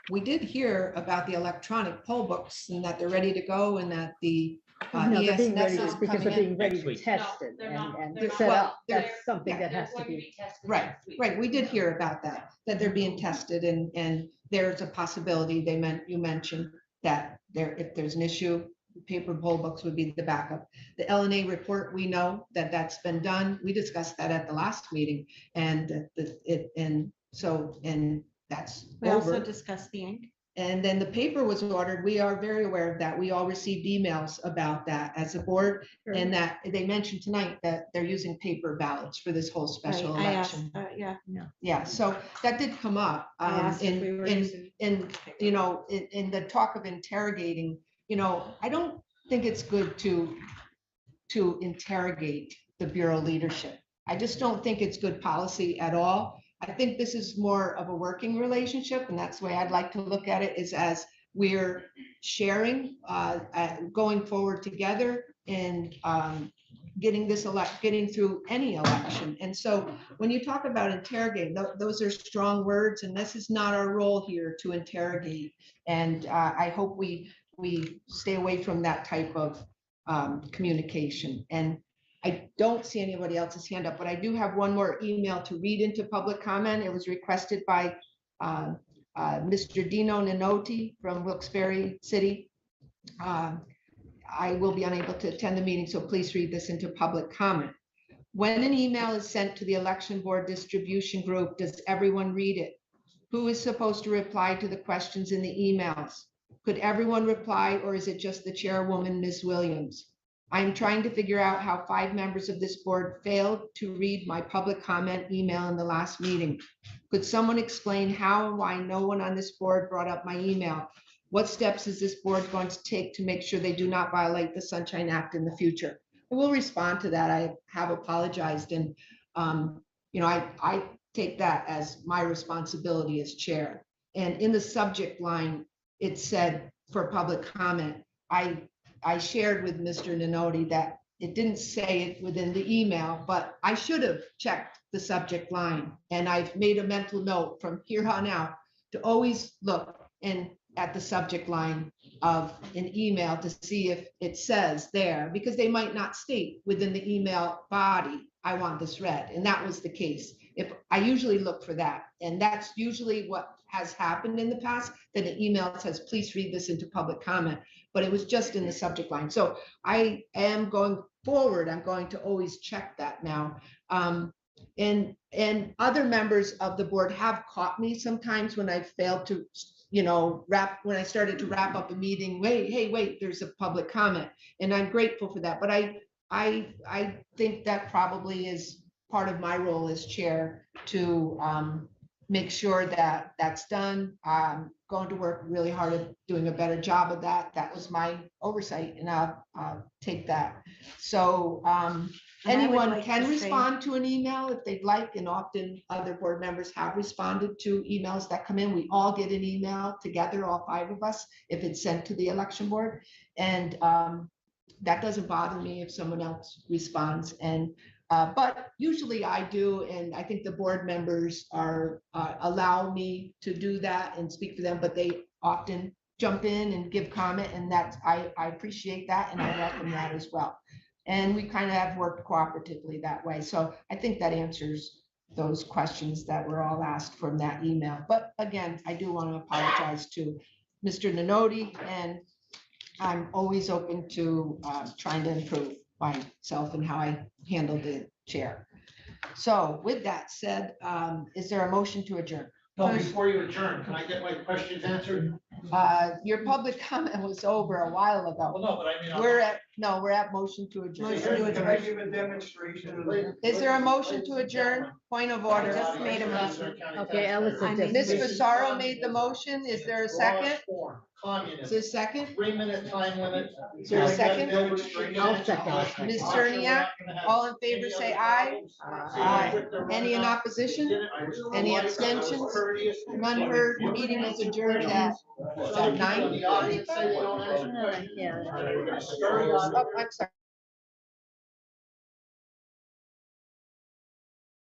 we did hear about the electronic poll books and that they're ready to go and that the No, they're being ready, ESNS is because they're coming in. being ready Next to week. test it they're not. and They're set not. up. They're- That's something that has to be. Right, right. We did hear about that they're being tested and there's a possibility you mentioned that if there's an issue, paper poll books would be the backup. The LNA report, we know that that's been done. We discussed that at the last meeting and that's We also over. discussed the ink. And then the paper was ordered. We are very aware of that. We all received emails about that as a board. And that they mentioned tonight that they're using paper ballots for this whole special I asked, election. yeah. Yeah, so that did come up. I asked if we were using in the talk of interrogating, I don't think it's good to interrogate the Bureau leadership. I just don't think it's good policy at all. I think this is more of a working relationship, and that's the way I'd like to look at it, is as we're sharing, going forward together and getting through any election. And so when you talk about interrogating, those are strong words, and this is not our role here to interrogate. And I hope we stay away from that type of communication. And I don't see anybody else's hand up, but I do have one more email to read into public comment. It was requested by Mr. Dino Ninotti from Wilkes-Barre City. I will be unable to attend the meeting, so please read this into public comment. When an email is sent to the election board distribution group, does everyone read it? Who is supposed to reply to the questions in the emails? Could everyone reply, or is it just the chairwoman, Ms. Williams? I'm trying to figure out how 5 members of this board failed to read my public comment email in the last meeting. Could someone explain how and why no one on this board brought up my email? What steps is this board going to take to make sure they do not violate the Sunshine Act in the future? I will respond to that. I have apologized, and I take that as my responsibility as chair. And in the subject line, it said for public comment, I shared with Mr. Ninotti that it didn't say it within the email, but I should have checked the subject line. And I've made a mental note from here on out to always look at the subject line of an email to see if it says there, because they might not state within the email body, I want this read. And that was the case. If I usually look for that, and that's usually what has happened in the past, that an email says, please read this into public comment, but it was just in the subject line. So I am going forward, I'm going to always check that now. And other members of the board have caught me sometimes when I failed to, when I started to wrap up a meeting, wait, there's a public comment. And I'm grateful for that. But I think that probably is part of my role as chair to make sure that that's done. Going to work really hard at doing a better job of that. That was my oversight, and I'll take that. So And I would anyone like can to say- respond to an email if they'd like, and often other board members have responded to emails that come in. We all get an email together, all 5 of us, if it's sent to the election board. And that doesn't bother me if someone else responds. And but usually I do, and I think the board members are allow me to do that and speak to them, but they often jump in and give comment, and that's I appreciate that, and I welcome that as well. And we kind of have worked cooperatively that way. So I think that answers those questions that were all asked from that email. But again, I do want to apologize to Mr. Nanoti, and I'm always open to trying to improve myself and how I handle the chair. So with that said, is there a motion to adjourn? No, before you adjourn, can I get my questions answered? Your public comment was over a while Well, ago. no, but I mean. We're at motion to adjourn. Can I give a demonstration? Is there a motion to adjourn? Point of order. just made a motion. Okay, Ellison I just made- Ms. Fasaro made the motion. Is there a second? Is Communist, there a second? 3-minute time limit. Is there a second? I'll second. Ms. Cerniak, all in favor, say aye. Aye. Any in opposition? Any abstentions? None heard. Meeting is adjourned at 9. Yeah. Oh, I'm sorry.